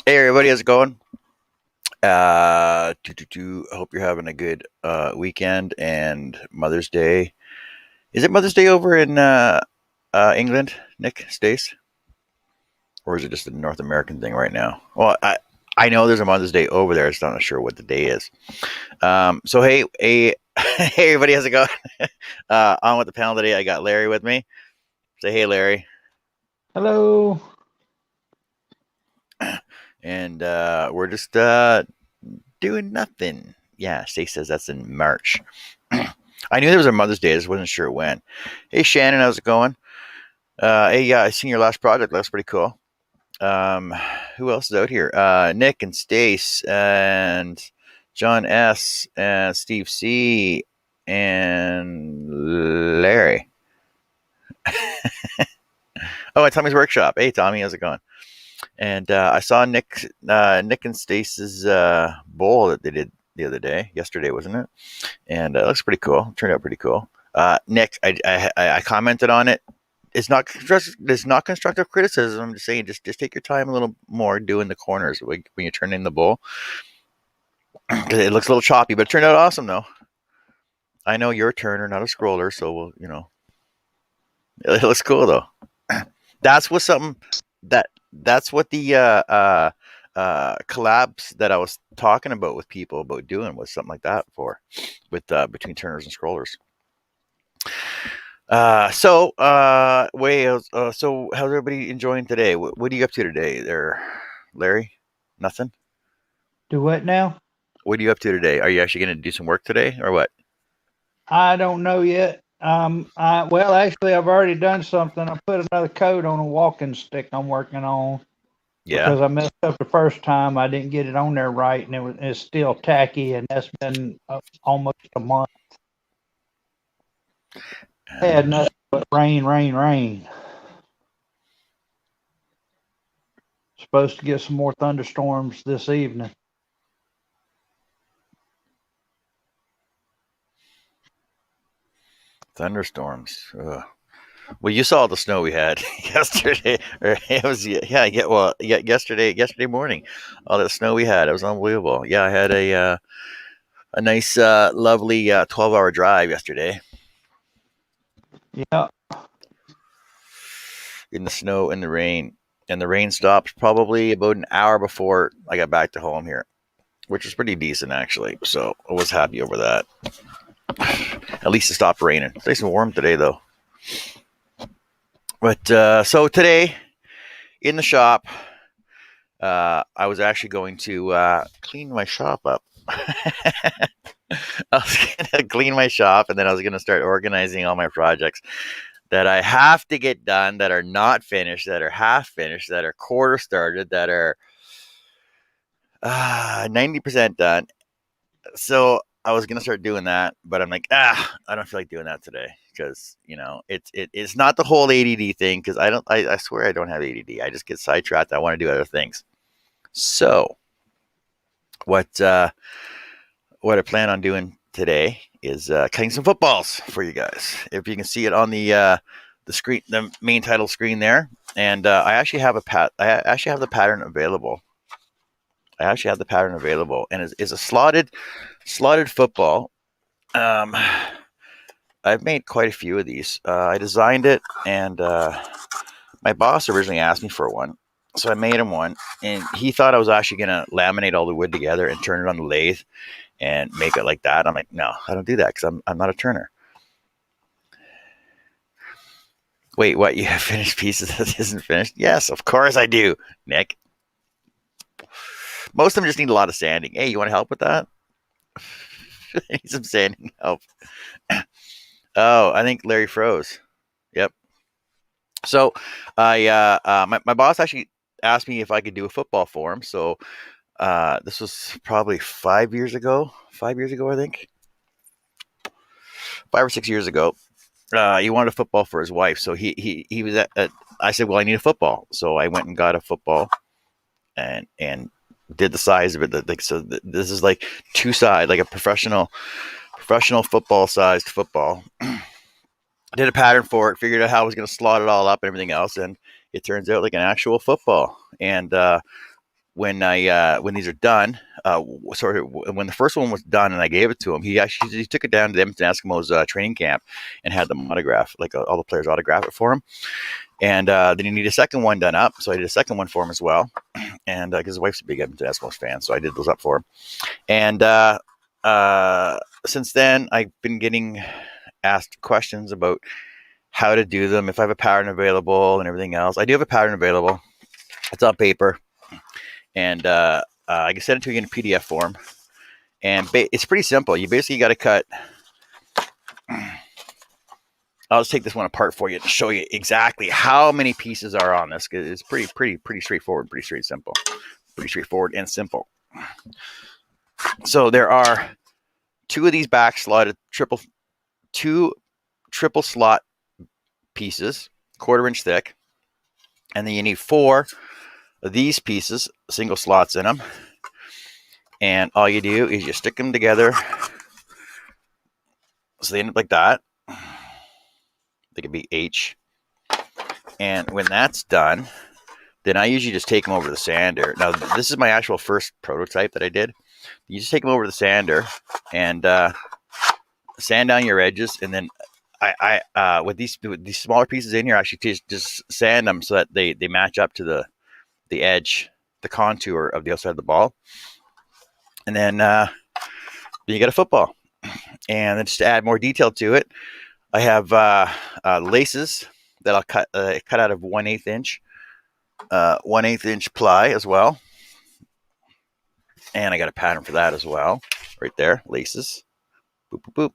Hey everybody, how's it going? I hope you're having a good weekend and Mother's Day. Is it Mother's Day over in England, Nick, Stace? Or is it just a North American thing right now? Well, I know there's a Mother's Day over there. I'm just not sure what the day is. So hey, hey everybody, how's it going? On with the panel today, I got Larry with me. Say hey, Larry. Hello. And we're just doing nothing. Yeah, Stace says that's in March. I knew there was a Mother's Day. I just wasn't sure when. Hey, Shannon, how's it going? Hey, yeah, I seen your last project. That's pretty cool. Um, who else is out here? Nick and Stace and John S. and Steve C. and Larry. Oh, at Tommy's Workshop. Hey, Tommy, how's it going? And I saw Nick and Stace's bowl that they did the other day, yesterday, wasn't it? And it looks pretty cool. Turned out pretty cool. Nick, I commented on it. It's not constructive criticism. I'm just saying, just take your time a little more doing the corners when you turn in the bowl. It looks a little choppy, but it turned out awesome though. I know you're a turner, not a scroller, so it looks cool though. That's what something that's what the collabs that I was talking about with people about doing was something like that for with between turners and scrollers. So how's everybody enjoying today? What are you up to today, there, Larry? Nothing. Do what now? What are you up to today? Are you actually going to do some work today, or what? I don't know yet. Well, actually, I've already done something. I put another coat on a walking stick I'm working on Yeah. because I messed up the first time. I didn't get it on there right, and it's still tacky, and that's been almost a month. Had Uh, nothing but rain, rain, rain. Supposed to get some more thunderstorms this evening. Thunderstorms. Ugh. Well, you saw the snow we had yesterday, or it was yesterday morning. All that snow we had, it was unbelievable. Yeah, I had a nice, lovely 12-hour drive yesterday Yeah, in the snow and the rain. And the rain stopped probably about an hour before I got back to home here, which was pretty decent actually. So I was happy over that. At least it stopped raining. It's nice and warm today though. But so today in the shop, I was actually going to clean my shop up. I was going to clean my shop, and then I was going to start organizing all my projects that I have to get done, that are not finished, that are half finished, that are quarter started, that are 90% done. So I was gonna start doing that, but I'm like, I don't feel like doing that today because it's not the whole ADD thing because I swear I don't have ADD. I just get sidetracked. I want to do other things. So what what I plan on doing today is cutting some footballs for you guys. If you can see it on the screen, the main title screen there, and I actually have I actually have the pattern available. I actually have the pattern available, and it's a slotted football. Um, I've made quite a few of these. I designed it, and my boss originally asked me for one, so I made him one. And he thought I was actually gonna laminate all the wood together and turn it on the lathe and make it like that. I'm like, no, I don't do that because I'm not a turner. Wait, what? You have finished pieces that isn't finished? Yes, of course I do, Nick. Most of them just need a lot of sanding. Hey, you want to help with that? I need some sanding help. Oh, I think Larry froze. Yep. So, my boss actually asked me if I could do a football for him. So, this was probably 5 years ago. 5 years ago, I think. 5 or 6 years ago. He wanted a football for his wife. So he was I said, well, I need a football. So I went and got a football and did the size of it. Like, so this is like two side, like a professional football sized football. Did a pattern for it, figured out how I was going to slot it all up and everything else, and it turns out like an actual football. And when these are done, sort of when the first one was done and I gave it to him, he took it down to the Edmonton Eskimos training camp and had them autograph, like all the players autograph it for him. And then he needed a second one done up, so I did a second one for him as well. And because his wife's a big Edmonton Eskimos fan, so I did those up for him. And since then, I've been getting asked questions about how to do them, if I have a pattern available, and everything else. I do have a pattern available. It's on paper, and I can send it to you in a PDF form. And it's pretty simple. You basically got to cut. I'll just take this one apart for you to show you exactly how many pieces are on this. It's pretty straightforward, pretty straightforward and simple. So there are two of these back slotted two triple slot pieces, 1/4 inch thick, and then you need 4 of these pieces, single slots in them. And all you do is you stick them together, so they end up like that. They could be H. And when that's done, then I usually just take them over the sander. Now, this is my actual first prototype that I did. You just take them over the sander and sand down your edges, and then with these smaller pieces in here, I actually just sand them so that they match up to the edge, the contour of the outside of the ball. And then you get a football. And then just to add more detail to it, I have laces that I'll cut out of 1/8 inch, 1/8 inch ply as well. And I got a pattern for that as well, right there, laces. Boop boop boop.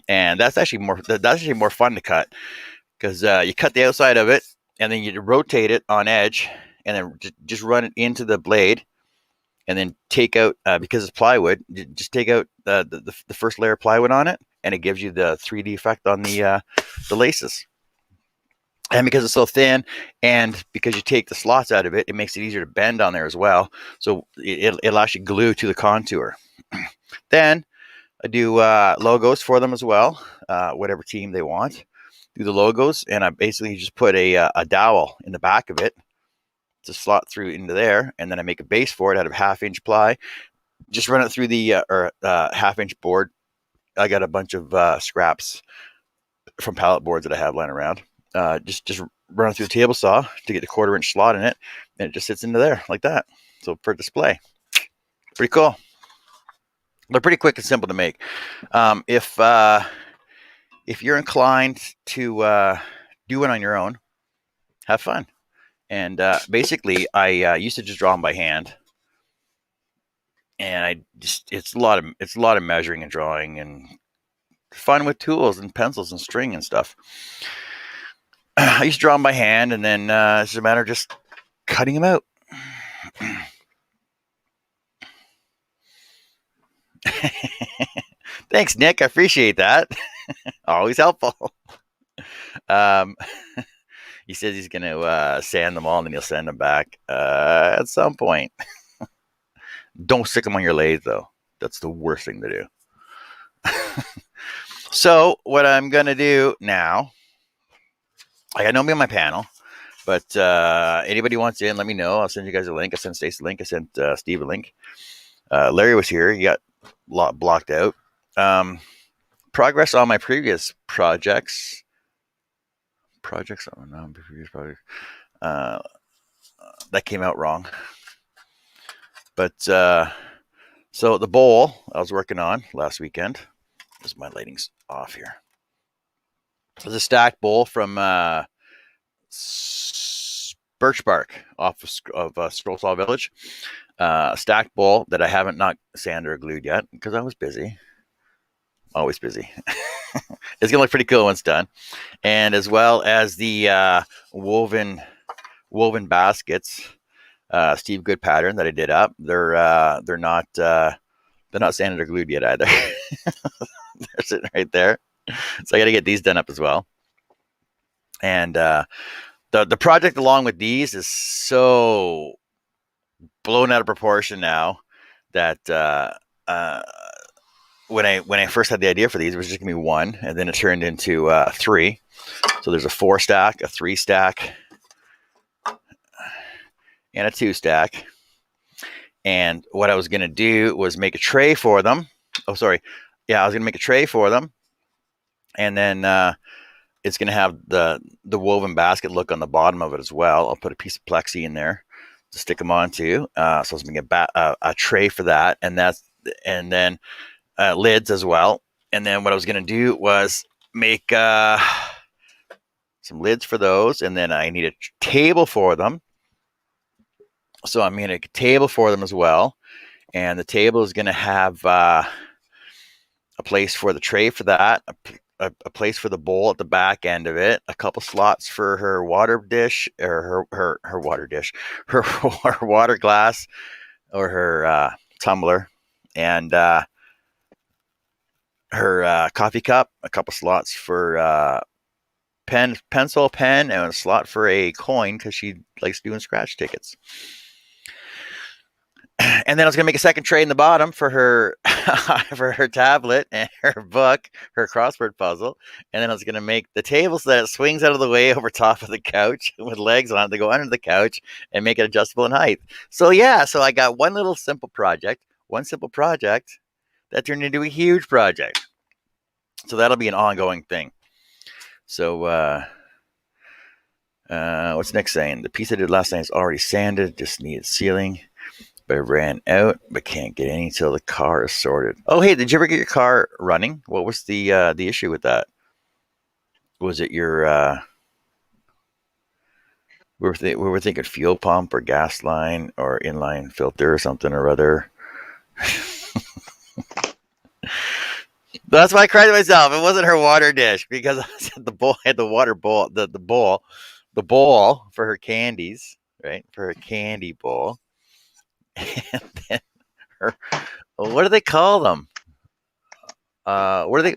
And that's actually more fun to cut, because you cut the outside of it and then you rotate it on edge and then just run it into the blade, and then take out, because it's plywood, just take out the first layer of plywood on it, and it gives you the 3D effect on the laces. And because it's so thin, and because you take the slots out of it, it makes it easier to bend on there as well. So it'll actually glue to the contour. Then I do logos for them as well, whatever team they want. Do the logos, and I basically just put a dowel in the back of it to slot through into there, and then I make a base for it out of 1/2 inch ply. Just run it through the 1/2 inch board. I got a bunch of scraps from pallet boards that I have lying around. Just run it through the table saw to get the 1/4 inch slot in it, and it just sits into there like that. So for display, pretty cool. They're pretty quick and simple to make. If you're inclined to do it on your own, have fun. And basically, I used to just draw them by hand, and it's a lot of measuring and drawing, and fun with tools and pencils and string and stuff. I used to draw them by hand, and then it's a matter of just cutting them out. Thanks, Nick. I appreciate that. Always helpful. He says he's going to sand them all, and then he'll send them back at some point. Don't stick them on your lathe, though. That's the worst thing to do. So what I'm going to do now, I got nobody on my panel, but anybody wants in, let me know. I'll send you guys a link. I sent Stace a link. I sent Steve a link. Larry was here. He got blocked out. Progress on my previous projects. That came out wrong. But so the bowl I was working on last weekend. This, my lighting's off here. It's a stacked bowl from birch bark off of Scrollsaw Village. Stacked bowl that I haven't not sanded or glued yet because I was busy. Always busy. It's gonna look pretty cool when it's done, and as well as the woven baskets, Steve Good pattern that I did up. They're not sanded or glued yet either. They're sitting right there, so I got to get these done up as well. And the project along with these is so blown out of proportion now that when I first had the idea for these, it was just gonna be one, and then it turned into 3. So there's a 4 stack, a 3 stack, and a 2-stack. And what I was going to do was make a tray for them. Oh, sorry. Yeah, I was going to make a tray for them. And then it's going to have the woven basket look on the bottom of it as well. I'll put a piece of plexi in there to stick them onto. So I was going to get a tray for that. And then lids as well. And then what I was going to do was make some lids for those. And then I need a table for them. So I'm going to make a table for them as well. And the table is going to have a place for the tray for that, a place for the bowl at the back end of it, a couple slots for her water dish or her water dish, her water glass or her tumbler, and her coffee cup, a couple slots for pencil, pen, and a slot for a coin because she likes doing scratch tickets. And then I was gonna make a second tray in the bottom for her for her tablet and her book, her crossword puzzle. And then I was gonna make the table so that it swings out of the way over top of the couch with legs on it to go under the couch and make it adjustable in height. So yeah, so I got one simple project that turned into a huge project. So that'll be an ongoing thing. So what's Nick saying? The piece I did last night is already sanded, just needed sealing. But I ran out, but can't get any until the car is sorted. Oh, hey, did you ever get your car running? What was the issue with that? Was it your we were thinking fuel pump or gas line or inline filter or something or other. That's why I cried to myself. It wasn't her water dish because I said the bowl had the water bowl, the bowl for her candies, right? For her candy bowl. And then her, what do they call them? What are they,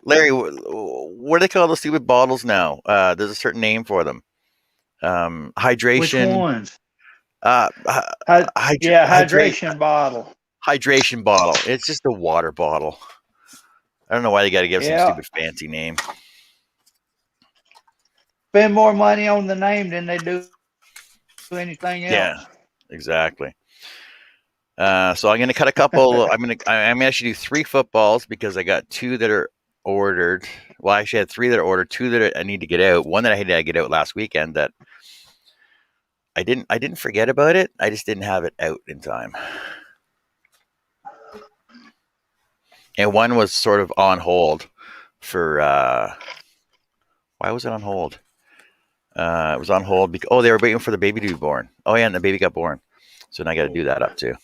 Larry? What do they call those stupid bottles now? There's a certain name for them. Which Hydration. ones? Uh, Hydration bottle. Hydration bottle. It's just a water bottle. I don't know why they got to give some stupid fancy name. Spend more money on the name than they do anything else. Yeah, exactly. So I'm going to cut a couple. I'm going to actually do 3 footballs because I got 2 that are ordered. Well, I actually had 3 that are ordered, 2 that I need to get out. One that I had to get out last weekend that I didn't forget about it. I just didn't have it out in time. And one was sort of on hold for why was it on hold? It was on hold because they were waiting for the baby to be born. Oh yeah, and the baby got born. So now I got to do that up too.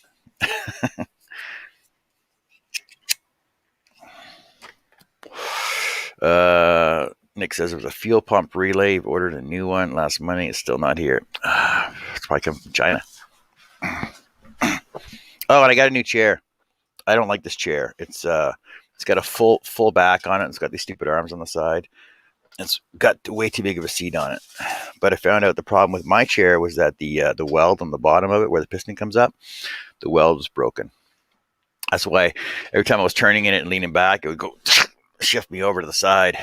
Nick says it was a fuel pump relay. You've ordered a new one last Monday. It's still not here. It's probably coming from China. Oh, and I got a new chair. I don't like this chair. It's got a full back on it. It's got these stupid arms on the side. It's got way too big of a seat on it. But I found out the problem with my chair was that the weld on the bottom of it, where the piston comes up, the weld was broken. That's why every time I was turning in it and leaning back, it would go shift me over to the side.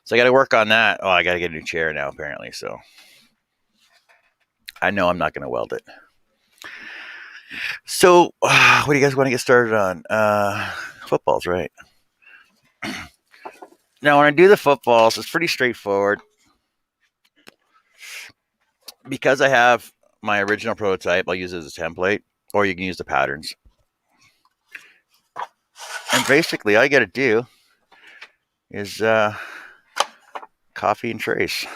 So I got to work on that. Oh, I got to get a new chair now, apparently. So I know I'm not going to weld it. So what do you guys want to get started on? Footballs, right? Now, when I do the footballs, it's pretty straightforward. Because I have my original prototype, I'll use it as a template, or you can use the patterns. And basically, all you got to do is copy and trace.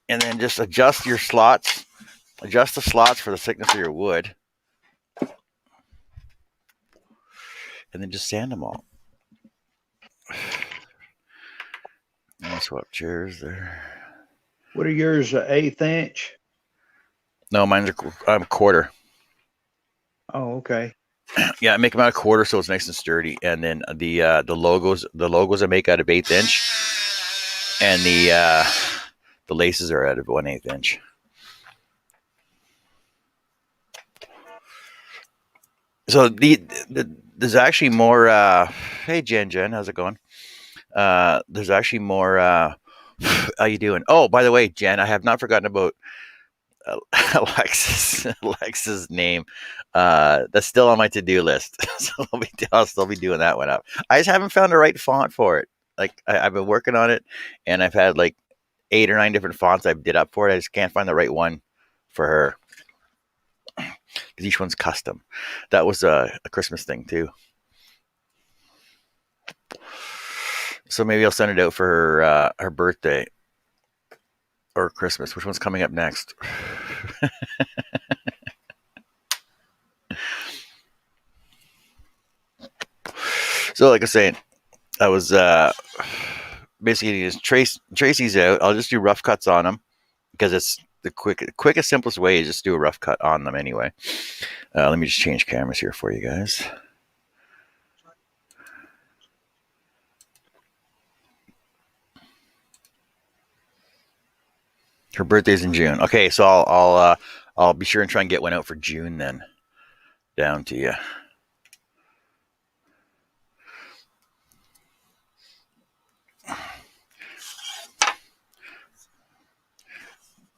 And then just adjust your slots. Adjust the slots for the thickness of your wood. And then just sand them all. I'll swap chairs there. What are yours, 1/8 inch? No, mine's a quarter. Oh, okay. Yeah, I make them out of quarter so it's nice and sturdy. And then the logos I make out of 1/8 inch, and the laces are out of 1/8 inch. So there's actually more. Hey Jen, how's it going? There's actually more How you doing? Oh, by the way, Jen, I have not forgotten about Alexa's name. That's still on my to-do list, so I'll still be doing that one up. I just haven't found the right font for it. Like I've been working on it, and I've had like 8 or 9 different fonts I did up for it. I just can't find the right one for her because each one's custom. That was a Christmas thing too. So maybe I'll send it out for her birthday or Christmas. Which one's coming up next? So, like I was saying, I was basically just Tracy's out. I'll just do rough cuts on them because it's the quickest, simplest way is just do a rough cut on them anyway. Let me just change cameras here for you guys. Her birthday's in June. Okay, so I'll be sure and try and get one out for June then. Down to you.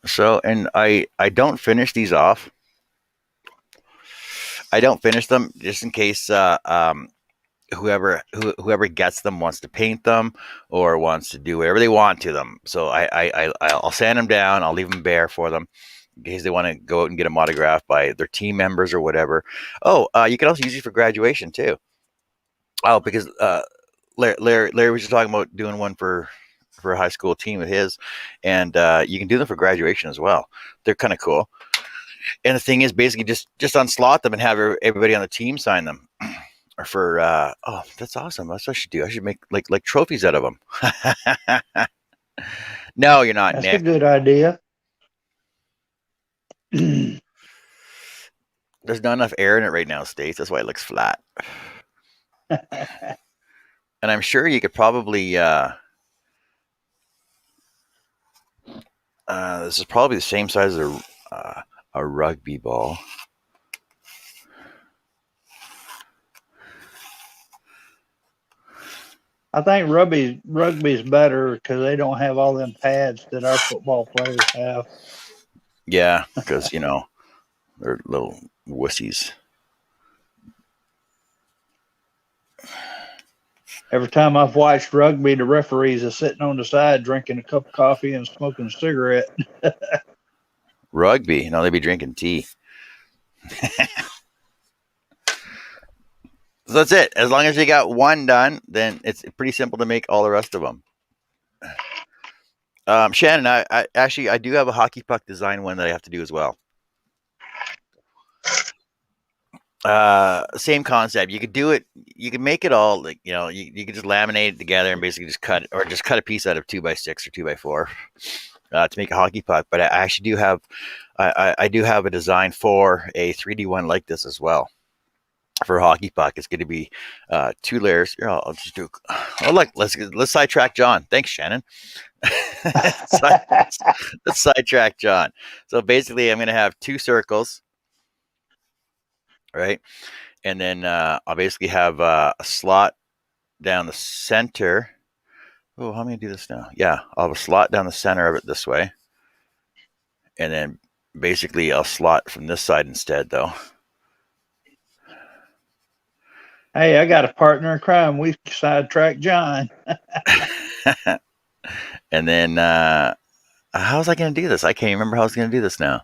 So, and I don't finish these off. I don't finish them just in case whoever gets them wants to paint them or wants to do whatever they want to them. So I'll sand them down. I'll leave them bare for them in case they want to go out and get them autographed by their team members or whatever. Oh, you can also use it for graduation too. Oh, because Larry was just talking about doing one for a high school team of his, and you can do them for graduation as well. They're kind of cool. And the thing is, basically, just unslot them and have everybody on the team sign them. Or for oh, that's awesome. That's what I should do. I should make like trophies out of them. No, you're not, That's a Nick. good idea. There's not enough air in it right now, States. That's why it looks flat. And I'm sure you could probably. This is probably the same size as a rugby ball. I think rugby's better because they don't have all them pads that our football players have. Yeah, because they're little wussies. Every time I've watched rugby, the referees are sitting on the side drinking a cup of coffee and smoking a cigarette. Rugby, no, they'd be drinking tea. So that's it. As long as you got one done, then it's pretty simple to make all the rest of them. Shannon, I actually I do have a hockey puck design one that I have to do as well. Same concept. You could do it. You can make it all like you could just laminate it together and basically just cut a piece out of 2x6 or 2x4 to make a hockey puck. But I actually do have I do have a design for a 3D one like this as well. For a hockey puck, it's going to be 2 layers. Here, I'll just do. Oh, look, let's sidetrack John. Thanks, Shannon. let's sidetrack John. So basically, I'm going to have 2 circles, right? And then I'll basically have a slot down the center. Oh, how am I going to do this now? Yeah, I'll have a slot down the center of it this way, and then basically I'll slot from this side instead, though. Hey, I got a partner in crime. We sidetracked John. And then how was I going to do this? I can't remember how I was going to do this now.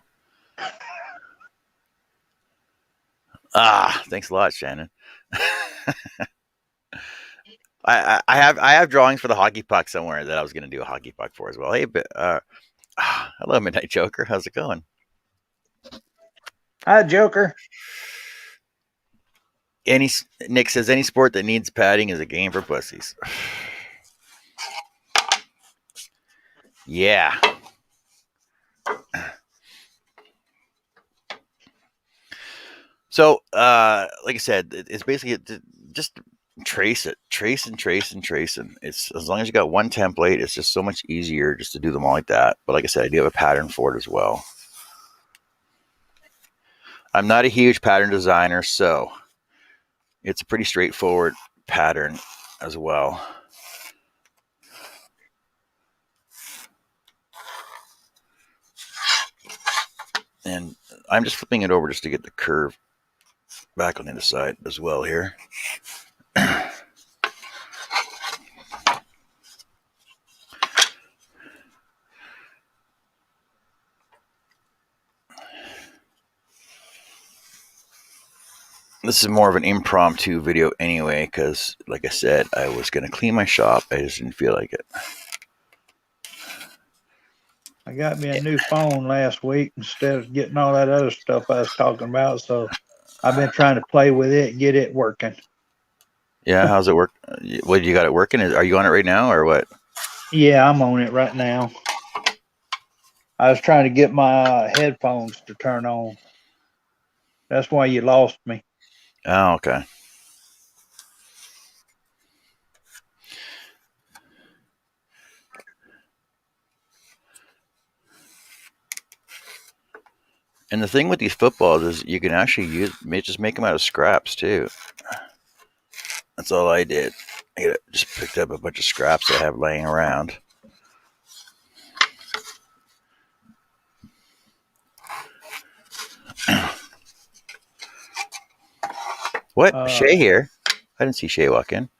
Thanks a lot, Shannon. I have drawings for the hockey puck somewhere that I was going to do a hockey puck for as well. Hey, hello, Midnight Joker. How's it going? Hi, Joker. Nick says any sport that needs padding is a game for pussies. Yeah. So, like I said, it's basically just trace it, trace and trace and trace. And it's as long as you got one template, it's just so much easier just to do them all like that. But like I said, I do have a pattern for it as well. I'm not a huge pattern designer, so it's a pretty straightforward pattern as well. And I'm just flipping it over just to get the curve back on the other side as well here. This is more of an impromptu video anyway, because like I said, I was going to clean my shop. I just didn't feel like it. I got me a new phone last week instead of getting all that other stuff I was talking about. So I've been trying to play with it and get it working. Yeah, how's it work? What, you got it working? Are you on it right now or what? Yeah, I'm on it right now. I was trying to get my headphones to turn on. That's why you lost me. Oh, okay. And the thing with these footballs is you can actually just make them out of scraps too. That's all I did. I just picked up a bunch of scraps I have laying around. What? Shay here? I didn't see Shay walk in.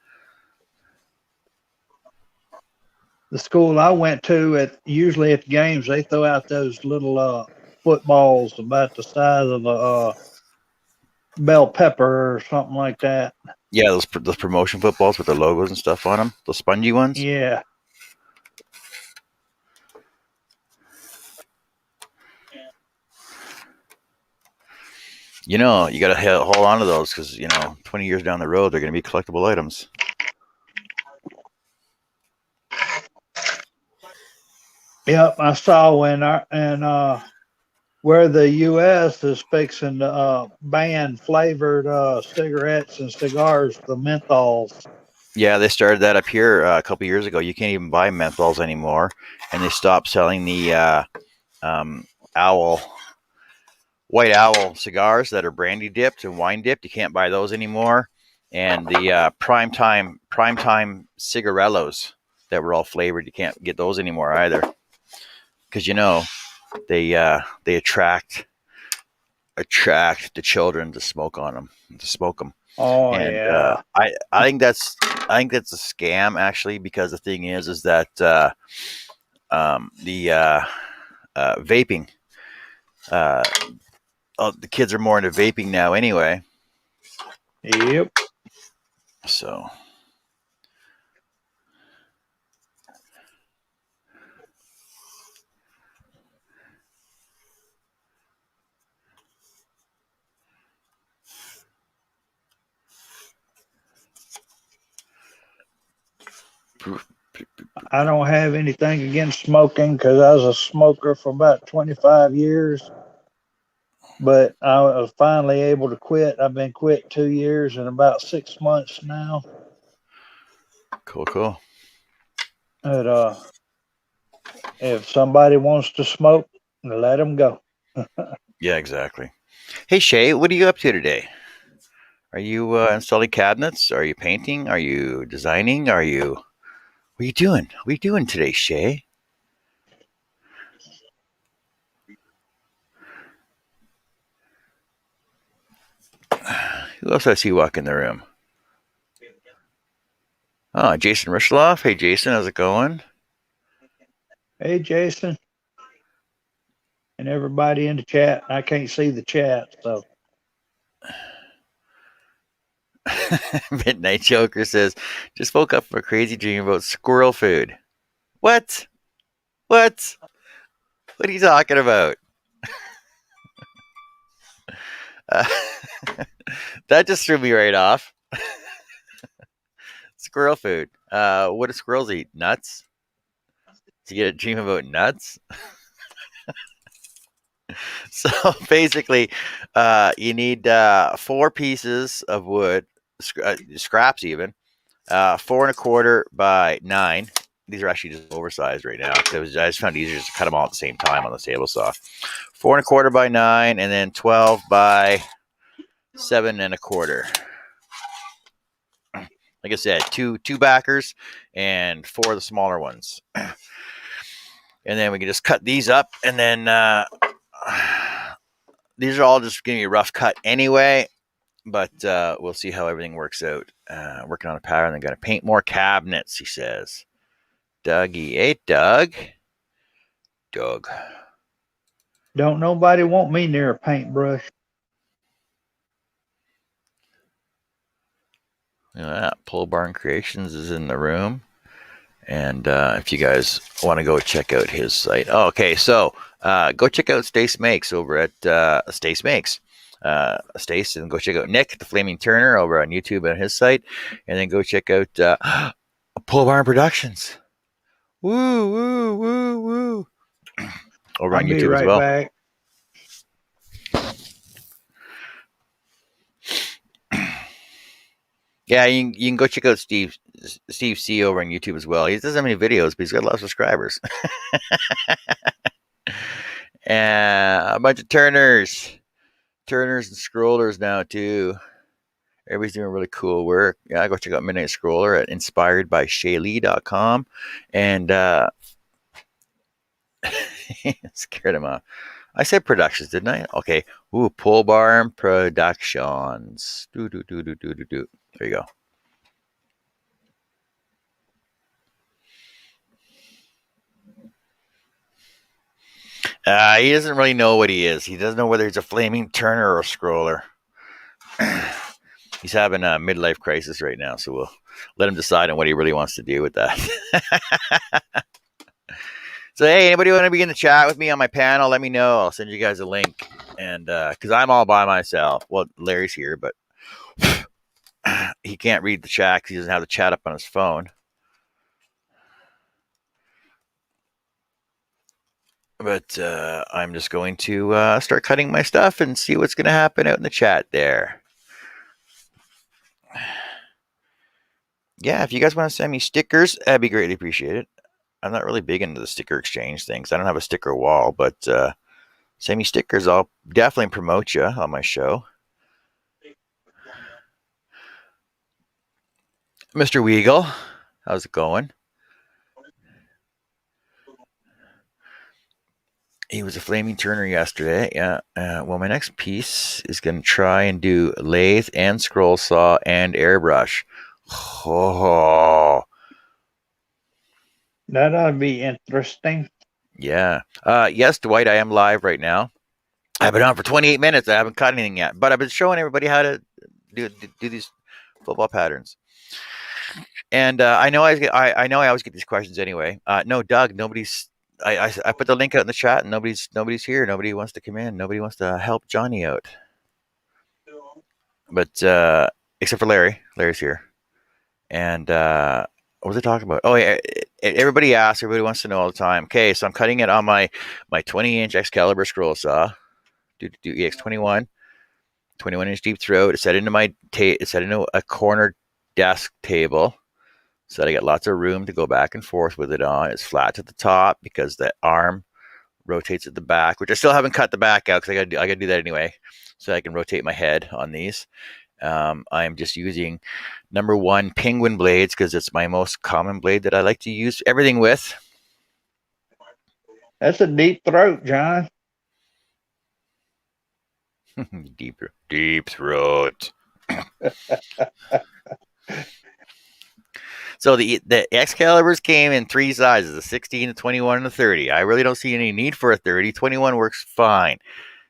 The school I went to, usually at the games, they throw out those little footballs about the size of a bell pepper or something like that. Yeah, those promotion footballs with the logos and stuff on them. Those spongy ones. Yeah. You know, you got to hold on to those because, 20 years down the road, they're going to be collectible items. Yep, I saw where the U.S. is fixing to ban flavored cigarettes and cigars, the menthols. Yeah, they started that up here a couple years ago. You can't even buy menthols anymore, and they stopped selling the owl, white owl cigars that are brandy dipped and wine dipped. You can't buy those anymore, and the primetime cigarellos that were all flavored, you can't get those anymore either, because they attract the children to smoke them. Oh And yeah. I think that's a scam actually, because the thing is that the vaping, the kids are more into vaping now anyway. Yep. So I don't have anything against smoking because I was a smoker for about 25 years, but I was finally able to quit. I've been quit 2 years and about 6 months now. cool. But if somebody wants to smoke, let them go. Yeah, exactly. Hey Shay, what are you up to today? Are you installing cabinets? Are you painting? Are you designing? What are you doing? What are you doing today, Shay? Who else I see walk in the room? Oh, Jason Rishloff. Hey, Jason, how's it going? Hey, Jason, and everybody in the chat. I can't see the chat, so. Midnight Joker says, just woke up from a crazy dream about squirrel food. What? What? What are you talking about? Uh, that just threw me right off. Squirrel food. What do squirrels eat? Nuts? Do you get a dream about nuts? So basically, you need 4 pieces of wood, scraps even, 4 1/4 by 9. These are actually just oversized right now. I just found it easier to cut them all at the same time on the table saw. 4 1/4 by 9, and then 12 by 7 1/4. Like I said, two backers and 4 of the smaller ones. And then we can just cut these up, and then these are all just gonna be a rough cut anyway. But we'll see how everything works out. Working on a pattern. They're gonna paint more cabinets. He says. Dougie, hey Doug. Doug. Don't nobody want me near a paintbrush. Pole Barn Creations is in the room. And if you guys want to go check out his site. Oh, okay, so go check out Stace Makes over at Stace Makes. Stace, and go check out Nick, the Flaming Turner, over on YouTube on his site. And then go check out Pole Barn Productions. Woo, woo, woo, woo. Over I'll on be YouTube as right well. back. Yeah, you can go check out Steve C over on YouTube as well. He doesn't have many videos, but he's got a lot of subscribers. And a bunch of Turners and Scrollers now too. Everybody's doing really cool work. Yeah, go check out Midnight Scroller at inspiredbyshaylee.com. And scared him off. I said productions, didn't I? Okay. Ooh, Pole Barn Productions. Do. There you go. He doesn't really know what he is. He doesn't know whether he's a Flaming Turner or a Scroller. He's having a midlife crisis right now, so we'll let him decide on what he really wants to do with that. So, hey, anybody want to begin to chat with me on my panel? Let me know. I'll send you guys a link. And because I'm all by myself. Well, Larry's here, but he can't read the chat because he doesn't have the chat up on his phone. But I'm just going to start cutting my stuff and see what's going to happen out in the chat there. Yeah, if you guys want to send me stickers, that'd be greatly appreciated. I'm not really big into the sticker exchange things. I don't have a sticker wall, but send me stickers. I'll definitely promote you on my show. Mr. Weagle, how's it going? He was a Flaming Turner yesterday. Yeah. Well, my next piece is going to try and do lathe and scroll saw and airbrush. Oh. That ought to be interesting. Yeah. Yes, Dwight, I am live right now. I've been on for 28 minutes. I haven't cut anything yet, but I've been showing everybody how to do these football patterns. And I know I know I always get these questions anyway. No, Doug, nobody's. I put the link out in the chat, and nobody's here. Nobody wants to come in. Nobody wants to help Johnny out. But except for Larry. Larry's here. And what was I talking about? Oh yeah, everybody asks. Everybody wants to know all the time. Okay, so I'm cutting it on my 20-inch Excalibur scroll saw. Do EX21, 21-inch deep throat. It's set into it's set into a corner desk table, so that I get lots of room to go back and forth with it on. It's flat to the top because the arm rotates at the back, which I still haven't cut the back out because I gotta do that anyway, so I can rotate my head on these. I'm just using number 1 penguin blades because it's my most common blade that I like to use everything with. That's a deep throat, John. deep throat. So the Excaliburs came in 3 sizes: a 16, a 21, and a 30. I really don't see any need for a 30. 21 works fine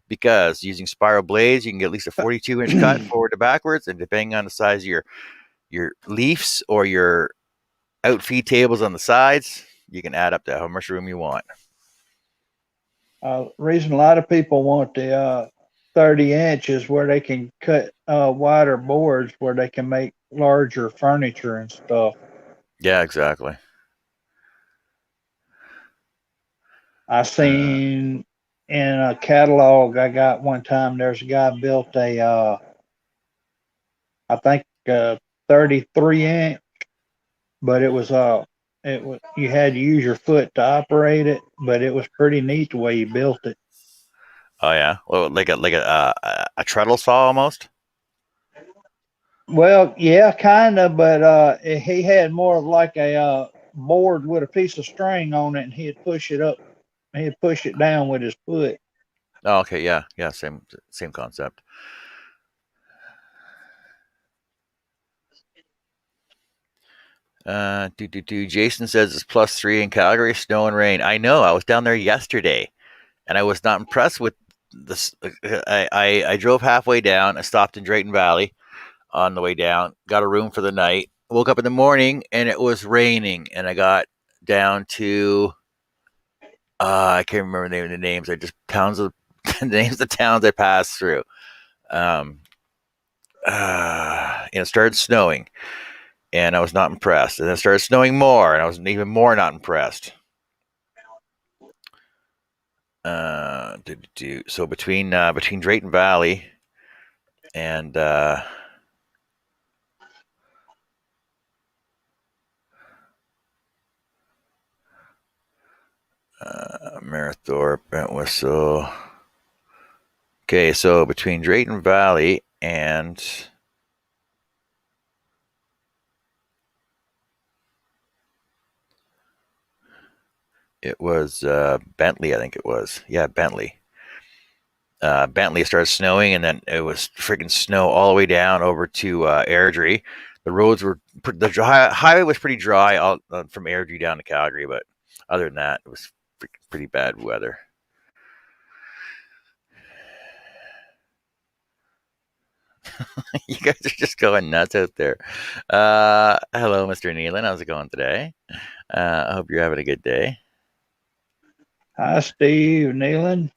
because using spiral blades, you can get at least a 42-inch cut forward to backwards, and depending on the size of your leaves or your outfeed tables on the sides, you can add up to how much room you want. Reason a lot of people want the 30 inches where they can cut wider boards where they can make larger furniture and stuff. Yeah, exactly. I seen in a catalog I got one time, there's a guy built a, I think 33 inch, but it was you had to use your foot to operate it, but it was pretty neat the way he built it. Oh yeah, well, like a treadle saw almost. Well, yeah, kind of, but he had more of like a board with a piece of string on it, and he'd push it up, he'd push it down with his foot. Oh, okay, yeah, yeah, same concept. Jason says it's +3 in Calgary, snow and rain. I know. I was down there yesterday, and I was not impressed with this. I drove halfway down. I stopped in Drayton Valley on the way down. Got a room for the night. Woke up in the morning, and it was raining. And I got down to I can't remember the names. I just towns of the names of the towns I passed through. Um, it started snowing, and I was not impressed. And then it started snowing more, and I was even more not impressed. So between Drayton Valley and Marathorpe, Bentwhistle. Okay, so between Drayton Valley and it was Bentley, I think it was. Yeah, Bentley. Bentley started snowing, and then it was freaking snow all the way down over to Airdrie. The roads were highway was pretty dry from Airdrie down to Calgary, but other than that, it was pretty bad weather. You guys are just going nuts out there. Hello, Mr. Nealon. How's it going today? I hope you're having a good day. Hi, Steve, Nealon.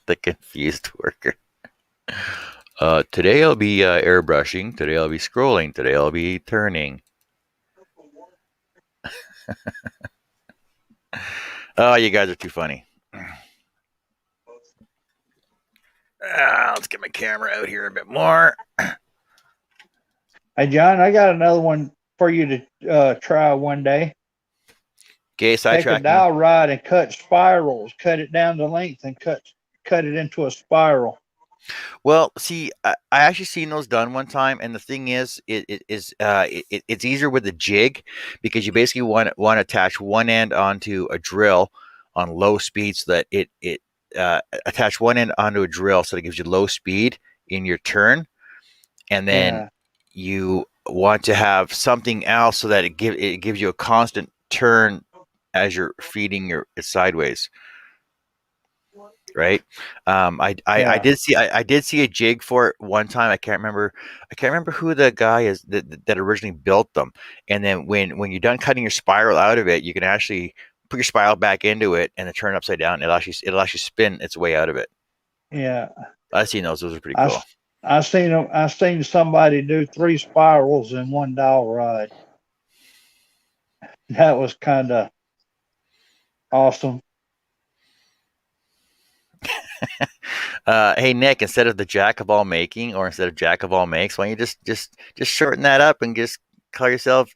The confused worker. Today I'll be airbrushing. Today I'll be scrolling. Today I'll be turning. Oh, you guys are too funny. Let's get my camera out here a bit more. Hey, John, I got another one for you to try one day. Okay, Take a sidetrack me. dowel rod and cut spirals. Cut it down to length and cut it into a spiral. Well, see, I actually seen those done one time, and the thing is, it's easier with a jig because you basically want to attach one end onto a drill on low speed so that it attach one end onto a drill so that it gives you low speed in your turn, and then Yeah, you want to have something else so that it gives you a constant turn as you're feeding it sideways, right? I yeah, did see a jig for it one time. I can't remember who the guy is that originally built them. And then when you're done cutting your spiral out of it, you can actually put your spiral back into it and then turn it upside down. It'll actually spin its way out of it. yeah. I've seen those. Those are pretty I cool. I seen them. I seen somebody do 3 spirals in one dowel rod. That was kind of awesome. Hey Nick, instead of the jack of all making or instead of jack of all makes, why don't you just shorten that up and just call yourself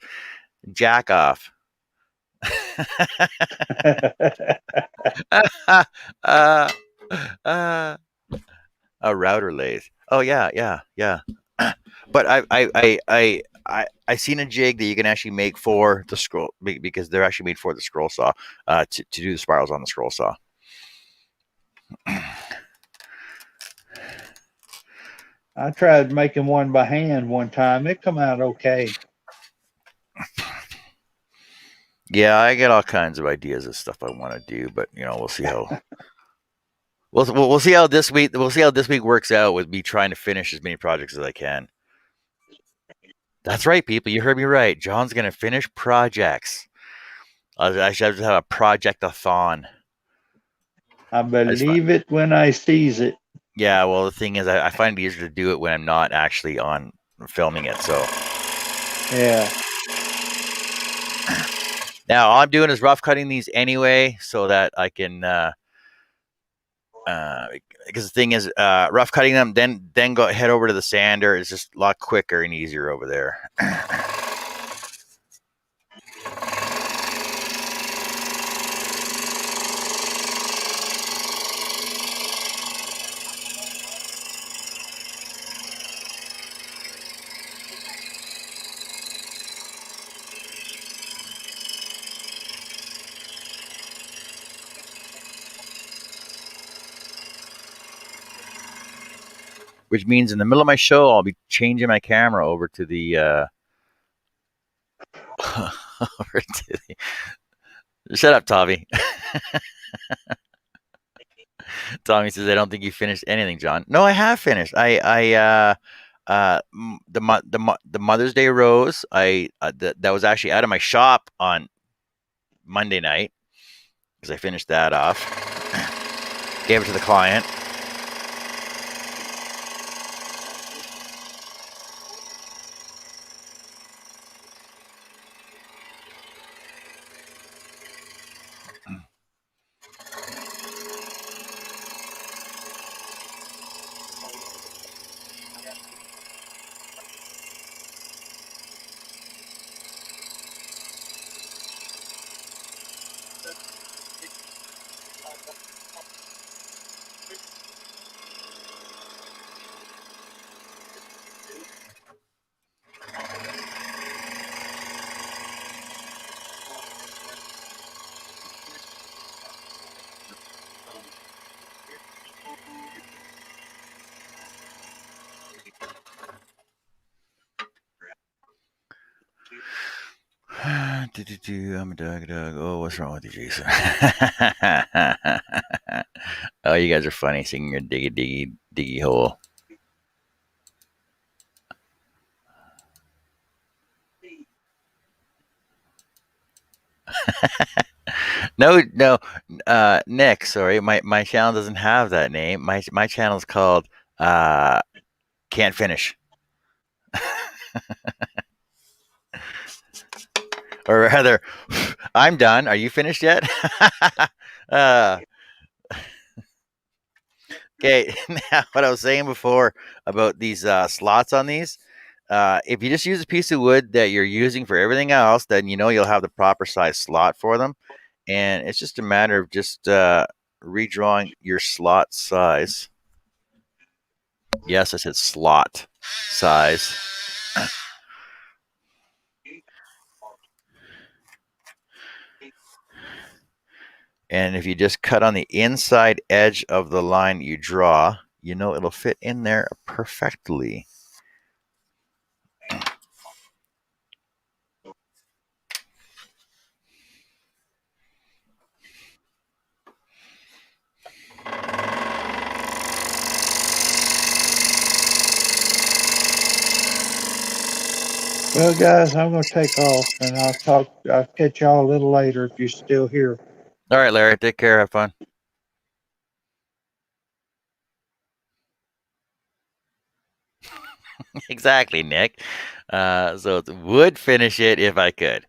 jack off? uh, uh, a router lathe. Oh yeah, yeah, yeah. But I seen a jig that you can actually make for the scroll because they're actually made for the scroll saw to do the spirals on the scroll saw. I tried making one by hand one time. It come out okay. Yeah, I get all kinds of ideas of stuff I want to do, but we'll see how we'll see how this week works out with me trying to finish as many projects as I can. That's right, people. You heard me right. John's gonna finish projects. I should have a project-a-thon. I I just find, believe it when I sees it. yeah. Well, the thing is, I find it easier to do it when I'm not actually on filming it. So Yeah, now all I'm doing is rough cutting these anyway, so that I can. Because the thing is, rough cutting them, then go head over to the sander. It's just a lot quicker and easier over there. which means in the middle of my show, I'll be changing my camera over to the over to the. Shut up, Tommy. Tommy says, "I don't think you finished anything, John." No, I have finished. The Mother's Day rose. That was actually out of my shop on Monday night because I finished that off. Gave it to the client. I'm a dog. Oh, what's wrong with you, Jason? Oh, you guys are funny singing your diggy diggy diggy hole. No, no, Nick. Sorry, my channel doesn't have that name. My channel is called uh, Can't Finish, or rather, I'm done. Are you finished yet? uh, okay. Now, what I was saying before about these slots on these. If you just use a piece of wood that you're using for everything else, then you know you'll have the proper size slot for them. And it's just a matter of just redrawing your slot size. Yes, I said slot size. And if you just cut on the inside edge of the line you draw, you know it'll fit in there perfectly. Well, guys, I'm going to take off, and I'll catch y'all a little later if you're still here. All right, Larry, take care. Have fun. Exactly, Nick. So would finish it if I could.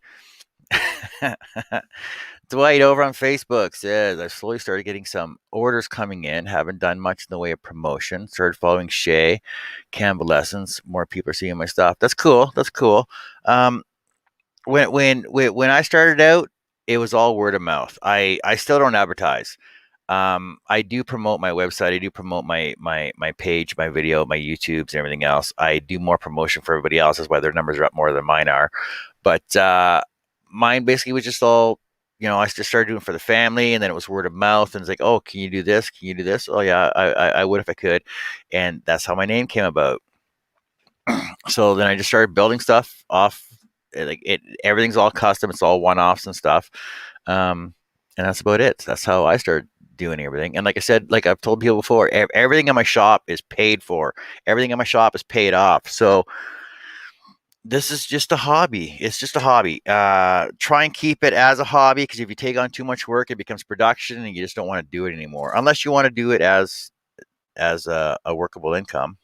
Dwight over on Facebook says, I've slowly started getting some orders coming in. Haven't done much in the way of promotion. Started following Shay, Campbell Lessons. More people are seeing my stuff. That's cool. That's cool. Um, when I started out, it was all word of mouth. I still don't advertise. I do promote my website. I do promote my page, my video, my YouTubes, and everything else. I do more promotion for everybody else. That's why their numbers are up more than mine are. But mine basically was just all, I just started doing for the family, and then it was word of mouth, and it's like, oh, can you do this? Can you do this? Oh yeah, I would if I could, and that's how my name came about. So then I just started building stuff off. Like everything's all custom. It's all one offs and stuff. And that's about it. That's how I started doing everything. And like I said, like I've told people before, everything in my shop is paid for. Everything in my shop is paid off. So this is just a hobby. It's just a hobby. Try and keep it as a hobby, because if you take on too much work, it becomes production, and you just don't want to do it anymore. Unless you want to do it as a workable income.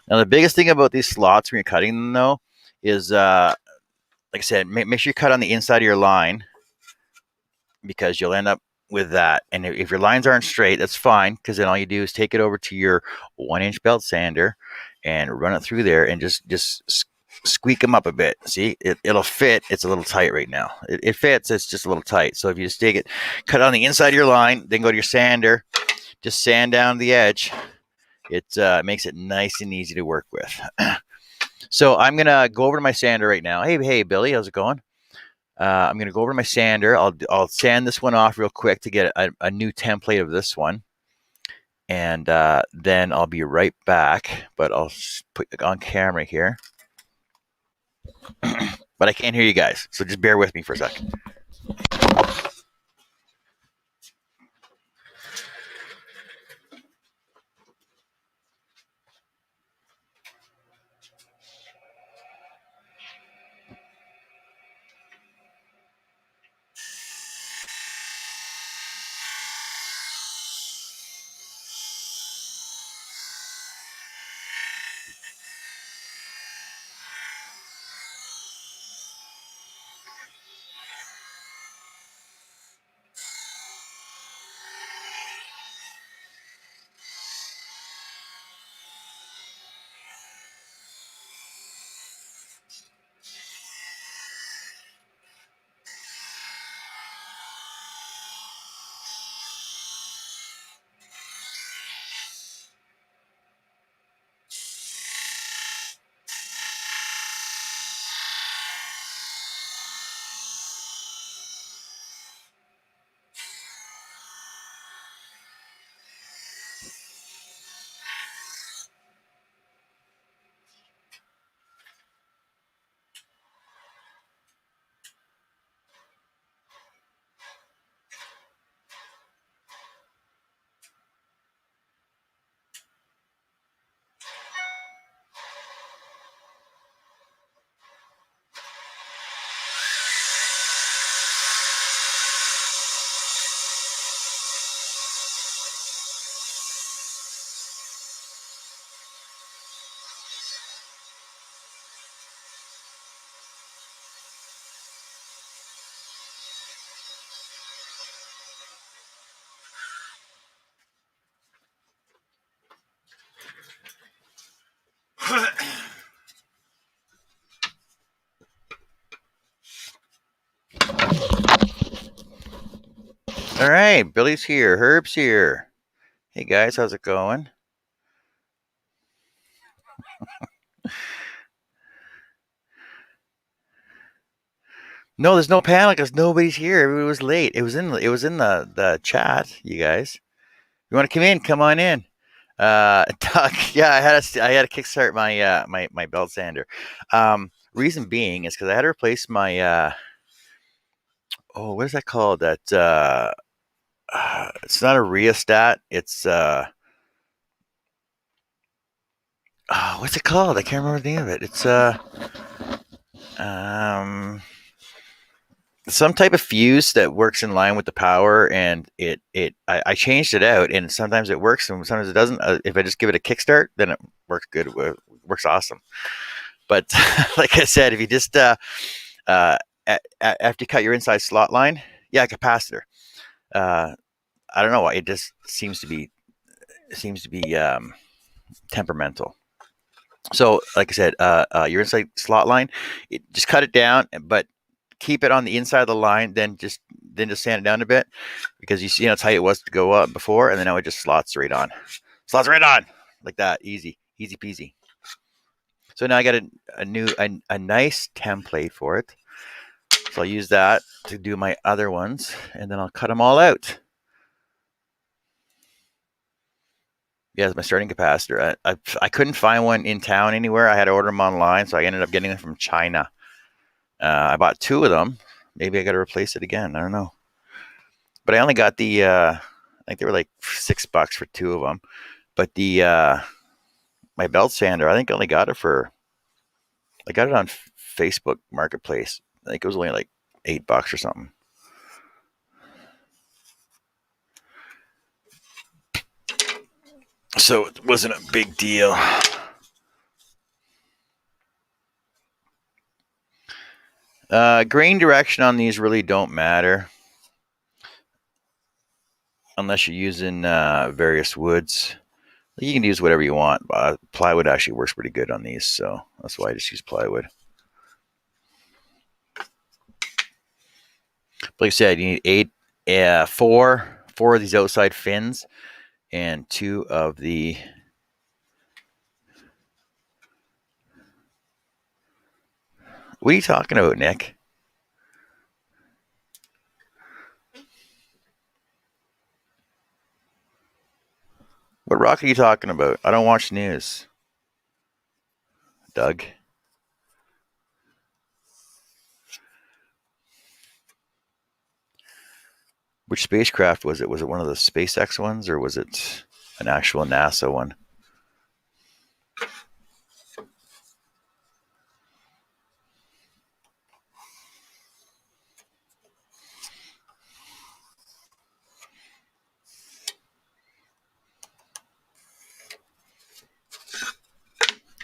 Now, the biggest thing about these slots when you're cutting them, though, is like I said, make sure you cut on the inside of your line because you'll end up with that. And if your lines aren't straight, that's fine because then all you do is take it over to your 1-inch belt sander and run it through there and just squeak them up a bit. See, it'll fit. It's a little tight right now. It fits. It's just a little tight. So if you just take it, cut it on the inside of your line, then go to your sander, just sand down the edge. It makes it nice and easy to work with. So I'm gonna go over to my sander right now. Hey, Billy, how's it going? I'm gonna go over to my sander. I'll sand this one off real quick to get a new template of this one, and then I'll be right back. But I'll put it on camera here. But I can't hear you guys, so just bear with me for a second. All right, Billy's here. Herb's here. Hey guys, how's it going? No, there's no panic because nobody's here. Everybody was late. It was in the chat, you guys. You want to come in? Come on in. Doc, yeah, I had to kickstart my belt sander. Reason being is because I had to replace my what is that called? That it's not a rheostat. It's what's it called? I can't remember the name of it. It's um some type of fuse that works in line with the power, and I changed it out, and sometimes it works and sometimes it doesn't. If I just give it a kickstart, then it works good. It works awesome. But like I said, if you just uh, after you cut your inside slot line, yeah, capacitor. Uh, I don't know why it just seems to be temperamental. So, like I said, your inside slot line, just cut it down, but keep it on the inside of the line. Then just sand it down a bit because you see how tight it was to go up before, and then now it just slots right on like that, easy peasy. So now I got a nice template for it. So I'll use that to do my other ones, and then I'll cut them all out. Yeah, it's my starting capacitor. I couldn't find one in town anywhere. I had to order them online, so I ended up getting them from China. I bought two of them. Maybe I got to replace it again. I don't know. But I only got I think they were like $6 for two of them. But my belt sander, I think I only got it I got it on Facebook Marketplace. I think it was only like $8 or something. So it wasn't a big deal. Grain direction on these really don't matter unless you're using various woods. You can use whatever you want. Plywood actually works pretty good on these, so that's why I just use plywood. But like I said, you need four of these outside fins and 2 of the What are you talking about, Nick? What rock are you talking about? I don't watch news. Doug? Which spacecraft was it? Was it one of the SpaceX ones or was it an actual NASA one?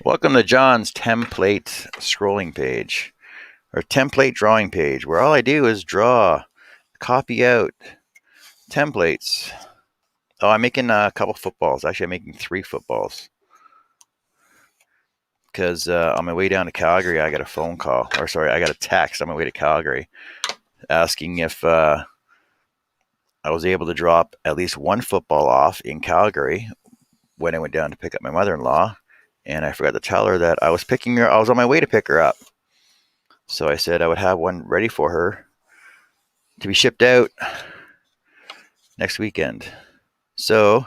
Welcome to John's template scrolling page, or template drawing page, where all I do is draw, copy out templates. Oh, I'm making a couple footballs. Actually, I'm making 3 footballs. Because on my way down to Calgary, I got a phone call. Or sorry, I got a text on my way to Calgary asking if I was able to drop at least 1 football off in Calgary when I went down to pick up my mother-in-law. And I forgot to tell her that I was on my way to pick her up. So I said I would have one ready for her to be shipped out next weekend. So,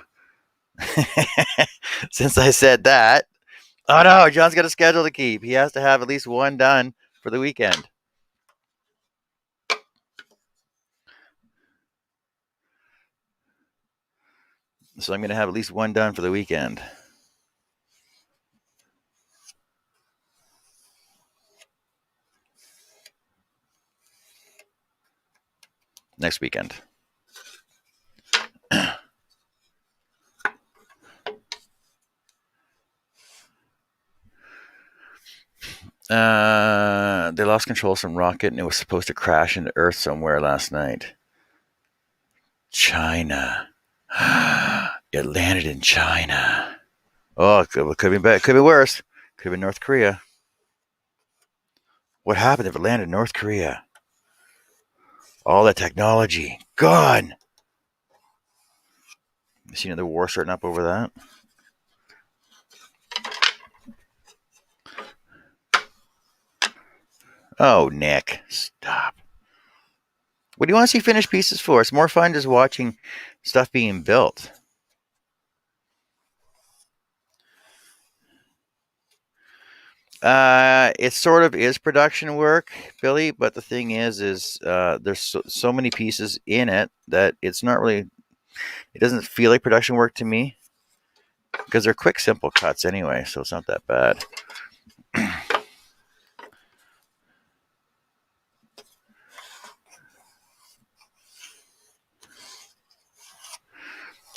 since I said that, oh no, John's got a schedule to keep. He has to have at least 1 done for the weekend. So I'm going to have at least 1 done for the weekend. Next weekend. They lost control of some rocket and it was supposed to crash into Earth somewhere last night. China. It landed in China. Oh, it could be bad. Could be worse. Could be North Korea. What happened if it landed in North Korea? All that technology gone. You see another war starting up over that? Oh, Nick, stop. What do you want to see finished pieces for? It's more fun just watching stuff being built. It sort of is production work, Billy, but the thing is there's so many pieces in it that it's not really, it doesn't feel like production work to me because they're quick, simple cuts anyway, so it's not that bad.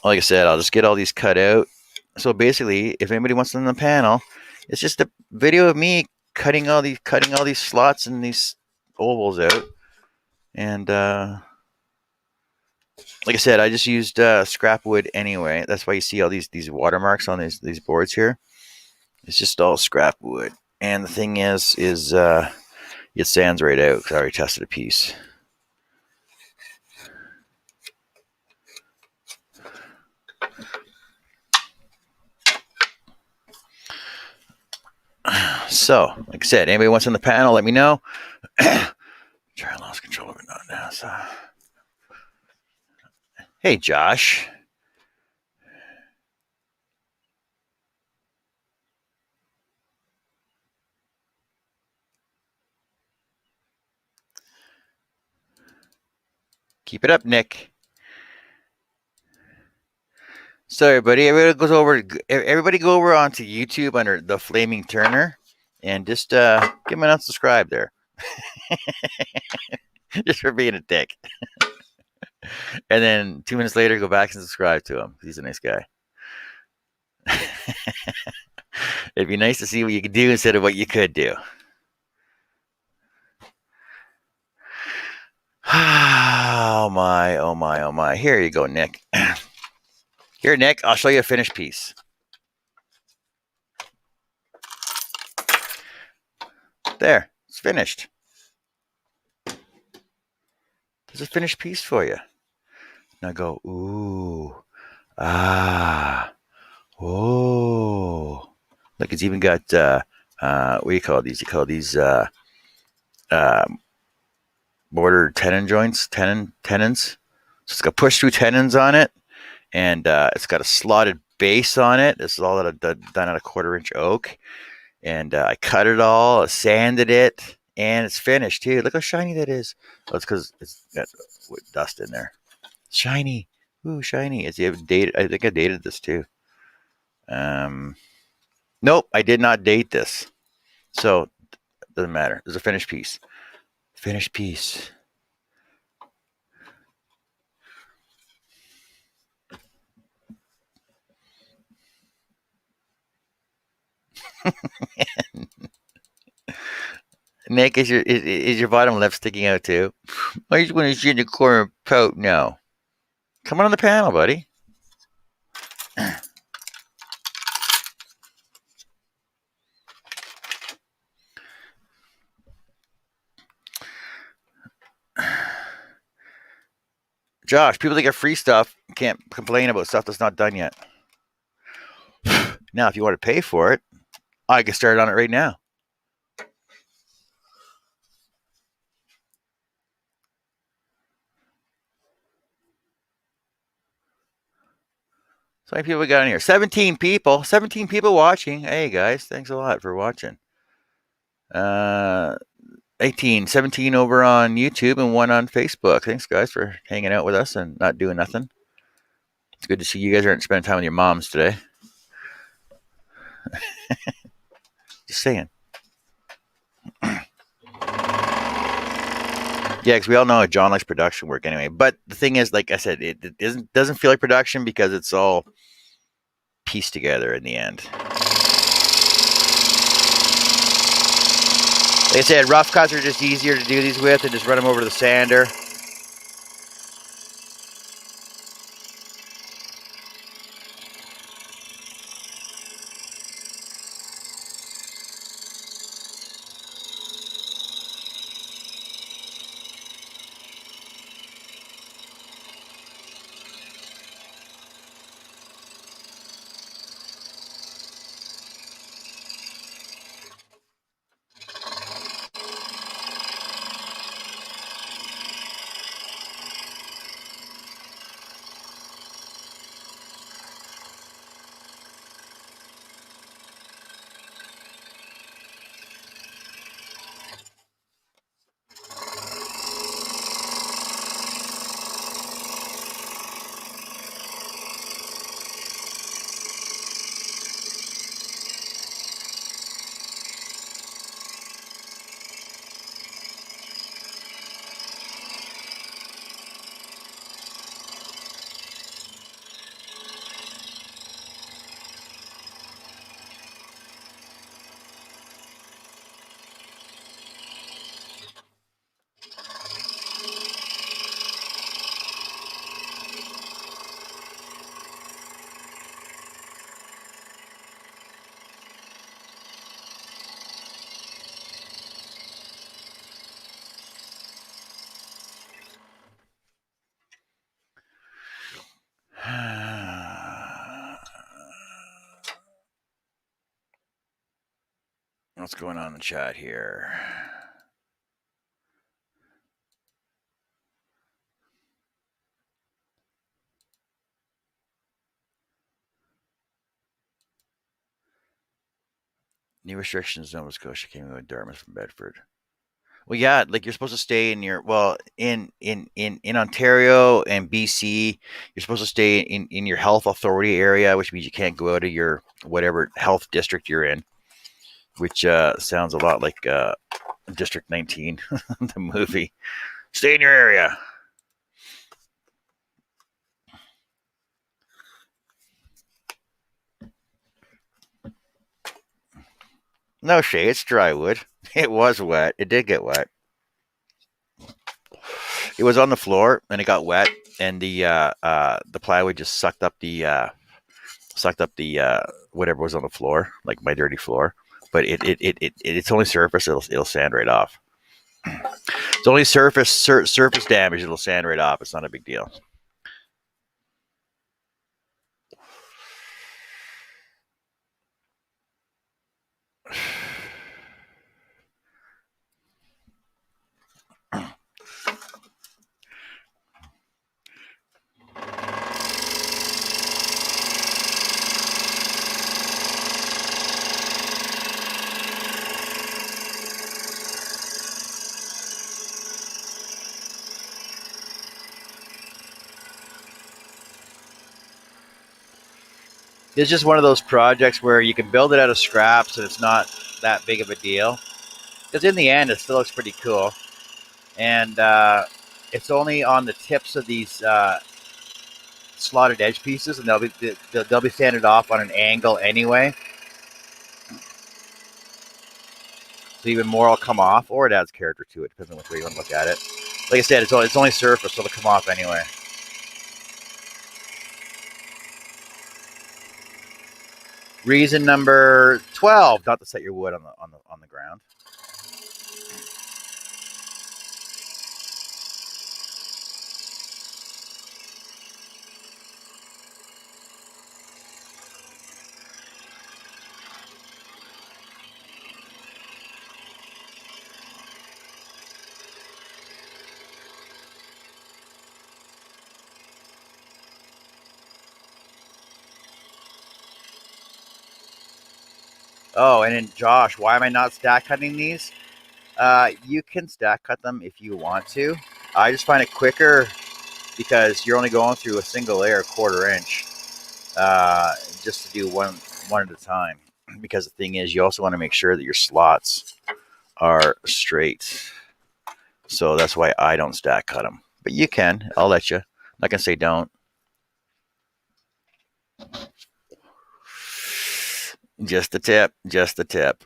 Like I said, I'll just get all these cut out. So basically, if anybody wants them on the panel, it's just a video of me cutting all these slots and these ovals out. And like I said, I just used scrap wood anyway. That's why you see all these watermarks on these boards here. It's just all scrap wood. And the thing is it sands right out because I already tested a piece. So, like I said, anybody wants on the panel, let me know. Sorry, I lost control of it now. So. Hey, Josh. Keep it up, Nick. So everybody go over onto YouTube under the Flaming Turner and just give him an unsubscribe there. Just for being a dick. And then 2 minutes later, go back and subscribe to him. He's a nice guy. It'd be nice to see what you could do instead of what you could do. Oh my, oh my, oh my. Here you go, Nick. Here, Nick, I'll show you a finished piece. There, it's finished. There's a finished piece for you. Now go, ooh, ah, oh. Look, it's even got, what do you call these? You call these uh, border tenon joints, tenons. So it's got push through tenons on it, and it's got a slotted base on it. This is all that I've done at a 1/4 inch oak, and I cut it all, I sanded it, and it's finished too. Look how shiny that is. Oh, it's because it's got dust in there. Shiny, ooh, shiny. It's you have dated. I think I dated this too. Um, nope, I did not date this, so it doesn't matter. There's a finished piece. Finished piece. Nick, is your bottom lip sticking out too? I just want to sit in the corner and pout. No, come on the panel, buddy. Josh, people that get free stuff can't complain about stuff that's not done yet. Now, if you want to pay for it, I can start on it right now. So many people we got in here. 17 people. 17 people watching. Hey, guys. Thanks a lot for watching. 18, 17 over on YouTube and 1 on Facebook. Thanks, guys, for hanging out with us and not doing nothing. It's good to see you guys aren't spending time with your moms today. Just saying. Yeah, because we all know John likes production work anyway. But the thing is, like I said, it doesn't feel like production because it's all pieced together in the end. Like I said, rough cuts are just easier to do these with and just run them over to the sander. What's going on in the chat here? New restrictions in Nova Scotia came in with Dartmouth from Bedford. Well, yeah, like you're supposed to stay in your in Ontario and BC, you're supposed to stay in your health authority area, which means you can't go out of your whatever health district you're in, which sounds a lot like District 19, the movie. Stay in your area. No, Shay, it's dry wood. It was wet. It did get wet. It was on the floor and it got wet, and the plywood just sucked up the whatever was on the floor, like my dirty floor. But it's only surface. It'll sand right off. It's only surface damage. It'll sand right off. It's not a big deal. It's just one of those projects where you can build it out of scraps and it's not that big of a deal. Because in the end, it still looks pretty cool. And it's only on the tips of these slotted edge pieces, and they'll be sanded off on an angle anyway. So even more will come off, or it adds character to it, depending on which way you want to look at it. Like I said, it's only surface, so it'll come off anyway. Reason number 12: not to set your wood on the ground. Oh, and then Josh, why am I not stack cutting these? You can stack cut them if you want to. I just find it quicker because you're only going through a single layer, 1/4 inch, just to do one at a time. Because the thing is, you also want to make sure that your slots are straight. So that's why I don't stack cut them. But you can. I'll let you. I'm not gonna say don't. Just a tip. Just a tip.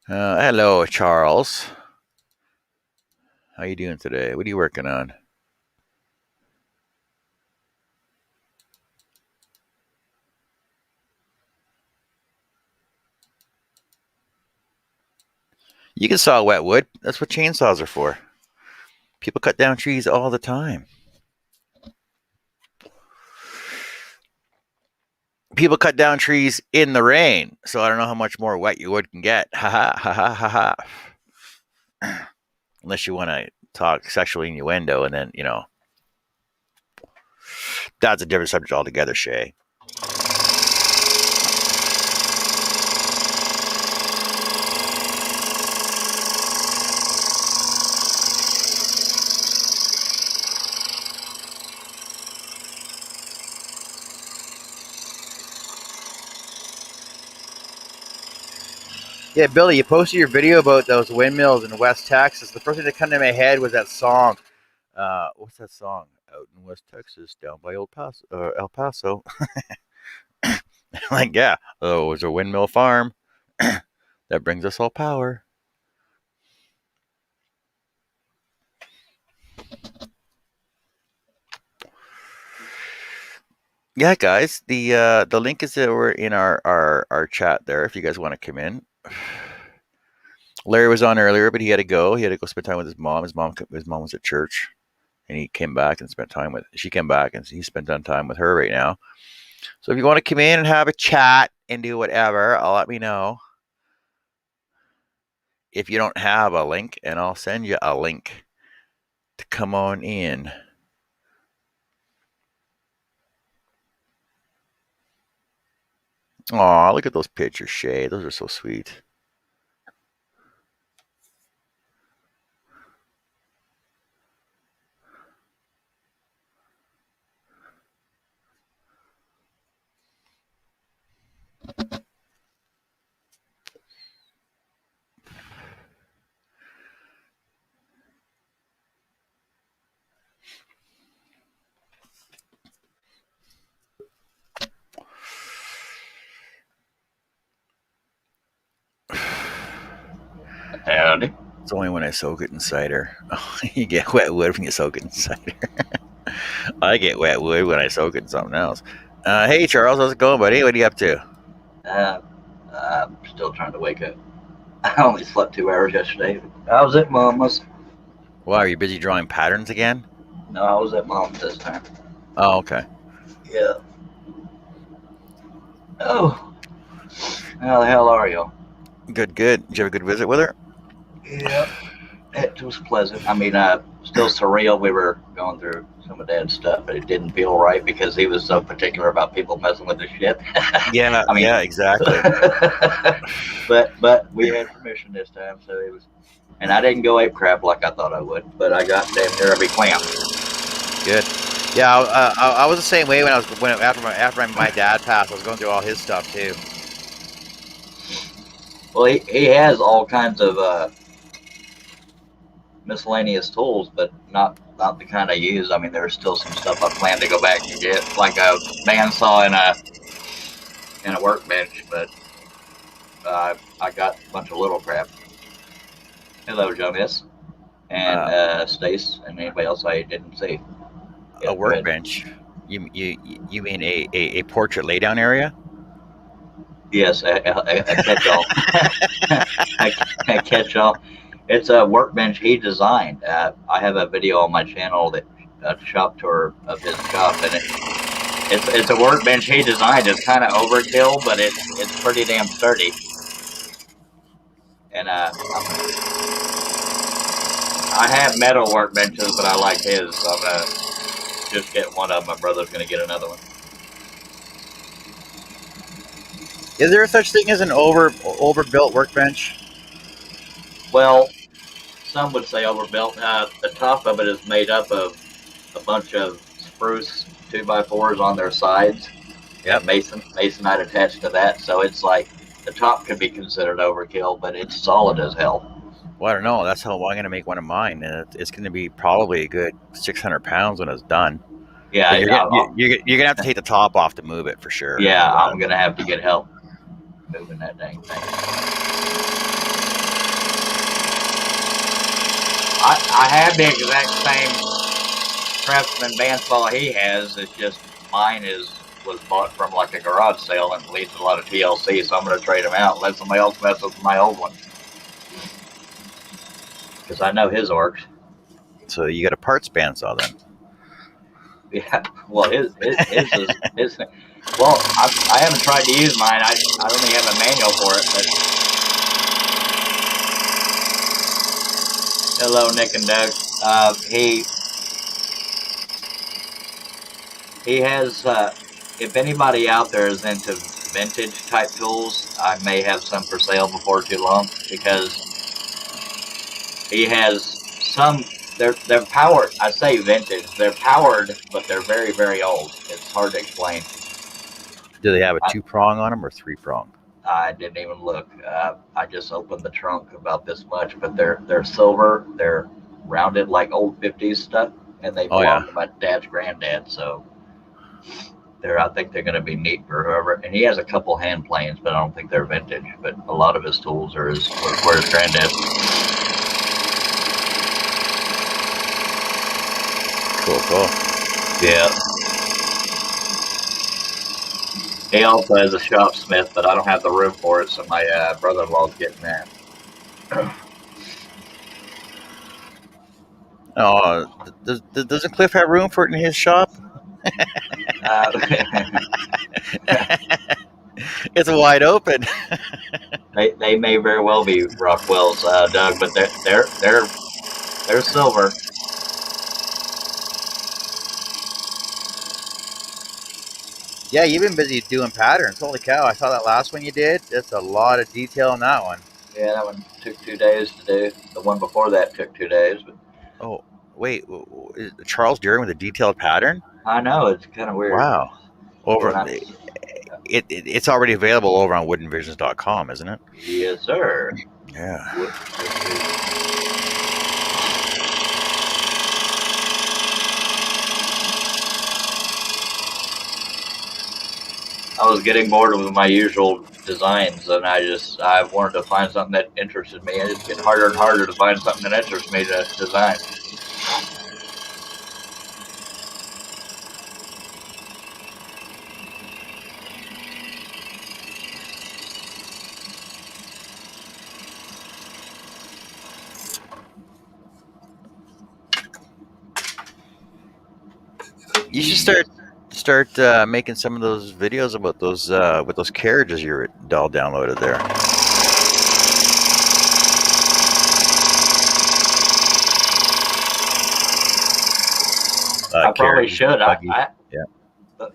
Hello, Charles. How you doing today? What are you working on? You can saw wet wood. That's what chainsaws are for. People cut down trees all the time. People cut down trees in the rain, so I don't know how much more wet your wood can get. Ha ha ha ha ha ha. Unless you want to talk sexual innuendo, and then that's a different subject altogether, Shay. Yeah, Billy, you posted your video about those windmills in West Texas. The first thing that came to my head was that song. What's that song? Out in West Texas, down by El Paso. Like, yeah, oh, it was a windmill farm that brings us all power. Yeah, guys, the link is over in our chat there. If you guys want to come in, Larry was on earlier, but he had to go. He had to go spend time with his mom. His mom was at church, and he came back and spent time with. She came back, and he spent time with her right now. So if you want to come in and have a chat and do whatever, I'll let me know. If you don't have a link, and I'll send you a link to come on in. Aw, look at those pictures, Shay. Those are so sweet. Howdy. It's only when I soak it in cider. Oh, you get wet wood when you soak it in cider. I get wet wood when I soak it in something else. Hey, Charles, how's it going, buddy? What are you up to? Uh, I'm still trying to wake up. I only slept 2 hours yesterday. I was at Mama's. Well, are you busy drawing patterns again? No, I was at Mama's this time. Oh, okay. Yeah. Oh, how the hell are you? Good, good. Did you have a good visit with her? Yeah. It was pleasant. I mean, still surreal. We were going through some of Dad's stuff, but it didn't feel right because he was so particular about people messing with his shit. Yeah, I mean, yeah, exactly. but we had permission this time, so it was. And I didn't go ape crap like I thought I would, but I got damn near every clamp. Good. Yeah, I was the same way when I was after my dad passed. I was going through all his stuff too. Well, he has all kinds of miscellaneous tools, but not the kind I use. I mean, there's still some stuff I plan to go back and get, like a bandsaw and a workbench, but I got a bunch of little crap. Hello, Jonas, and Uh, Stace, and anybody else I didn't see. Yeah, a go ahead. workbench. You mean a portrait laydown area? Yes, a catch-all. a catch-all. It's a workbench he designed. I have a video on my channel that a shop tour of his shop, and it's a workbench he designed. It's kind of overkill, but it's pretty damn sturdy. And I have metal workbenches, but I like his, so I'm gonna just get one of them. My brother's gonna get another one. Is there such thing as an overbuilt workbench? Well, some would say overbuilt. The top of it is made up of a bunch of spruce 2x4s on their sides. Yep. And masonite attached to that, so it's like the top could be considered overkill, but it's solid as hell. Well, I don't know. That's how I'm going to make one of mine, and it's going to be probably a good 600 pounds when it's done. Yeah, You're gonna have to take the top off to move it for sure. Yeah, I'm gonna have to get help moving that dang thing. I have the exact same Craftsman bandsaw he has. It's just mine was bought from like a garage sale and leads a lot of TLC, so I'm gonna trade them out and let somebody else mess with my old one because I know his works. So you got a parts bandsaw then? Yeah, well, his is. Well, I haven't tried to use mine. I don't think I have a manual for it. But hello, Nick and Doug. He has. If anybody out there is into vintage type tools, I may have some for sale before too long because he has some. They're powered. I say vintage. They're powered, but they're very, very old. It's hard to explain. Do they have a 2-prong on them or 3-prong? I didn't even look. I just opened the trunk about this much, but they're silver. They're rounded like old 50s stuff, and they belong to my dad's granddad. So I think they're going to be neat for whoever. And he has a couple hand planes, but I don't think they're vintage. But a lot of his tools are his granddad. Cool. Yeah. He also has a shopsmith, but I don't have the room for it, so my brother-in-law's getting that. Oh, doesn't Cliff have room for it in his shop? It's wide open. They may very well be Rockwell's, Doug, but they're silver. Yeah, you've been busy doing patterns. Holy cow, I saw that last one you did. That's a lot of detail on that one. Yeah, that one took 2 days to do. The one before that took 2 days. But oh, wait. Is Charles Duran with a detailed pattern? I know, it's kind of weird. Wow. It's already available over on woodenvisions.com, isn't it? Yes, sir. Yeah. I was getting bored with my usual designs, and I wanted to find something that interested me, and it's getting harder and harder to find something that interests me to design. You should start making some of those videos about those with those carriages you all downloaded there. I probably should.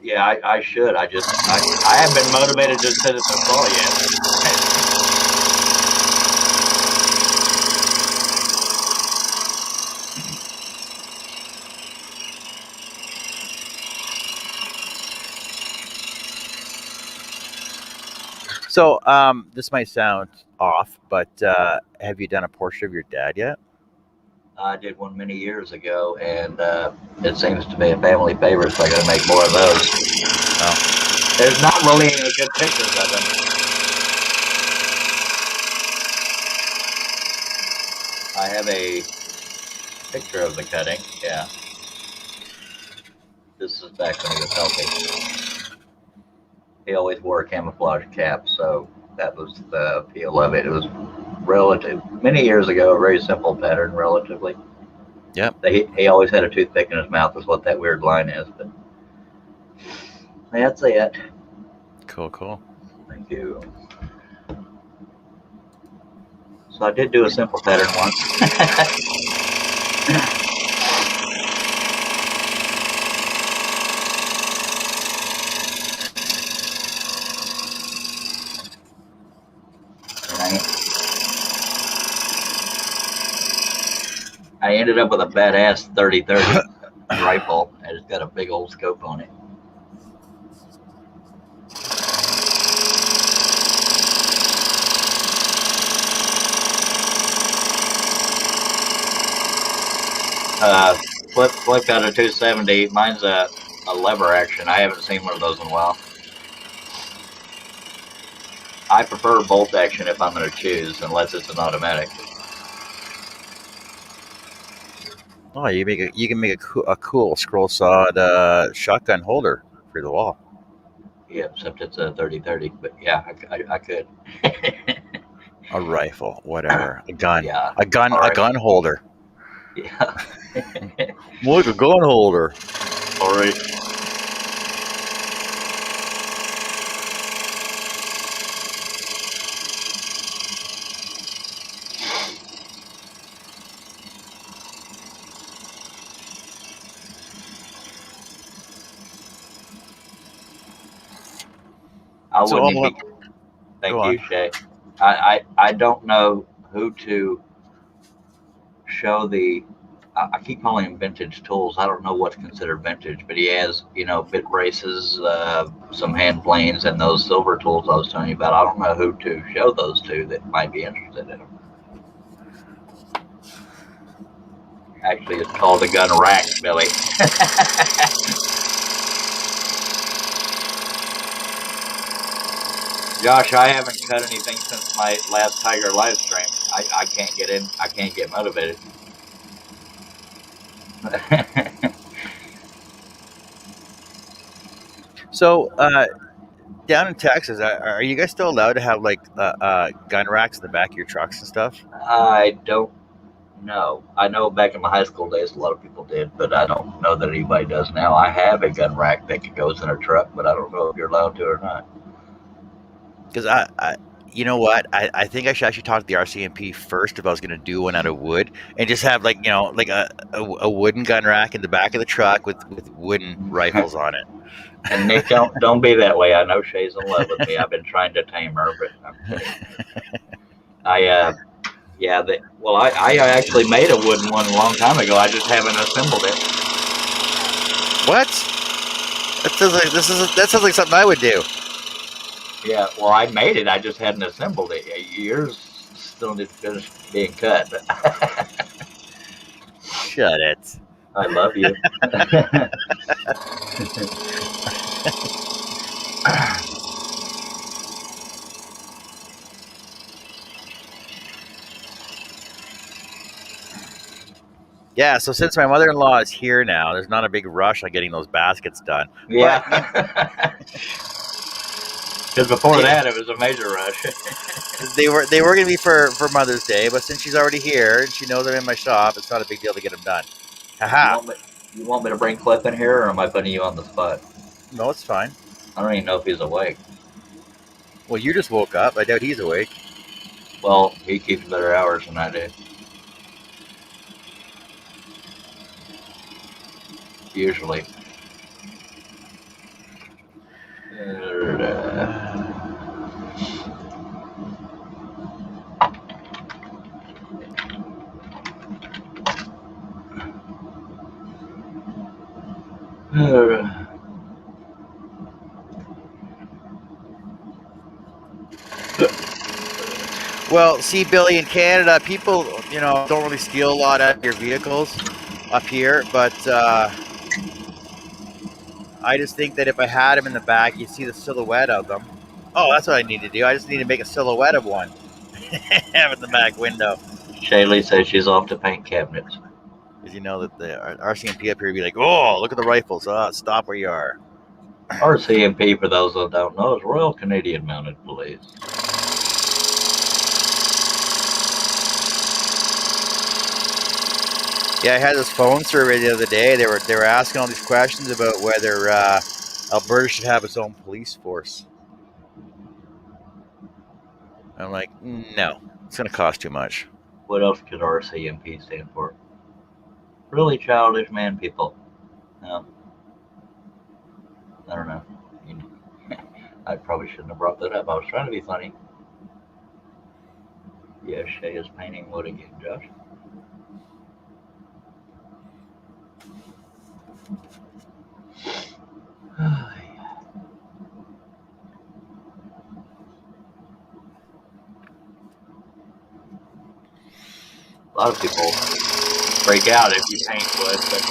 Yeah. I should. I haven't been motivated to sit at the saw yet. So, this might sound off, but have you done a portrait of your dad yet? I did one many years ago, and it seems to be a family favorite, so I got to make more of those. Oh. There's not really any good pictures of him. I have a picture of the cutting. Yeah, this is back when he was healthy. He always wore a camouflage cap, so that was the appeal of it. It was relative many years ago, a very simple pattern, relatively. Yep. He always had a toothpick in his mouth, is what that weird line is. But that's it. Cool. Thank you. So I did do a simple pattern once. I ended up with a badass 30-30 rifle, and it's got a big old scope on it. Flip got a 270. Mine's a lever action. I haven't seen one of those in a while. I prefer bolt action if I'm going to choose, unless it's an automatic. Oh, you can make a cool scroll sawed shotgun holder for the wall. Yeah, except it's a 30-30. But yeah, I could. A rifle, whatever, a gun, Yeah, a gun holder. Yeah. Look, a gun holder. All right. I wouldn't even be. Thank you, Shay. I don't know who to show the. I keep calling him vintage tools. I don't know what's considered vintage, but he has, bit braces, some hand planes, and those silver tools I was telling you about. I don't know who to show those to that might be interested in them. Actually, it's called a gun rack, Billy. Josh, I haven't cut anything since my last Tiger live stream. I can't get in. I can't get motivated. So, down in Texas, are you guys still allowed to have like gun racks in the back of your trucks and stuff? I don't know. I know back in my high school days, a lot of people did, but I don't know that anybody does now. I have a gun rack that goes in a truck, but I don't know if you're allowed to or not. Because you know what? I think I should actually talk to the RCMP first if I was going to do one out of wood and just have like a wooden gun rack in the back of the truck with wooden rifles on it. And Nick, don't be that way. I know Shay's in love with me. I've been trying to tame her, but I'm kidding. I actually made a wooden one a long time ago. I just haven't assembled it. What? That sounds like something I would do. Yeah, well, I made it. I just hadn't assembled it. Yours still needs to finish being cut. Shut it. I love you. Yeah, so since my mother-in-law is here now, there's not a big rush on getting those baskets done. Yeah. But, you know, Because before that, it was a major rush. they were going to be for Mother's Day, but since she's already here and she knows I'm in my shop, it's not a big deal to get them done. Haha. You want me to bring Cliff in here, or am I putting you on the spot? No, it's fine. I don't even know if he's awake. Well, you just woke up. I doubt he's awake. Well, he keeps better hours than I do. Usually. Well, see, Billy, in Canada, people, don't really steal a lot out of your vehicles up here, but I just think that if I had them in the back, you'd see the silhouette of them. Oh, that's what I need to do. I just need to make a silhouette of one. Have it in the back window. Shaylee says she's off to paint cabinets. Because you know that the RCMP up here would be like, oh, look at the rifles. Stop where you are. RCMP, for those that don't know, is Royal Canadian Mounted Police. Yeah, I had this phone survey the other day. They were asking all these questions about whether Alberta should have its own police force. I'm like, no, it's going to cost too much. What else could RCMP stand for? Really childish man people. No. I don't know. I probably shouldn't have brought that up. I was trying to be funny. Yes, Shay is painting wood again, Josh. A lot of people break out if you paint wood, but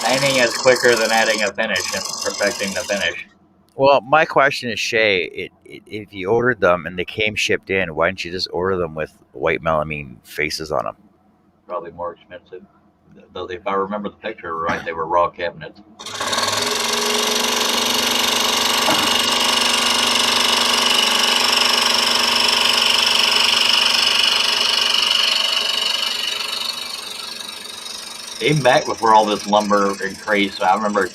painting is quicker than adding a finish and perfecting the finish. Well, my question is, Shay, if you ordered them and they came shipped in, why didn't you just order them with white melamine faces on them? Probably more expensive. Though if I remember the picture right, they were raw cabinets. Even back before all this lumber increased, I remember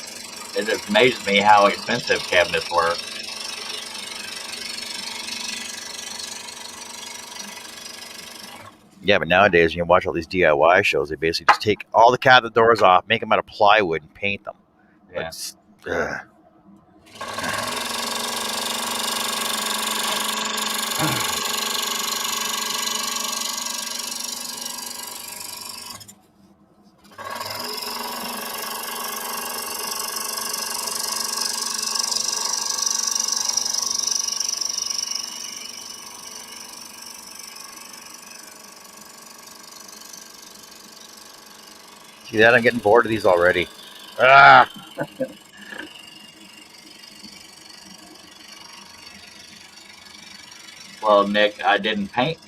it amazed me how expensive cabinets were. Yeah, but nowadays, you can watch all these DIY shows. They basically just take all the cabinet doors off, make them out of plywood, and paint them. Yeah. See that? I'm getting bored of these already. Well, Nick, I didn't paint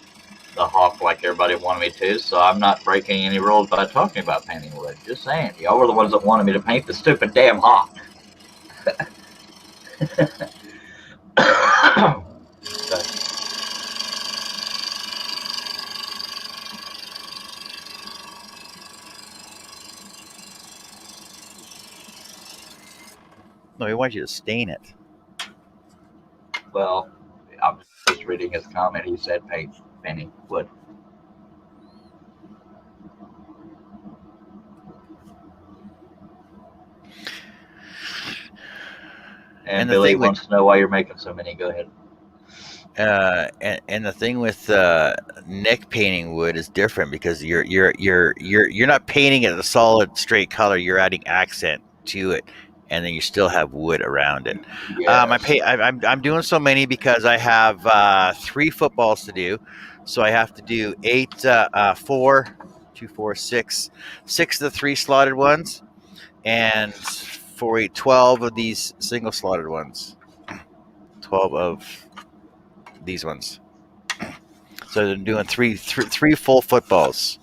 the hawk like everybody wanted me to, so I'm not breaking any rules by talking about painting wood. Just saying, y'all were the ones that wanted me to paint the stupid damn hawk. No, we want you to stain it. Well, I'm just reading his comment. He said painting wood. And Billy wants to know why you're making so many. Go ahead. And the thing with Nick painting wood is different because you're not painting it a solid straight color. You're adding accent to it, and then you still have wood around it. Yes. I'm doing so many because I have 3 footballs to do, so I have to do 4, 2, 4, 6 of the 3 slotted ones, and 12 of these single slotted ones. 12 of these ones. So they're doing three full footballs.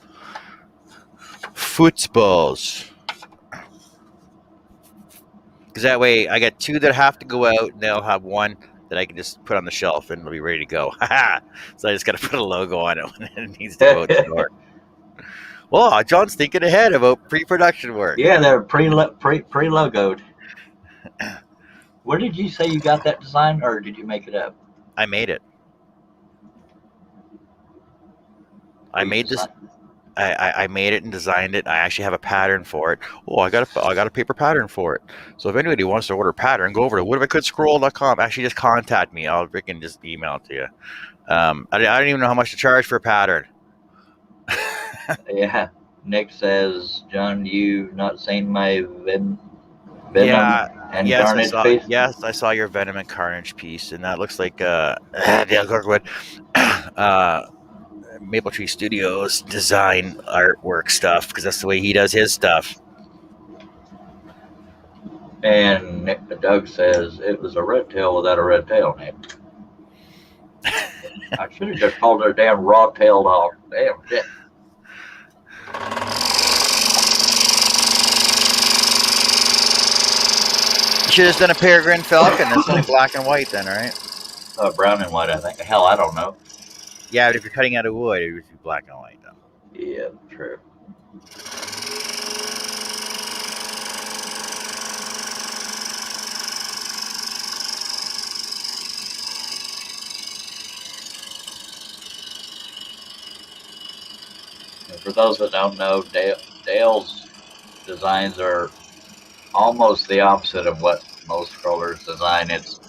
Footballs. Because that way I got 2 that have to go out, and they'll have 1 that I can just put on the shelf and it'll be ready to go. So I just got to put a logo on it when it needs to go out the door. Well, John's thinking ahead about pre-production work. Yeah, they're pre-logoed. Where did you say you got that design, or did you make it up? I made it. I made this. I made it and designed it. I actually have a pattern for it. Oh, I got a paper pattern for it. So if anybody wants to order a pattern, go over to whatifcouldScroll.com. Actually, just contact me. I'll freaking just email it to you. I don't even know how much to charge for a pattern. Yeah. Nick says, John, you not seen my Venom and Carnage piece? Yes, I saw your Venom and Carnage piece, and that looks like Dale Kirkwood. Maple Tree Studios design artwork stuff, because that's the way he does his stuff. And Doug says it was a red tail without a red tail, Nick. I should have just called her a damn raw-tailed hawk. Damn shit. You should have done a peregrine falcon. That's only black and white then, right? Brown and white, I think. Hell, I don't know. Yeah, but if you're cutting out of wood, it would be black and white, though. Yeah, true. And for those that don't know, Dale's designs are almost the opposite of what most scrollers design. It's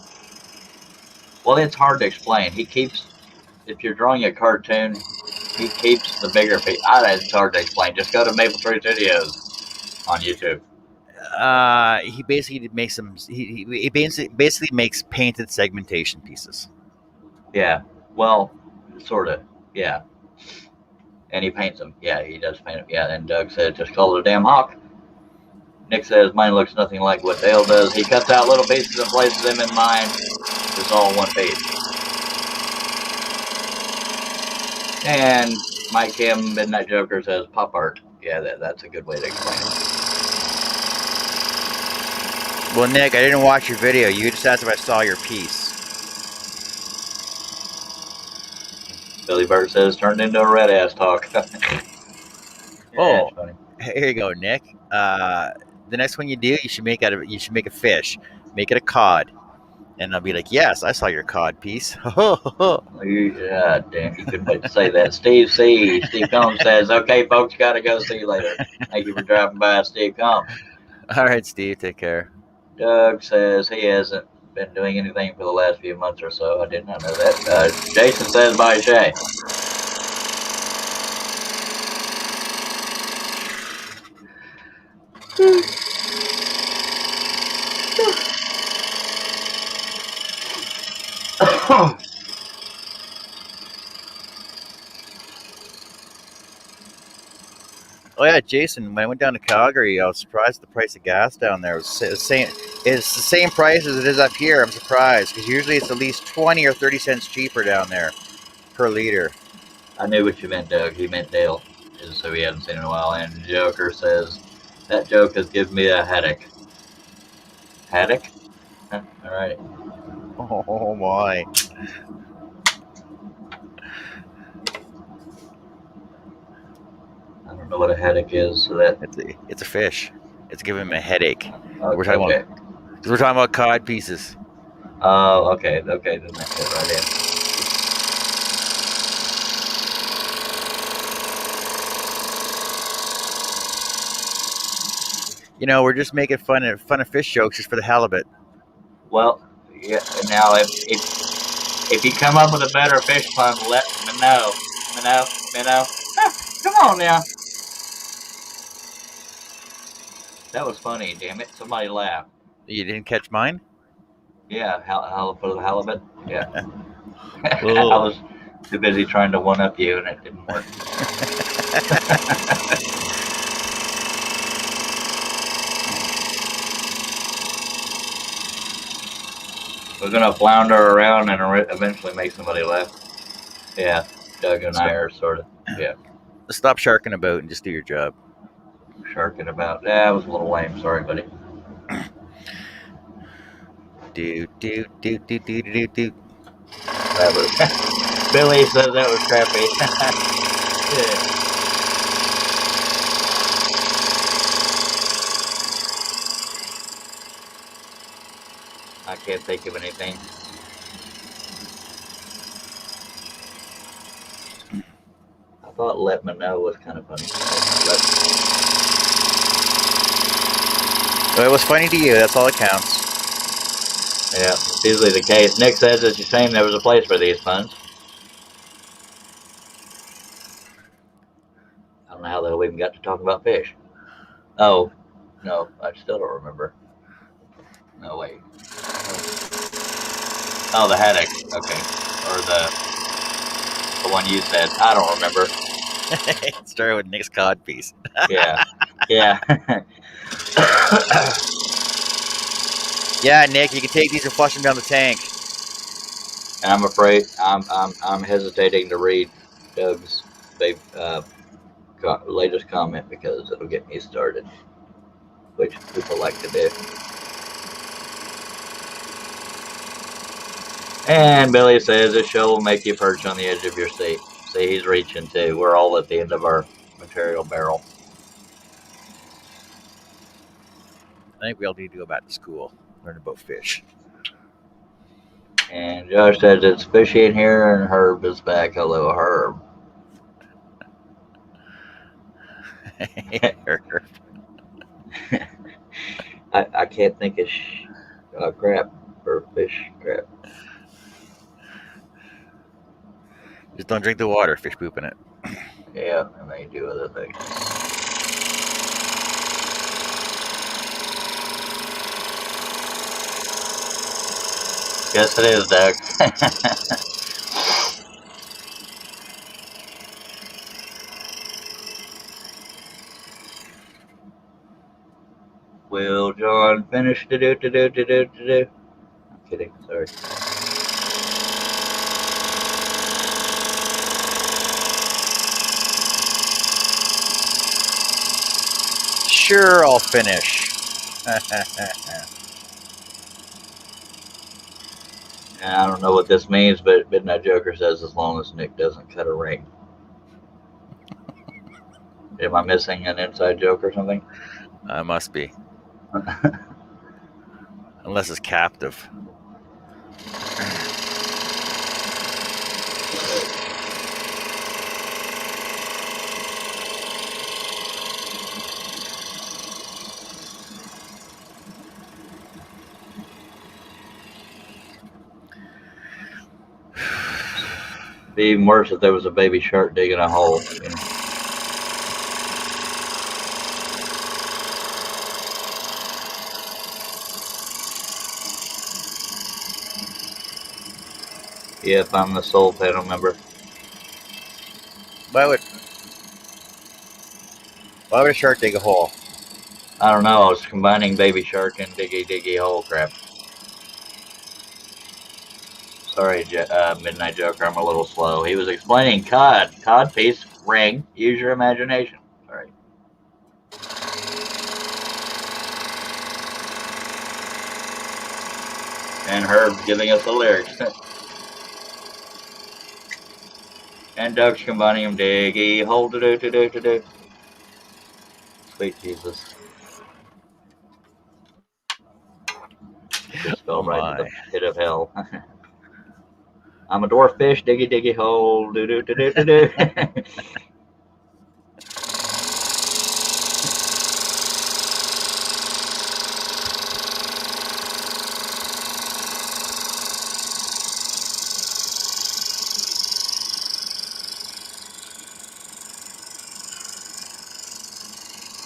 hard to explain. He keeps, if you're drawing a cartoon, he keeps the bigger piece. It's hard to explain. Just go to Maple Tree Studios on YouTube. He basically makes some. He basically makes painted segmentation pieces. Yeah. Well, sort of. Yeah. And he paints them. Yeah, he does paint them. Yeah. And Doug said, just call it a damn hawk. Nick says, mine looks nothing like what Dale does. He cuts out little pieces and places them in mine. It's all one piece. And Mike Kim, Midnight Joker, says pop art. Yeah, that's a good way to explain it. Well, Nick, I didn't watch your video. You just asked if I saw your piece. Billy Bird says, turned into a red ass talk. Yeah, here you go, Nick. The next one you do, you should make a fish. Make it a cod. And I'll be like, yes, I saw your cod piece. Yeah, damn, you couldn't wait to say that. Steve Combs says, okay, folks, gotta go. See you later. Thank you for dropping by, Steve Combs. All right, Steve, take care. Doug says he hasn't been doing anything for the last few months or so. I did not know that. Jason says, bye, Shay. Oh yeah, Jason. When I went down to Calgary, I was surprised at the price of gas down there. It's the same price as it is up here. I'm surprised because usually it's at least 20 or 30 cents cheaper down there per liter. I knew what you meant, Doug. He meant Dale, so he hadn't seen in a while. And Joker says that joke has given me a headache. Headache? Huh, all right. Oh my. I don't know what a headache is. So that it's a fish. It's giving him a headache. Okay. We're talking about cod pieces. Oh, okay. Then that's it right in. You know, we're just making fun of fish jokes just for the halibut. Well, yeah. Now, if you come up with a better fish pun, let me know. Come on now. That was funny, damn it. Somebody laughed. You didn't catch mine? Yeah, for the halibut. Yeah. I was too busy trying to one-up you, and it didn't work. We're going to flounder around and eventually make somebody laugh. Yeah. Doug and I are sort of, yeah, Stop sharking about and just do your job. sharking about. That was a little lame. Sorry, buddy. Do. That was Billy says that was crappy. Yeah. I can't think of anything. I thought "Let Me Know" was kind of funny. Well, it was funny to you. That's all that counts. Yeah, it's usually the case. Nick says it's a shame there was a place for these puns. I don't know how they even got to talk about fish. Oh, no, I still don't remember. No, wait. Oh, the haddock. Okay. Or the one you said. I don't remember. It started with Nick's cod piece. Yeah. Yeah. Yeah, Nick, you can take these and flush them down the tank. And I'm afraid I'm hesitating to read Doug's latest comment because it'll get me started, which people like to do. And Billy says this show will make you perch on the edge of your seat. See, he's reaching too. We're all at the end of our material barrel. I think we all need to go back to school, learn about fish. And Josh says it's fishy in here, and Herb is back. Hello, Herb. I can't think of crap or fish crap. Just don't drink the water. Fish poop in it. Yeah, and they do other things. Yes, it is, Doug. Will John finish to do? I'm kidding. Sorry. Sure, I'll finish. And I don't know what this means, but Midnight Joker says as long as Nick doesn't cut a ring. Am I missing an inside joke or something? I must be. Unless it's captive. It'd be even worse if there was a baby shark digging a hole. You know? Yep, I'm the sole panel member. Why would a shark dig a hole? I don't know. I was combining baby shark and diggy hole crap. Sorry, Midnight Joker. I'm a little slow. He was explaining cod piece, ring. Use your imagination. Sorry. And Herb giving us the lyrics. And Doug's combining them. Diggy hole to do. Sweet Jesus. Just fell right into the pit of hell. I'm a dwarf fish, diggy hole, do.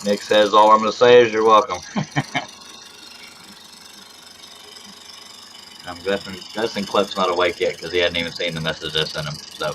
Nick says all I'm going to say is you're welcome. I'm guessing Cliff's not awake yet because he hadn't even seen the message I sent him. So.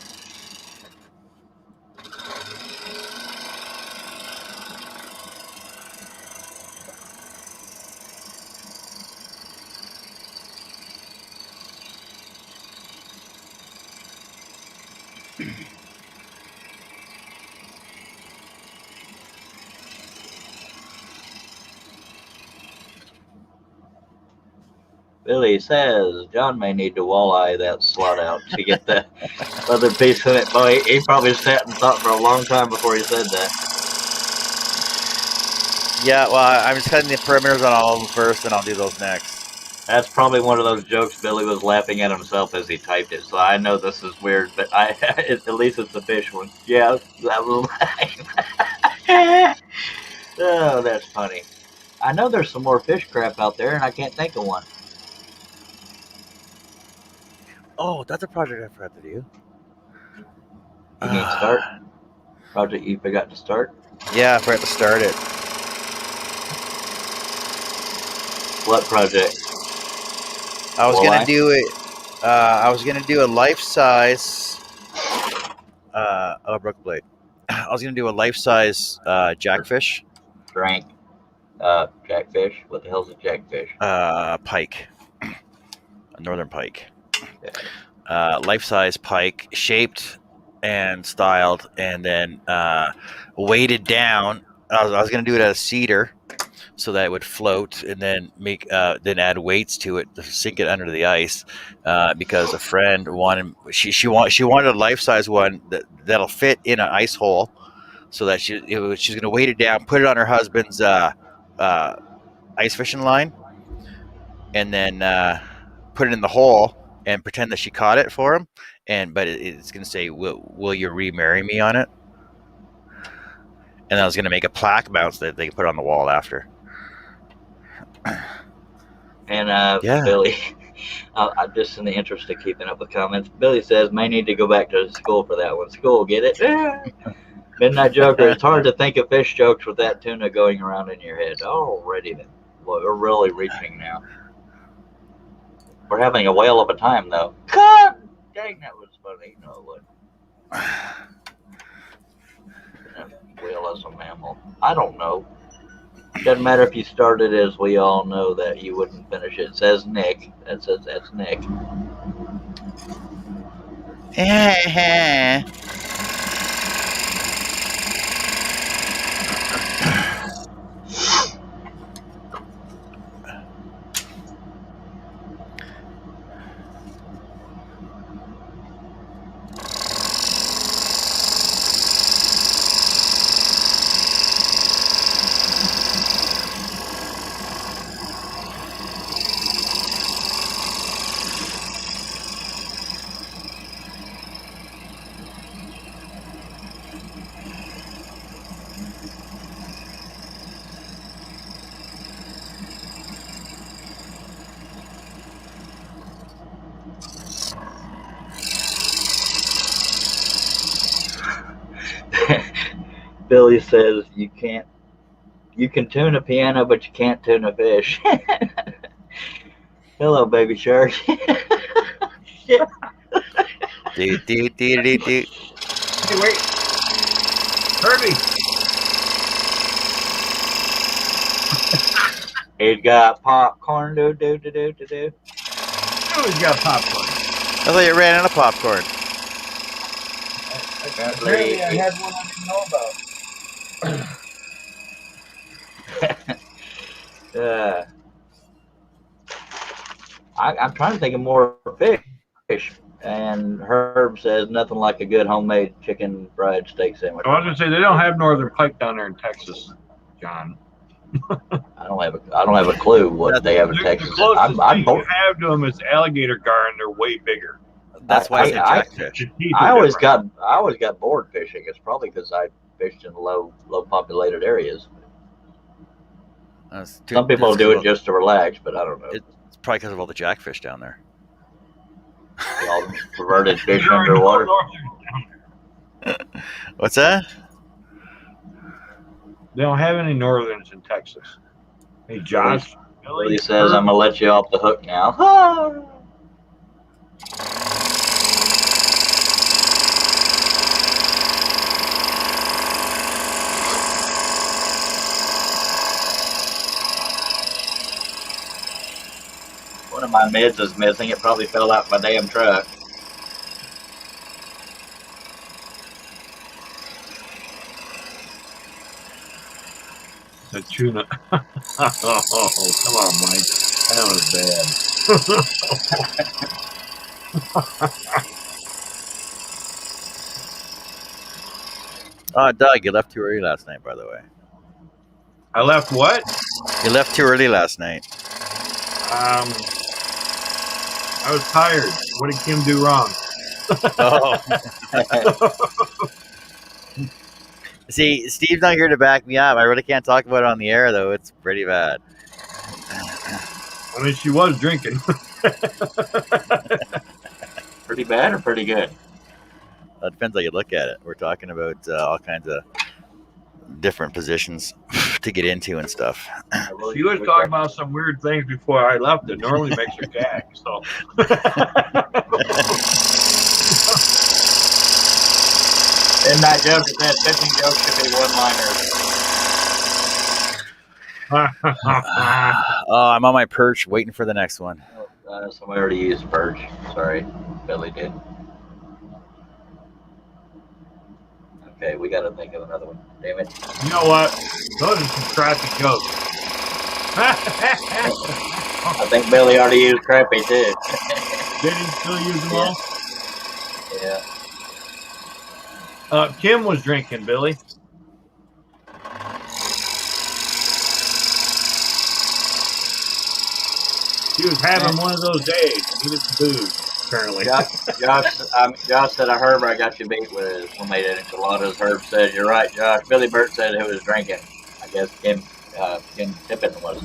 Billy says John may need to walleye that slot out to get the other piece of it. Boy, he probably sat and thought for a long time before he said that. Yeah, well, I'm just cutting the perimeters on all of them first, and I'll do those next. That's probably one of those jokes Billy was laughing at himself as he typed it. So I know this is weird, but at least it's a fish one. Yeah, that was. Oh, that's funny. I know there's some more fish crap out there, and I can't think of one. Oh, that's a project I forgot to do. You mean start? Project you forgot to start? Yeah, I forgot to start it. What project? I was gonna do it. I was gonna do a life-size. Brook blade. I was gonna do a life-size jackfish. Drank. Jackfish. What the hell's a jackfish? Pike. A northern pike. Okay. Life-size pike, shaped and styled, and then weighted down. I was gonna do it as a cedar, so that it would float, and then then add weights to it to sink it under the ice. Because a friend wanted she wanted a life size one that'll fit in an ice hole, so that she's going to weight it down, put it on her husband's ice fishing line, and then put it in the hole and pretend that she caught it for him. But it's going to say, "Will you remarry me?" on it. And I was going to make a plaque bounce that they can put on the wall after. And Yeah. Billy, I'm just in the interest of keeping up with comments. Billy says may need to go back to school for that one. School, get it? Midnight Joker. It's hard to think of fish jokes with that tuna going around in your head. Alrighty then. Well, we're really reaching now. We're having a whale of a time though. God dang, that was funny. No, what? Whale as a mammal. I don't know. Doesn't matter if you started, as we all know that you wouldn't finish it. It says Nick. That says that's Nick. Billy says you can't. You can tune a piano, but you can't tune a fish. Hello, baby shark. Do. Hey, wait. Herbie. He's got popcorn. Do. Oh, he's got popcorn. I thought you ran out of popcorn. Apparently, I had one I didn't know about. I'm trying to think of more fish. And Herb says nothing like a good homemade chicken fried steak sandwich. I was gonna say they don't have northern pike down there in Texas, John. I don't have a clue what they have in Texas. The closest thing you have to them is alligator gar, and they're way bigger. That's why I said jackfish. I always got bored fishing. It's probably because I fished in low populated areas. Some people do it just to relax, but I don't know. It's probably because of all the jackfish down there. All perverted fish underwater. What's that? They don't have any northerns in Texas. Hey, Josh. Billy says, I'm going to let you off the hook now. One of my mids is missing. It probably fell out my damn truck. The tuna. Oh, come on, Mike. That was bad. Oh, Doug, you left too early last night, by the way. I left what? You left too early last night. I was tired. What did Kim do wrong? Oh. See, Steve's not here to back me up. I really can't talk about it on the air, though. It's pretty bad. I mean, she was drinking. Pretty bad or pretty good? It depends how you look at it. We're talking about all kinds of different positions to get into and stuff. She was talking about some weird things before I left that normally makes her gag. So. And that joke is that 15 jokes should be one-liners. Oh, I'm on my perch waiting for the next one. Somebody already used perch. Sorry, Billy did. Okay, we got to think of another one. Damn it. You know what? Those are some crappy jokes. I think Billy already used crappy too. Did he still use them all? Yeah. Kim was drinking, Billy. She was having one of those days. Needed some booze, apparently. Josh said, I heard where I got you beat with his homemade enchiladas. Herb said, you're right, Josh. Billy Burt said who was drinking. I guess Kim Tippin was.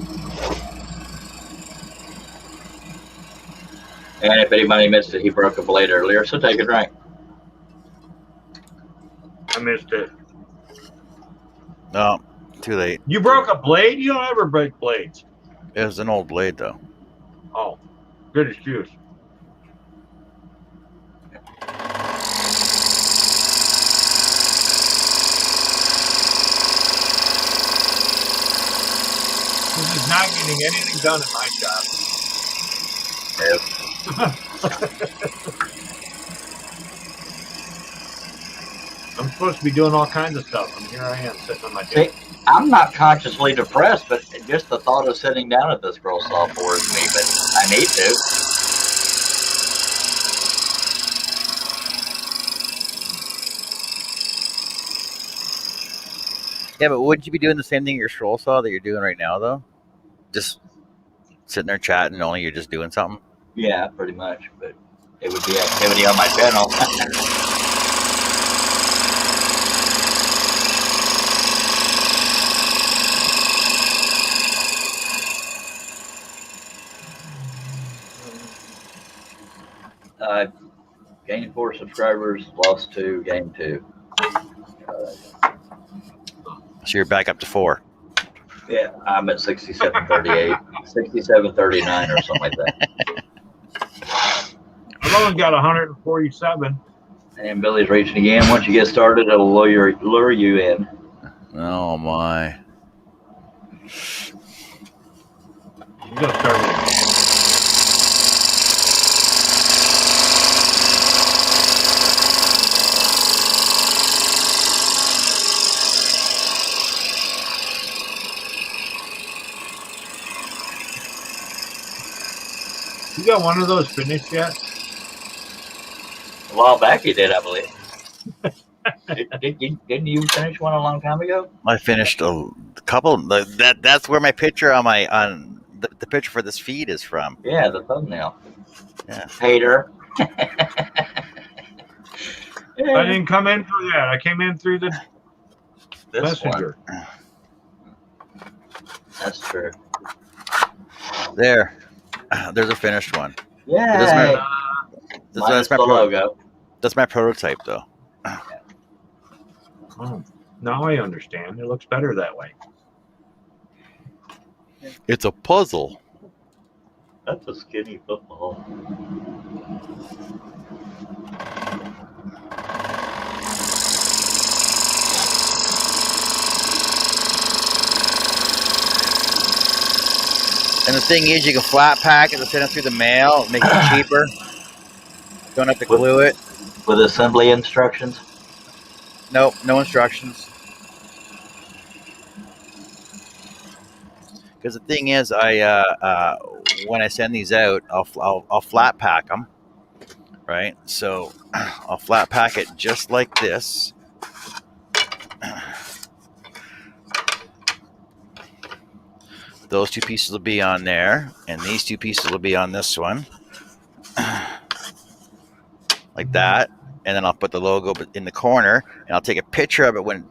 And if anybody missed it, he broke a blade earlier, so take a drink. I missed it. No, too late. You broke a blade? You don't ever break blades. It was an old blade, though. Oh, good excuse. This is not getting anything done in my job. I'm supposed to be doing all kinds of stuff, and here I am sitting on my desk. I'm not consciously depressed, but just the thought of sitting down at this scrollsaw bores me, but I need to. Yeah, but wouldn't you be doing the same thing at your scrollsaw that you're doing right now, though? Just sitting there chatting, only you're just doing something? Yeah, pretty much, but it would be activity on my channel. Gained 4 subscribers, lost 2, gained 2. So you're back up to 4. Yeah, I'm at 67.38, 67.39 or something like that. I've only got 147. And Billy's reaching again. Once you get started, it'll lure you in. Oh, my. You gotta start with it. You got one of those finished yet? A while back you did, I believe. Didn't you finish one a long time ago? I finished a couple. That's where my picture on the picture for this feed is from. Yeah, the thumbnail. Yeah. Hater. I didn't come in through that. I came in through the messenger. One. That's true. There's a finished one. Yeah. That's my logo. That's my prototype, though. Oh, now I understand. It looks better that way. It's a puzzle. That's a skinny football. And the thing is, you can flat pack it and send it through the mail, make it cheaper. Don't have to glue it. With assembly instructions? Nope, no instructions. Because the thing is, when I send these out, I'll flat pack them, right? So I'll flat pack it just like this. Those two pieces will be on there, and these two pieces will be on this one, like that. And then I'll put the logo in the corner, and I'll take a picture of it when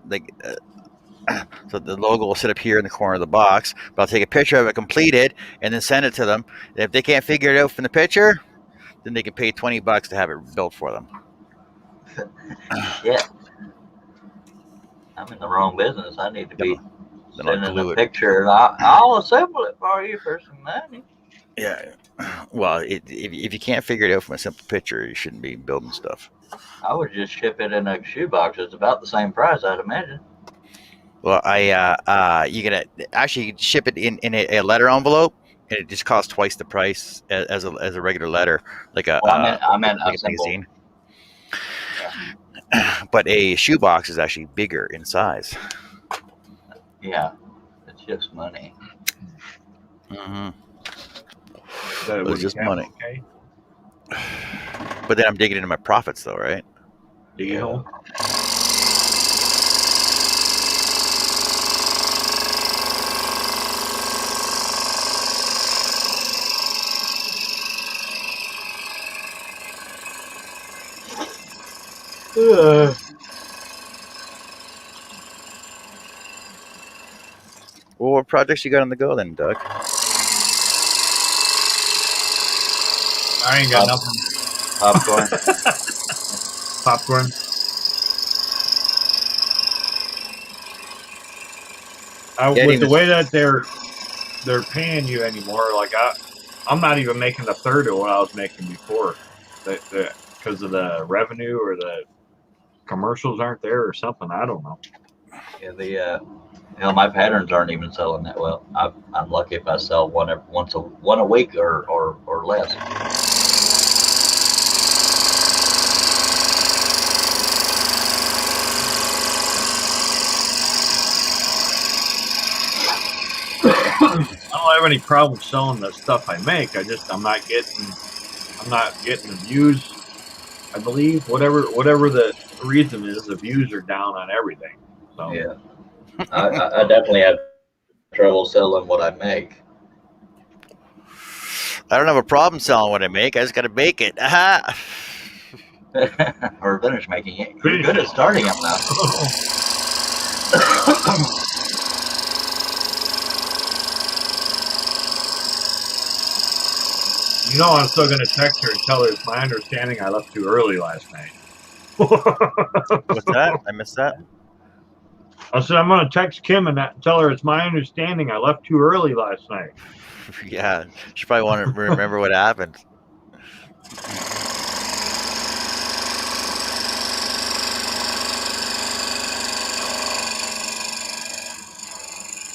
so the logo will sit up here in the corner of the box. But I'll take a picture of it completed, and then send it to them. And if they can't figure it out from the picture, then they can pay $20 to have it built for them. Shit. I'm in the wrong business. I need to be sending a picture, and I'll assemble it for you for some money. Yeah. Well, if you can't figure it out from a simple picture, you shouldn't be building stuff. I would just ship it in a shoebox. It's about the same price, I'd imagine. Well, you're gonna actually ship it in a letter envelope, and it just costs twice the price as a regular letter, like a I meant like a magazine. Yeah. But a shoebox is actually bigger in size. Yeah, it's just money. Mm-hmm. It's just money. Okay. But then I'm digging into my profits, though, right? Deal. Well, what projects you got on the go then, Doug? I ain't got nothing. Popcorn. Popcorn. With the way that they're paying you anymore, like I'm not even making a third of what I was making before, because of the revenue or the commercials aren't there or something. I don't know. Yeah, my patterns aren't even selling that well. I'm lucky if I sell one a week or less. I don't have any problem selling the stuff I make. I'm not getting the views. I believe whatever the reason is, the views are down on everything. So yeah, I definitely have trouble selling what I make. I don't have a problem selling what I make. I just got to bake it. Or finish making it. You're good at starting them now. You know, I'm still going to text her and tell her it's my understanding I left too early last night. What's that? I missed that. I said I'm going to text Kim and tell her it's my understanding I left too early last night. Yeah, she probably want to remember what happened.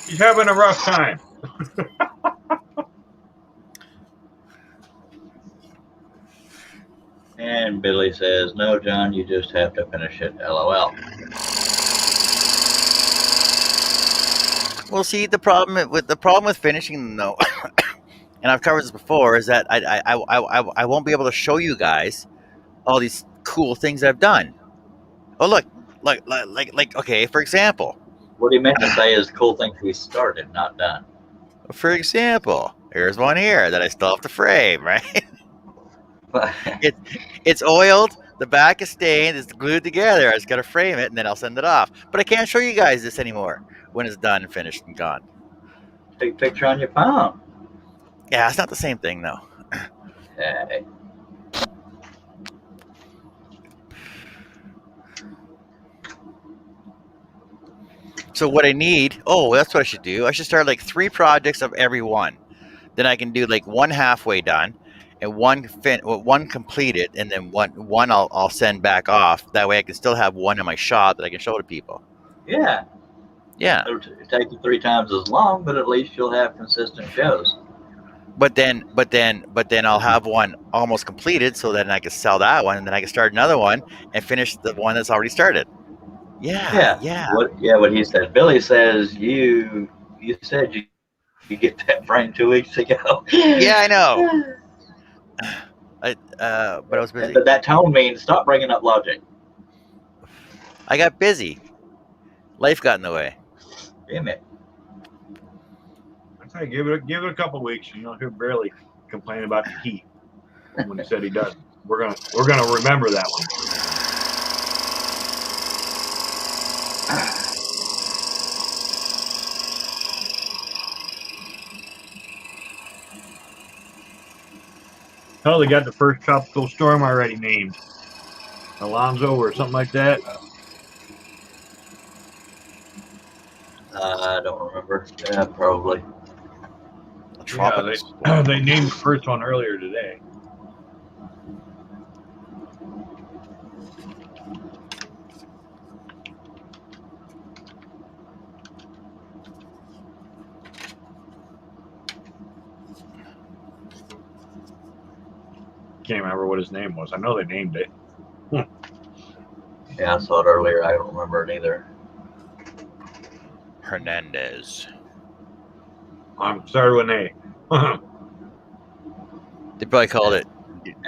She's having a rough time. And Billy says, "No, John, you just have to finish it. LOL." Well, see, the problem with finishing them, though, and I've covered this before, is that I won't be able to show you guys all these cool things I've done. Oh, look, like okay, for example. What he meant to say is cool things we started, not done. For example, here's one here that I still have to frame, right? It's oiled, the back is stained, it's glued together. I just got to frame it, and then I'll send it off. But I can't show you guys this anymore when it's done and finished and gone. Take a picture on your phone. Yeah, it's not the same thing, though. Hey. So what I need, that's what I should do. I should start like 3 projects of every one. Then I can do like one halfway done, and one completed, and then one I'll send back off. That way I can still have one in my shop that I can show to people. Yeah. Yeah. It'll take you 3 times as long, but at least you'll have consistent shows. But then I'll have one almost completed, so then I can sell that one, and then I can start another one and finish the one that's already started. Yeah. What he said. Billy says you said you You get that frame 2 weeks ago. Yeah, I know. But I was busy. But that tone means stop bringing up logic. I got busy. Life got in the way. Damn it. I say give it a couple weeks. You know, he'll barely complain about the heat when he said he doesn't. We're gonna remember that one. Hell, they got the first tropical storm already named. Alonzo or something like that. I don't remember. Yeah, probably. Yeah, they named the first one earlier today. Can't remember what his name was. I know they named it. Yeah, I saw it earlier. I don't remember it either. Hernandez. I'm sorry with an A. They probably called it.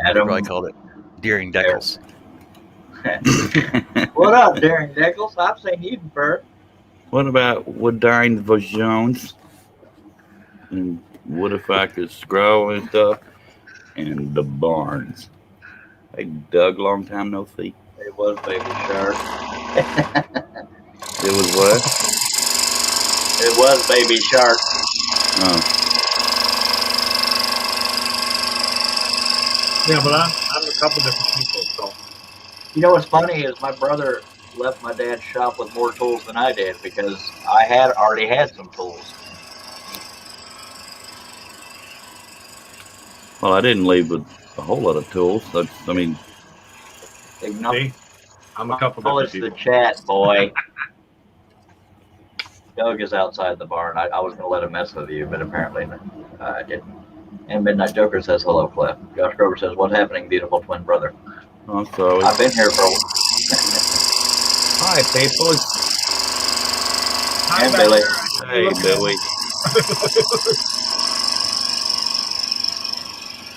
Adam. They probably called it Deering Deckles. What up, Darren Deckles? I've seen you before. What about what Darren the Jones? And what if I could scroll and stuff? And the Barnes. Hey, Doug, long time no see. It was Baby Shark. It was what? It was Baby Shark. Oh. Yeah, but I'm a couple different people, so. You know what's funny is my brother left my dad's shop with more tools than I did because I had already had some tools. Well, I didn't leave with a whole lot of tools. I mean, See? I'm a couple Acknowledge different the people. chat, boy. Doug is outside the barn. I was going to let him mess with you, but apparently I didn't. And Midnight Joker says, hello, Cliff. Josh Grover says, what's happening, beautiful twin brother? I'm sorry. I've been here for a while. Hi, people. And Billy. Hey, Billy.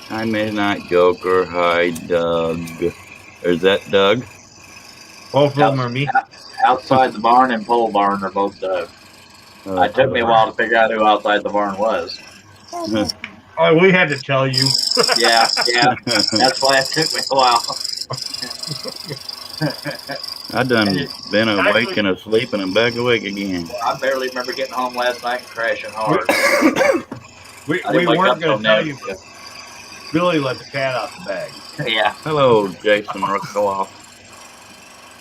Hi, Midnight Joker. Hi, Doug. Is that Doug? Both of them are me. Outside the barn and pole barn are both Doug. It took me a while to figure out who outside the barn was. Oh, we had to tell you. Yeah. That's why it took me a while. I done been awake and asleep and I'm back awake again. I barely remember getting home last night and crashing hard. We weren't going to tell you, but Billy let the cat out the bag. Yeah. Hello, Jason Russell.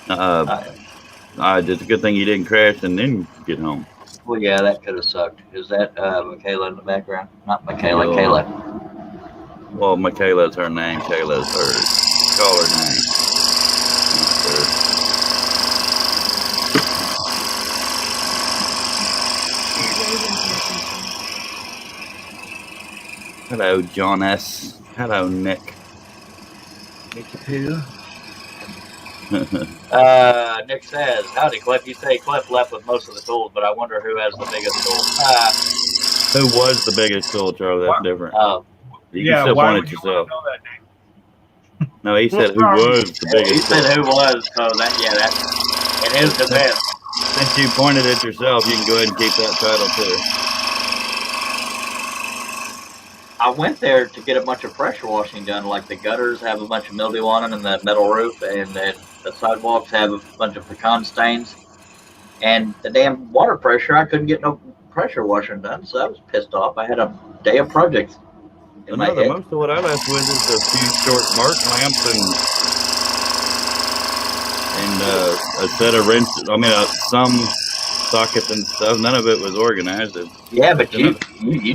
It's a good thing you didn't crash and then get home. Well, yeah, that could have sucked. Is that Michaela in the background? Not Michaela, No. Kayla. Well, Michaela's her name. Kayla's hers. Call her name. Hello, John S. Hello, Nick. Nicky Poo. Nick says, howdy, Cliff. You say Cliff left with most of the tools, but I wonder who has the biggest tool. Who was the biggest tool, Charlie? That's different. You can still why point would at you yourself. know that name? No, he said who was the He biggest said tool. who was, so that in his defense. Since you pointed at yourself, you can go ahead and keep that title too. I went there to get a bunch of pressure washing done, like the gutters have a bunch of mildew on them and the metal roof, and then the sidewalks have a bunch of pecan stains. And the damn water pressure, I couldn't get no pressure washing done, so I was pissed off. I had a day of projects in my head. Most of what I left with is a few short mark lamps and a set of wrenches. I mean, some sockets and stuff. None of it was organized. Yeah, but you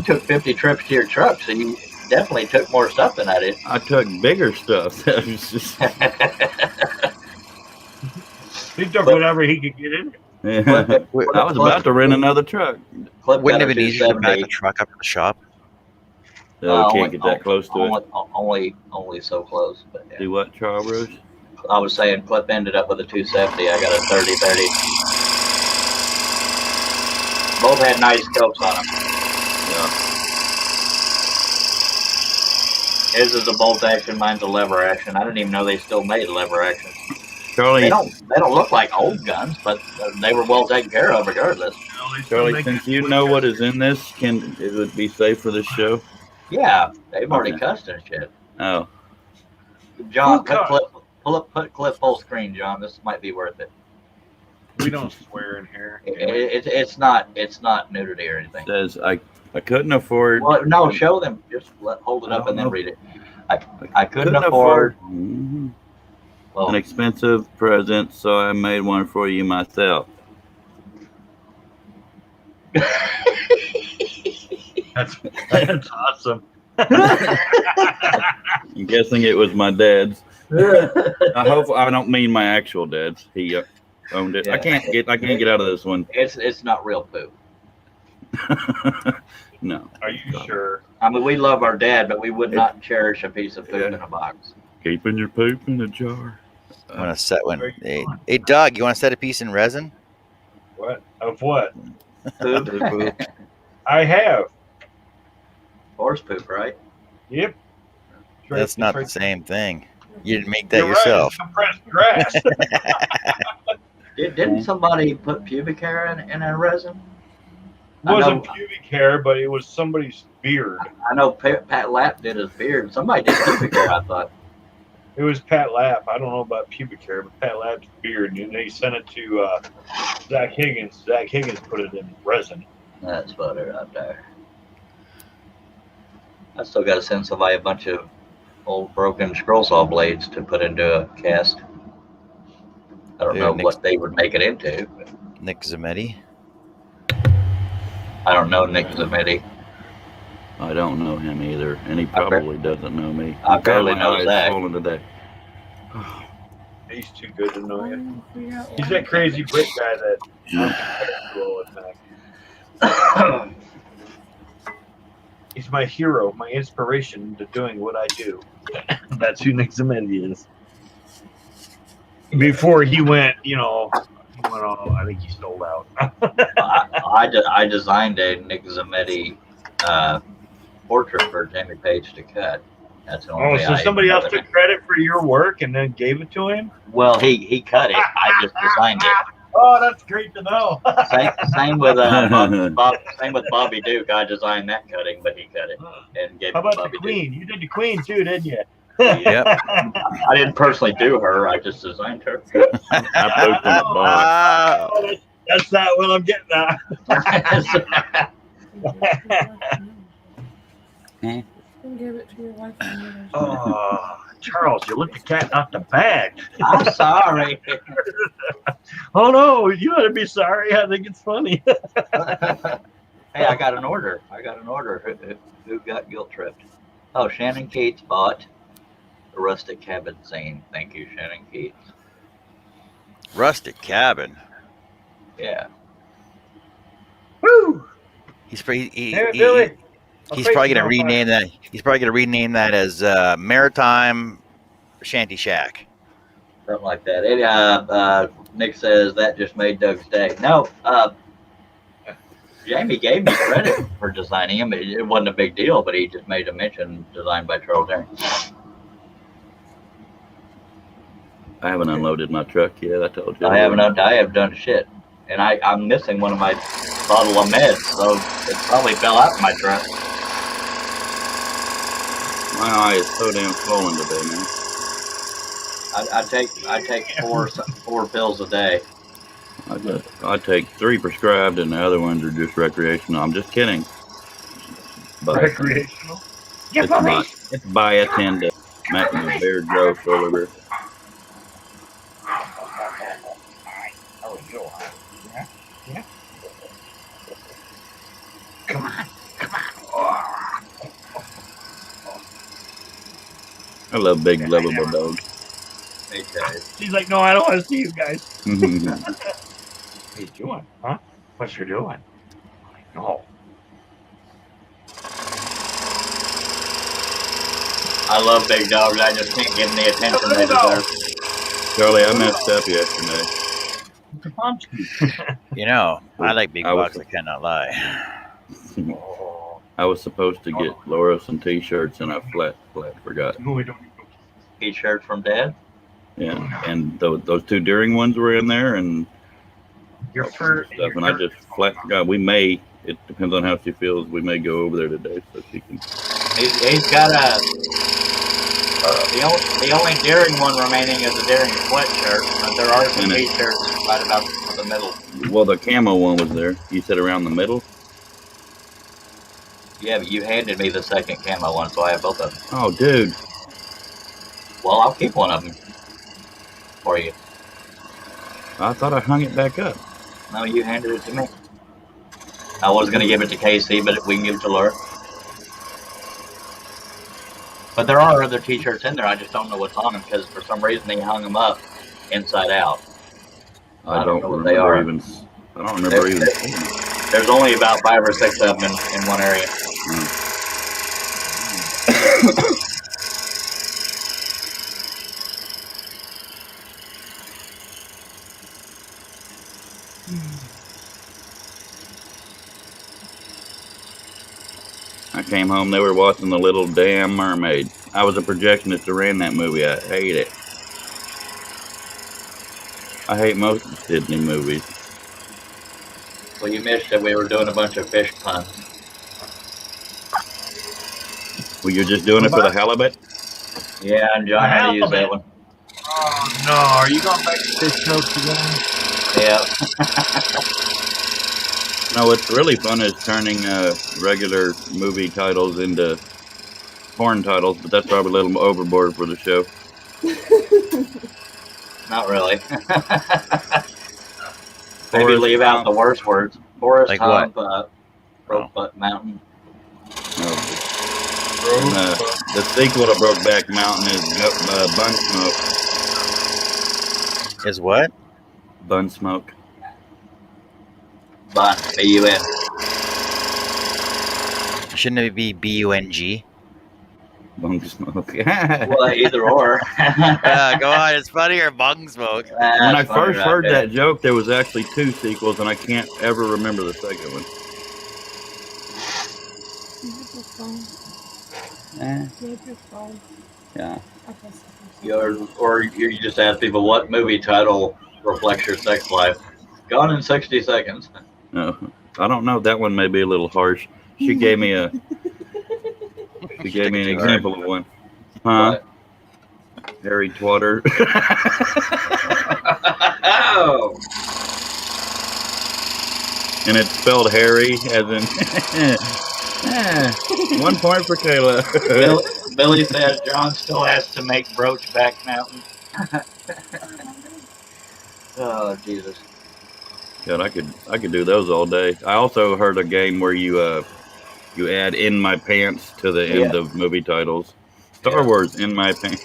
took 50 trips to your truck, so you definitely took more stuff than I did. I took bigger stuff. That was just... He took whatever he could get in. Yeah. I was about to rent another truck. Wouldn't it have been easier to back the truck up to the shop? No, can't get that close to it. Only so close. But yeah. Do what, Charles? I was saying Cliff ended up with a 270. I got a 30-30. Both had nice scopes on them. His is a bolt action, mine's a lever action. I didn't even know they still made lever actions. Charlie, They don't look like old guns, but they were well taken care of regardless. Charlie, since you know what is in this, is it be safe for this show? Yeah, they've already cussed and shit. Oh, John, put Clip full screen, John. This might be worth it. We don't swear in here. It's not nudity or anything. It says I couldn't afford. Well, no, show them. Just hold it up and then read it. I couldn't afford an expensive present, so I made one for you myself. That's awesome. I'm guessing it was my dad's. I hope I don't mean my actual dad's. He owned it. Yeah. I can't get out of this one. It's not real poop. No. Are you sure? I mean, we love our dad, but we would not cherish a piece of poop in a box. Keeping your poop in a jar. I want to set one. Hey, Doug, you want to set a piece in resin? What? Of what? Poop. I have. Horse poop, right? Yep. That's not the same thing. You didn't make that yourself. Right, it's compressed grass. Didn't somebody put pubic hair in a resin? It wasn't pubic hair, but it was somebody's beard. I know Pat Lapp did his beard. Somebody did pubic hair, I thought. It was Pat Lapp. I don't know about pubic hair, but Pat Lapp's beard. And they sent it to Zach Higgins. Zach Higgins put it in resin. That's butter out there. I still got to send somebody a bunch of old broken scroll saw blades to put into a cast. I don't know what they would make it into. Nick Zametti. I don't know Nick Zametti. I don't know him either, and he probably doesn't know me. I barely know Zach. Today. He's too good to know you. He's that crazy Brit guy that he's my hero, my inspiration to doing what I do. That's who Nick Zametti is. Before he went, on, I think he sold out. I designed a Nick Zametti portrait for Jamie Page to cut. That's the only so somebody else took credit for your work and then gave it to him? Well, he cut it. I just designed it. Oh, that's great to know. Same with same with Bobby Duke. I designed that cutting, but he cut it and gave it to Bobby Duke. How about the Queen? You did the Queen too, didn't you? Yep. I didn't personally do her. I just designed her. That's not what I'm getting at. Give it to your wife. Oh, Charles, you let the cat out the bag. I'm sorry. Oh no, you ought to be sorry. I think it's funny. Hey, I got an order. Who got guilt tripped? Oh, Shannon Cates bought a rustic cabin scene. Thank you, Shannon Cates. Rustic cabin. Yeah. Woo! He's probably He's probably gonna rename that. He's probably gonna rename that as Maritime Shanty Shack. Something like that. Nick says that just made Doug's day. No, Jamie gave me credit for designing him. It wasn't a big deal, but he just made a mention designed by Charles Herring. I haven't unloaded my truck yet. I told you. I have done shit, and I'm missing one of my bottle of meds, so it probably fell out of my truck. My eye is so damn swollen today, man. I take four pills a day. I take 3 prescribed, and the other ones are just recreational. I'm just kidding. But recreational? It's biotin to make my beard grow fuller. Yeah. Come on. I love big, lovable dogs. She's like, no, I don't want to see you guys. Mhm. What are you doing? Huh? What you doing? No. I love big dogs. I just can't give them the attention they deserve. Charlie, I messed up yesterday. I like big bucks. I cannot lie. I was supposed to get Laura some T-shirts, and I flat forgot. T-shirt from Dad. Yeah, and those two Deering ones were in there, and stuff. And I just flat forgot. We may. It depends on how she feels. We may go over there today so she can. He's got the only Deering one remaining is a Deering sweatshirt, but there are some T-shirts right about the middle. Well, the camo one was there. You said around the middle? Yeah, but you handed me the second camo one, so I have both of them. Oh, dude. Well, I'll keep one of them for you. I thought I hung it back up. No, you handed it to me. I was going to give it to Casey, but we can give it to Laura. But there are other T-shirts in there. I just don't know what's on them because for some reason he hung them up inside out. I don't know what they are. I don't remember even. There's only about 5 or 6 of them in one area. I came home, they were watching The Little Damn Mermaid. I was a projectionist who ran that movie. I hate it. I hate most Disney movies. Well, you missed that we were doing a bunch of fish puns. Well, you're just doing it for the halibut? Yeah, and John had to use that one. Oh, no. Are you going back to fish jokes again? Yeah. No, what's really fun is turning regular movie titles into porn titles, but that's probably a little overboard for the show. Not really. Maybe leave out the worst words. Forest like Hump, Brokeback Mountain. No. The sequel to Brokeback Mountain is Bunsmoke. Is what? Bunsmoke. Bun, B-U-N. Shouldn't it be B-U-N-G? Bung smoke. Well, either or. Go on, it's funnier, bung smoke. When I first heard that joke, there was actually 2 sequels, and I can't ever remember the second one. Yeah. You just ask people what movie title reflects your sex life. Gone in 60 seconds. No, I don't know. That one may be a little harsh. She gave me an example of one. Huh? Harry Twatter. Oh. And it's spelled Harry as in 1 point for Kayla. Billy says John still has to make Brokeback Mountain. Oh, Jesus. God, I could do those all day. I also heard a game where you add "in my pants" to the end of movie titles. Star Wars in my pants.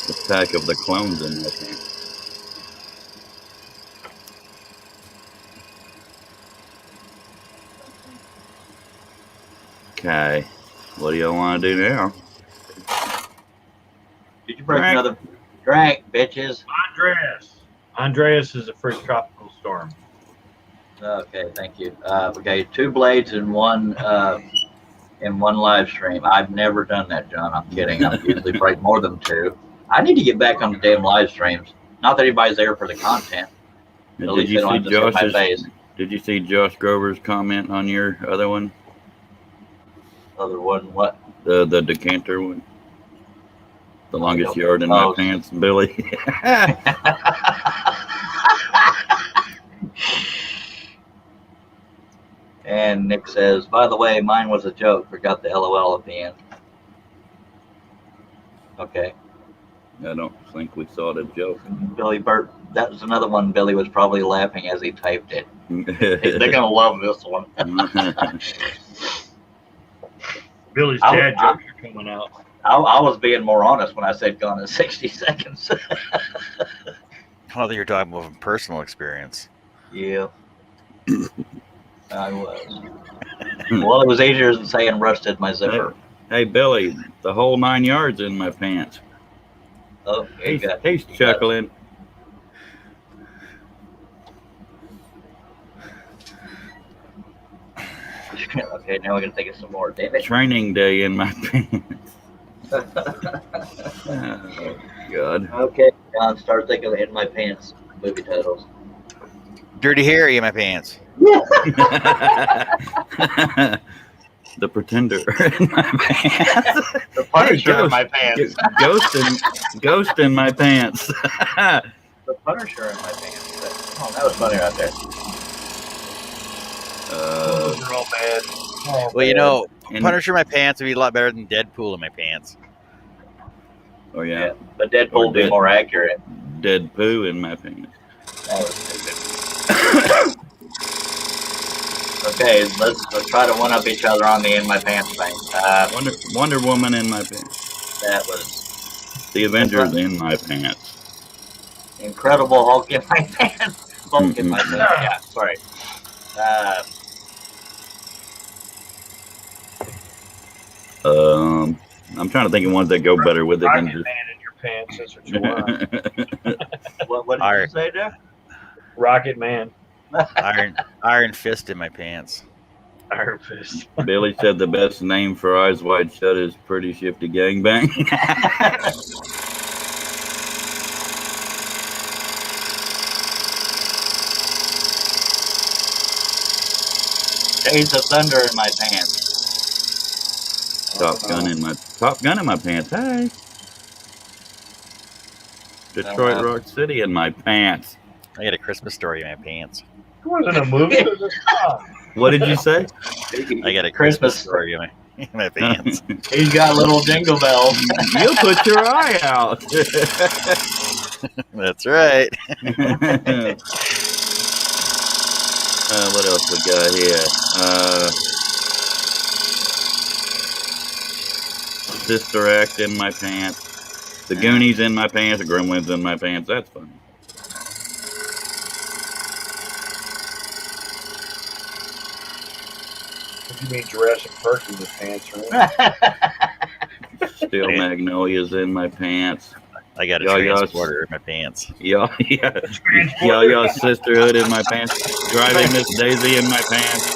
Attack of the Clones in my pants. Okay, what do y'all want to do now? Did you break another drink, bitches? Andreas is a first tropical storm. Okay, thank you. Okay, 2 blades in one live stream. I've never done that, John. I'm kidding. I usually break more than 2. I need to get back on the damn live streams. Not that anybody's there for the content. Did you see Josh Grover's comment on your other one? Other one, what? The decanter one. The longest yard in my pants, Billy. And Nick says, by the way, mine was a joke. Forgot the LOL at the end. Okay. I don't think we saw the joke. Billy Burt, that was another one. Billy was probably laughing as he typed it. They're going to love this one. Billy's dad jokes are coming out. I was being more honest when I said gone in 60 seconds. Well, you're talking about personal experience. Yeah. I was. Well, it was easier than saying rusted my zipper. Hey, Billy, the whole 9 yards in my pants. Oh, he's chuckling. Okay, now we're gonna think of some more. Damn it. Training day in my pants. Oh, God. Okay, John, start thinking of in my pants movie titles. Dirty Harry in my pants. The Pretender in my pants. The Punisher in my pants. Ghost in my pants. The Punisher in my pants. Oh, that was funny right there. Those are all bad. Oh, Well, you bad. know, And- Punisher in my pants would be a lot better than Deadpool in my pants. Oh yeah. But Deadpool would be more accurate. Dead poo in my pants. That was stupid. Okay, let's try to one up each other on the in my pants thing. Wonder Woman in my pants. That was The Avengers in my pants. Incredible Hulk in my pants. Hulk in my pants. Yeah, sorry. I'm trying to think of ones that go better with it than Rocket just. Man in your pants. That's what you want. What did you say, Jeff? Rocket Man. Iron Fist in my pants. Iron Fist. Billy said the best name for Eyes Wide Shut is Pretty Shifty Gangbang. Days of Thunder in my pants. Top Gun in my pants. Hey. Detroit Rock City in my pants. I got a Christmas Story in my pants. It wasn't a movie. It was a song. What did you say? I got a Christmas Story in my pants. He's got little jingle bells. You put your eye out. That's right. What else we got here? Sister Act in my pants. The Goonies in my pants. The Gremlins in my pants. That's funny. You mean Jurassic Park in the pants, right? Steel Magnolias in my pants. I got a Yah-Yah's- transporter in my pants. Yeah. Sisterhood in my pants. Driving Miss Daisy in my pants.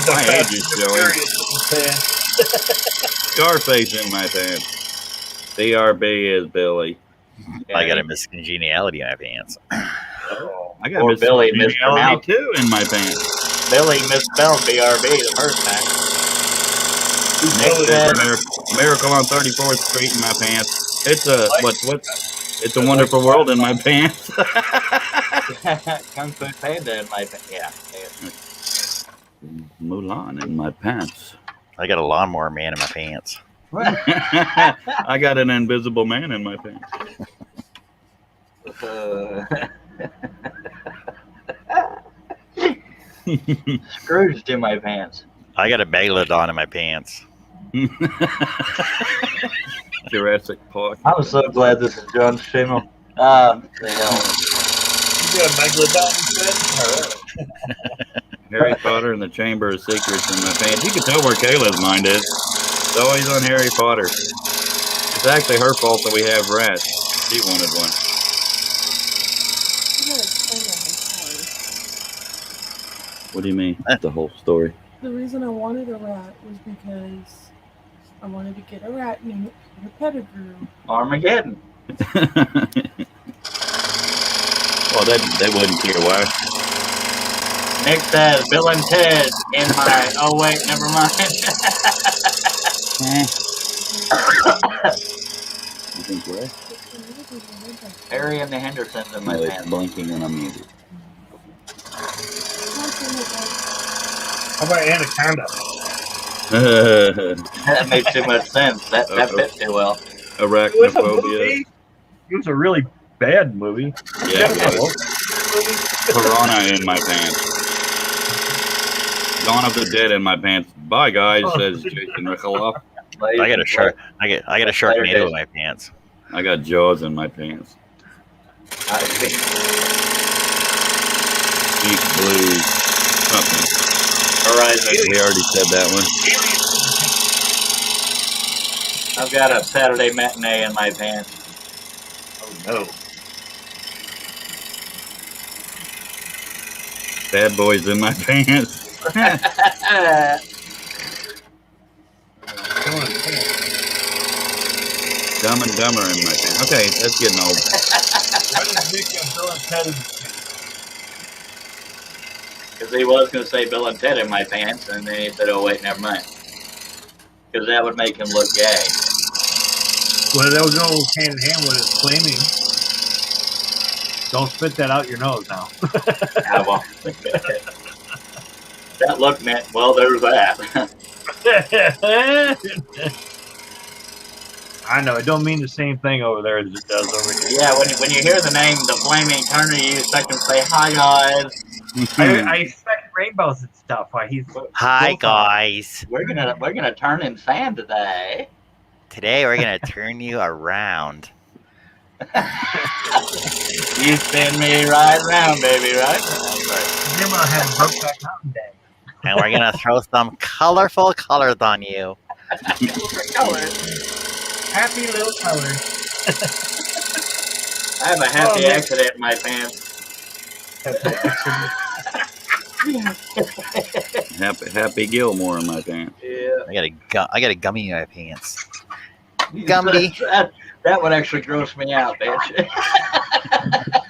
My age is showing. Scarface in my pants. BRB is Billy. I got a Miss Congeniality in my pants. I got Or Miss Billy Congeniality mispronounced. too in my pants. Billy misspelled BRB the first time. Next is Miracle on 34th Street in my pants. It's a It's a Wonderful World in my pants. Kung Fu Panda in my pants. Yeah. Mulan in my pants. I got a Lawnmower Man in my pants. I got an Invisible Man in my pants. Scrooged in my pants. I got a Megalodon in my pants. Jurassic Park. I'm so glad this is John's channel. The hell. You got a Megalodon in Harry Potter and the Chamber of Secrets in my pants. You can tell where Kayla's mind is. It's always on Harry Potter. It's actually her fault that we have rats. She wanted one. What do you mean? The whole story. The reason I wanted a rat was because I wanted to get a rat named Peter Pettigrew. Armageddon. Well, they wouldn't care why. Nick says Bill and Ted in my. Oh wait, never mind. You think where? Harry and the Hendersons in my No, it's pants. blinking when I'm muted. How about Anaconda? That made too much sense. That fit too well. It was a Arachnophobia. movie. It was a really bad movie. Yeah, it was. Piranha in my pants. Dawn of the Dead in my pants. Bye, guys, says Jason Rickaloff. I got a shark. I got a Sharknado in my pants. I got Jaws in my pants. Deep Blue something. Horizon. We already said that one. I've got a Saturday matinee in my pants. Oh no. Bad Boys in my pants. Dumb and Dumber in my pants. Okay, that's getting old. Why does Nick have Bill and Ted in his pants? Because he was going to say Bill and Ted in my pants, and then he said, "Oh wait, never mind," because that would make him look gay. Well, they'll go hand in hand with his flaming. Don't spit that out your nose now. Well, that look meant, well, there's that. I know, it don't mean the same thing over there as it does over here. Yeah, when you hear the name, the Flaming Turner, you expect him to say, "Hi guys." I expect rainbows and stuff. Why he's Hi guys. We're gonna turn in sand today. Today we're gonna turn you around. You spin me right round, baby, right? Then we'll have a Brokeback Mountain Day. And we're gonna throw some colorful colors on you. Happy little colors. I have a happy accident in my pants. Happy Gilmore in my pants. Yeah. I got a gummy in my pants. Gumby. That would actually gross me out, bitch.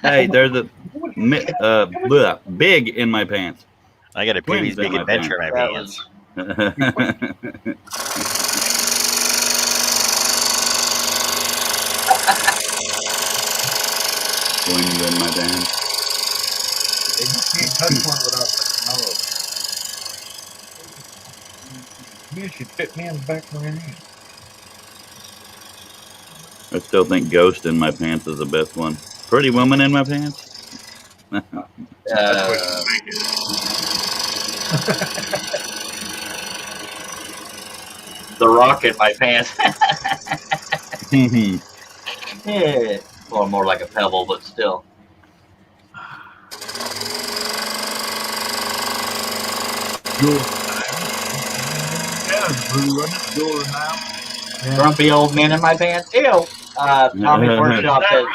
Hey, there's a big in my pants. I got a Pee-wee's Twins in Big my Adventure in my pants. Twins in my pants. They just can't touch one without touching all of it. You should fit me in the back of my hand. I still think Ghost in my pants is the best one. Pretty Woman in my pants. The Rock in my pants. Yeah. Well, more like a pebble, but still. Grumpy old man in my pants. Ew. Tommy's Workshop says.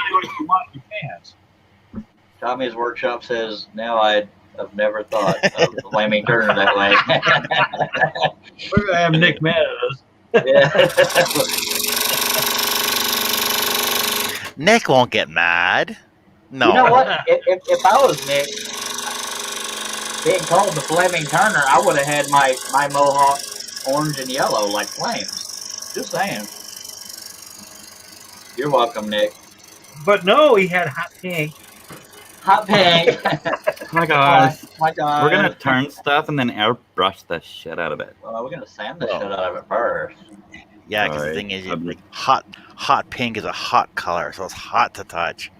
Tommy's Workshop says. Now I've never thought of the Flaming Turner that way. We're gonna have Nick mad at us. Yeah. Nick won't get mad. No. You know what? If I was Nick, being called the Flaming Turner, I would have had my mohawk orange and yellow like flames. Just saying. You're welcome, Nick. But no, he had hot pink. Hot pink. My God. My God. We're gonna turn stuff and then airbrush the shit out of it. Well, we're gonna sand the shit out of it first. Yeah, because the thing is, like hot pink is a hot color, so it's hot to touch.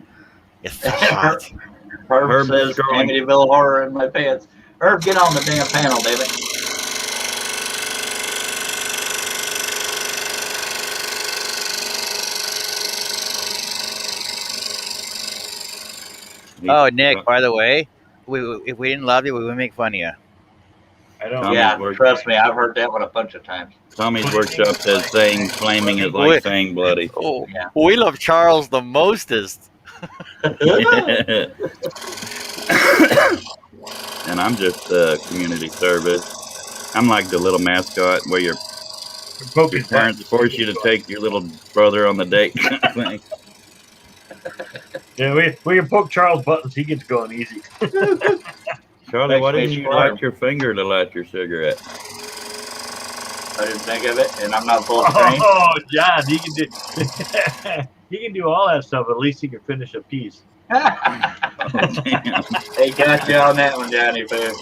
It's so hot. Herb says Amityville Horror in my pants. Herb, get on the damn panel, David. Oh, Nick, by the way, if we didn't love you, we would make fun of you. I don't. Tommy's Trust me, I've heard that one a bunch of times. Tommy's Workshop says saying flaming is like saying bloody. Oh, yeah. We love Charles the mostest. And I'm just community service. I'm like the little mascot where your parents force you to take your little brother on the date kind of thing. Yeah, we can poke Charles buttons. He gets going easy. Charlie, why didn't you light your finger to light your cigarette? I didn't think of it, and I'm not full screen. Oh, John, he can do. He can do all that stuff. At least he can finish a piece. Oh, damn. They got you on that one, Johnny Pooh.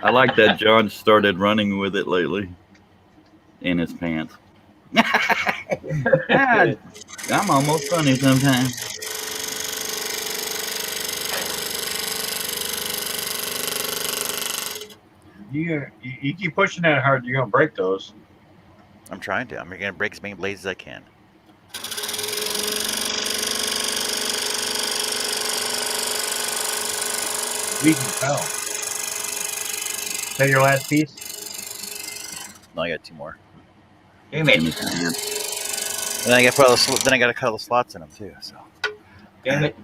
I like that John started running with it lately in his pants. I'm almost funny sometimes. You keep pushing that hard, you're gonna break those. I'm trying to. I'm going to break as many blades as I can. We can tell. Is that your last piece? No, I got two more. Give me. In his pants. And then I got to cut all the slots in them too. So. Damn it.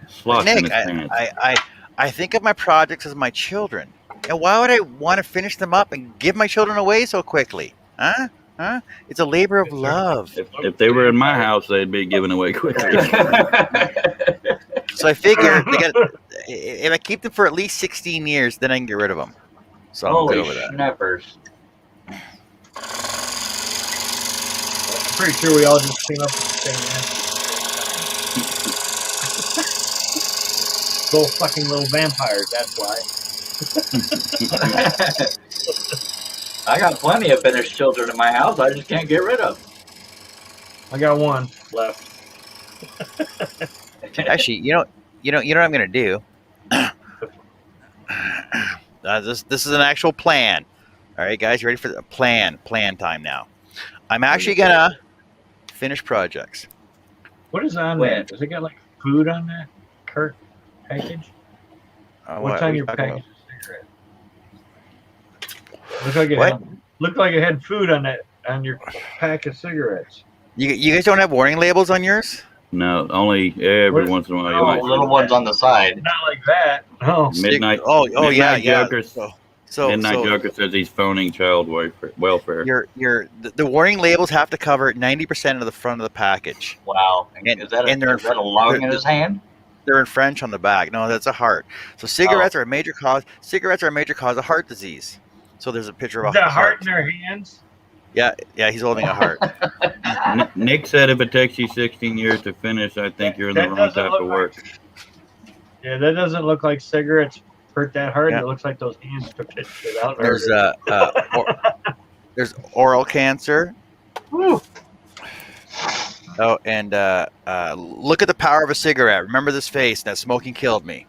Slots in Nick, his pants. I think of my projects as my children. And why would I want to finish them up and give my children away so quickly? Huh? Huh? It's a labor of love. If they were in my house, they'd be given away quickly. So I figure if I keep them for at least 16 years, then I can get rid of them. So I'm Holy good over that. schnappers. I'm pretty sure we all just came up with the same answer. Little fucking little vampires, that's why. I got plenty of finished children in my house. I just can't get rid of. I got one left. Actually, you know what I'm gonna do. This is an actual plan. All right, guys, you ready for the plan? Plan time now. I'm actually gonna finish projects. What is on that? Does it got like food on that package? What's on your package of cigarettes? Looked like it had food on your pack of cigarettes. You guys don't have warning labels on yours? No, only every once in a while you might. Little ones on the side. Not like that. Oh, Midnight. Midnight Joker. So Midnight Joker says he's phoning child welfare. The warning labels have to cover 90% of the front of the package. Wow. And is that a lung in his hand? They're in French on the back. No, that's a heart. So cigarettes are a major cause. Cigarettes are a major cause of heart disease. So there's a picture of a heart in their hands. Yeah, he's holding a heart. Nick said if it takes you 16 years to finish, I think you're in the wrong type of work. Yeah, that doesn't look like cigarettes hurt that hard. Yeah. It looks like those hands took that shit out. There's oral cancer. Woo. Oh, and look at the power of a cigarette. Remember this face. That smoking killed me.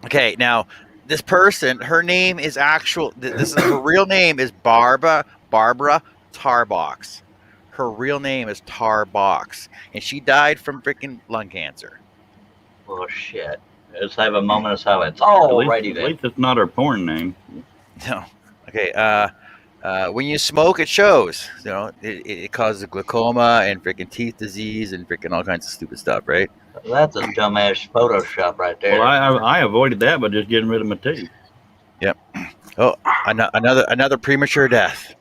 Okay, now this person, her name is her real name is Barbara Tarbox. Her real name is Tarbox, and she died from freaking lung cancer. Oh shit! Let's have a moment of silence. Alrighty then. At least it's not her porn name. No. Okay. When you smoke, it shows. You know, it causes glaucoma and freaking teeth disease and freaking all kinds of stupid stuff, right? That's a dumbass Photoshop right there. Well, I avoided that by just getting rid of my teeth. Yep. Oh, another premature death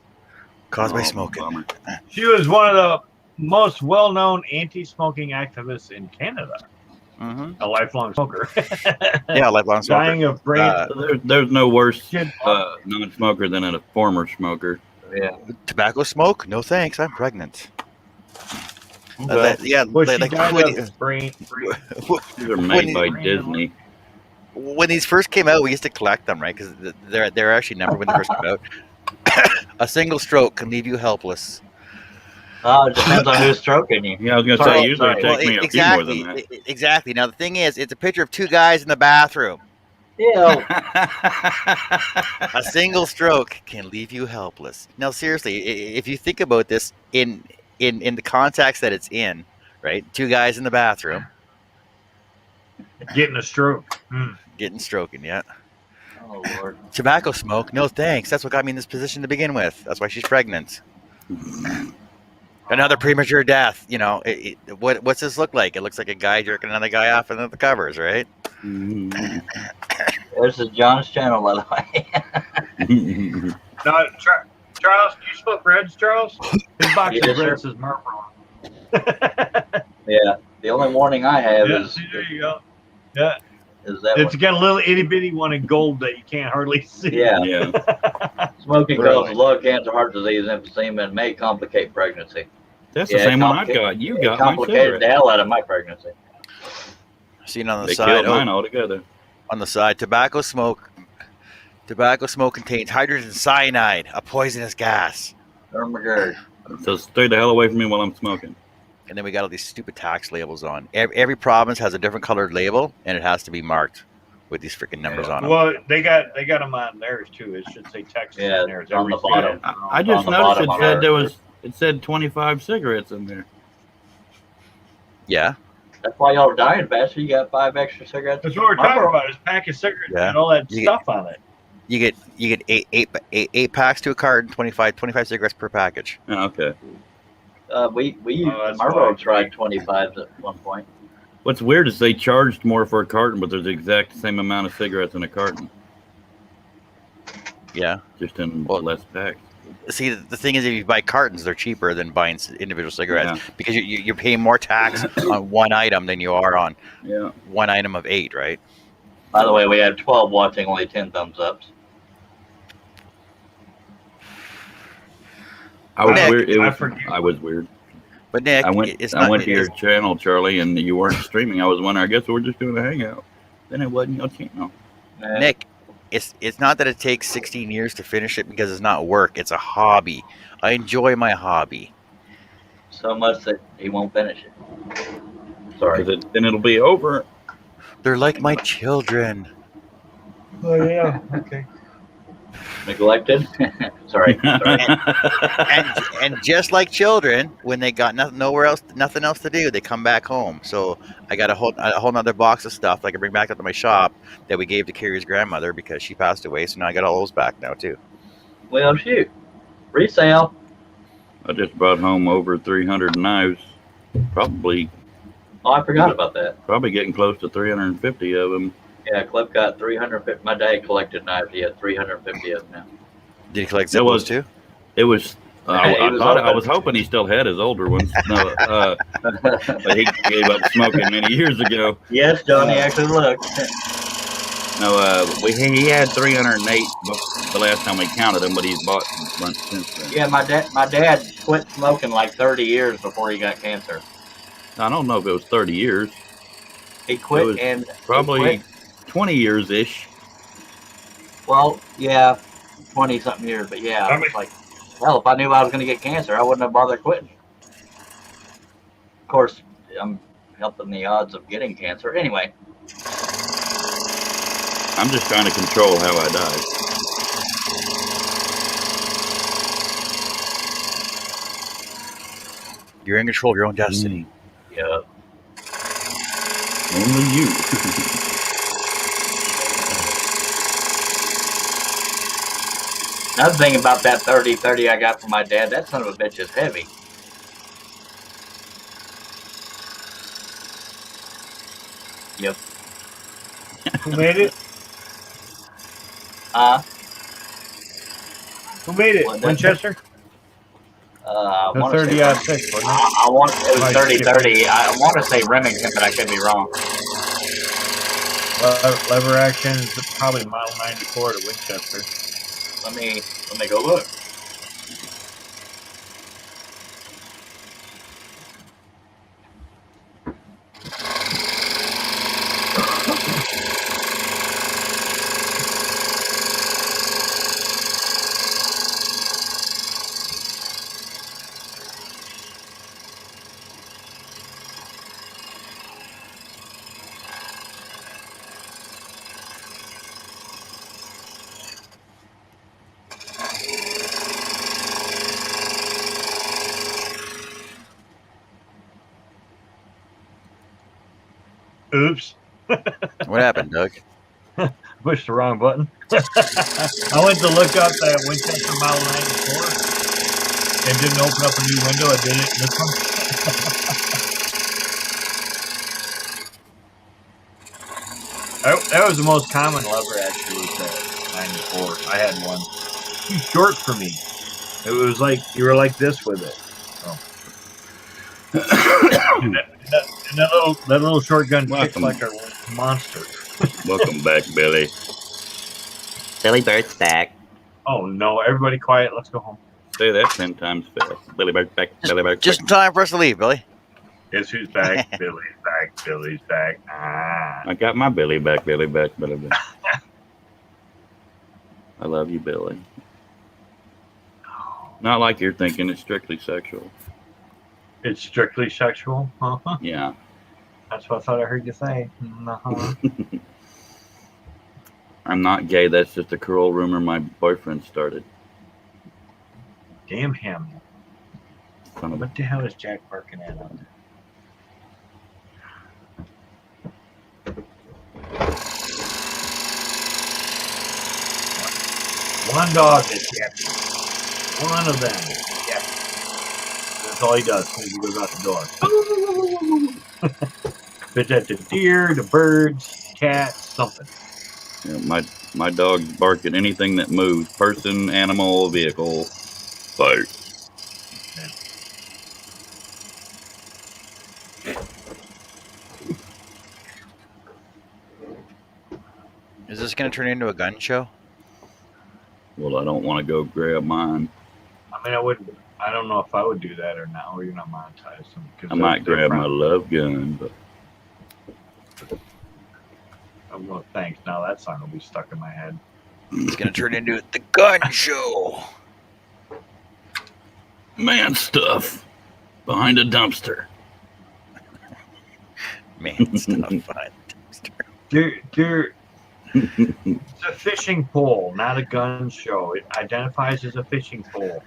caused by smoking. Bummer. She was one of the most well-known anti-smoking activists in Canada. Mm-hmm. A lifelong smoker. Yeah, lifelong smoker. Dying of brain. There's no worse non-smoker than a former smoker. Yeah. Tobacco smoke? No thanks. I'm pregnant. Okay. Brain. These are made by Disney. When these first came out, we used to collect them, right? Because they're actually numbered when they first came out. A single stroke can leave you helpless. Oh, it depends on who's stroking you. Yeah, I was going to say, usually it takes me a few more than that. Exactly. Now, the thing is, it's a picture of two guys in the bathroom. Yeah. A single stroke can leave you helpless. Now, seriously, if you think about this in the context that it's in, right? Two guys in the bathroom. Getting a stroke. Getting stroking, yeah. Oh, Lord. Tobacco smoke? No thanks. That's what got me in this position to begin with. That's why she's pregnant. Another premature death. You know, what's this look like? It looks like a guy jerking another guy off under the covers, right? This is John's channel, by the way. No, Charles, do you smoke reds, Charles? His box of reds is Marlboro. Yeah, the only warning I have is. See, there you go. Yeah. Is that it's got a little itty bitty one in gold that you can't hardly see. Yeah. Smoking causes lung cancer, heart disease, emphysema, and may complicate pregnancy. That's the same one I've got. You got my complicated the hell out of my pregnancy. Seen on the they side. Killed mine altogether. On the side, tobacco smoke contains hydrogen cyanide, a poisonous gas. Oh my God. So stay the hell away from me while I'm smoking. And then we got all these stupid tax labels on. Every province has a different colored label, and it has to be marked with these freaking numbers on them. Well, they got them on theirs too. It should say Texas in there. It's on the bottom. I just noticed it said 25 cigarettes in there. Yeah. That's why y'all are dying faster. You got 5 extra cigarettes. That's what we're talking about. Is pack of cigarettes and all that stuff on it. You get eight packs to a carton, 25 cigarettes per package. Oh, okay. We Marlboro tried 25s at one point. What's weird is they charged more for a carton, but there's the exact same amount of cigarettes in a carton. Yeah. Just in less packs. See, the thing is, if you buy cartons, they're cheaper than buying individual cigarettes because you're paying more tax on one item than you are on one item of 8, right? By the way, we had 12 watching, only 10 thumbs ups. I was weird. I was weird. But Nick, I went to your channel, Charlie, and you weren't streaming. I was wondering. I guess we're just doing a hangout. Then it wasn't your channel. Nick, it's not that it takes 16 years to finish it because it's not work. It's a hobby. I enjoy my hobby. So much that he won't finish it. Sorry. Then it'll be over. They're like my children. Oh yeah. Okay. Neglected. Sorry. and just like children, when they got nothing else to do, they come back home. So I got a whole nother box of stuff that I can bring back up to my shop that we gave to Carrie's grandmother because she passed away. So now I got all those back now too. Well, shoot, resale. I just brought home over 300 knives. Probably. Oh, I forgot about that. Probably getting close to 350 of them. Yeah, Cliff got 350. My dad collected knives. He had 350 of them now. Did he collect Zippos too? It was. I was hoping he still had his older ones. No, but he gave up smoking many years ago. Yes, Johnny actually looked. No, he had 308 the last time we counted them, but he's bought a bunch since then. Yeah, my dad quit smoking like 30 years before he got cancer. I don't know if it was 30 years. He quit and probably 20 years ish. Well, yeah, 20 something years, but yeah, I was like, hell, if I knew I was going to get cancer, I wouldn't have bothered quitting. Of course, I'm helping the odds of getting cancer. Anyway. I'm just trying to control how I die. You're in control of your own destiny. Yeah. Only you. Another thing about that 30-30 I got from my dad, that son of a bitch is heavy. Yep. Who made it? Who made it? Winchester? I the want 30 to say, out 6, wasn't it? I want it was 30-30. I want to say Remington, but I could be wrong. Lever action is probably mile 94 to Winchester. Let me go look. Oops. What happened, Doug? Pushed the wrong button. I went to look up that Winchester Model 94 and didn't open up a new window. I did it in this one. That was the most common lever actually, was that 94. I had one. Too short for me. It was like, you were like this with it. And that little shotgun kicks like a monster. Welcome back, Billy. Billy Bird's back. Oh no! Everybody quiet. Let's go home. Say that 10 times fast. Billy Bird's back. Billy Bird's just in time for us to leave, Billy. Guess who's back? Billy's back. Billy's back. Ah. I got my Billy back. Billy back. Billy back. I love you, Billy. Not like you're thinking. It's strictly sexual. It's strictly sexual? Uh-huh. Yeah. That's what I thought I heard you say. Uh-huh. I'm not gay. That's just a cruel rumor my boyfriend started. Damn him. What the hell is Jack barking at out there? One dog is yapping. One of them is yapping. That's all he does when he goes out the door. If it's at the deer, the birds, cats, something. Yeah, my dogs bark at anything that moves. Person, animal, vehicle. Fight. Is this going to turn into a gun show? Well, I don't want to go grab mine. I mean, I wouldn't. I don't know if I would do that or not. Or you're not monetized. I might grab my love gun, but I'm going. Thanks. Now that song will be stuck in my head. It's going to turn into the gun show. Man stuff behind a dumpster. Man stuff behind a dumpster. It's a fishing pole, not a gun show. It identifies as a fishing pole.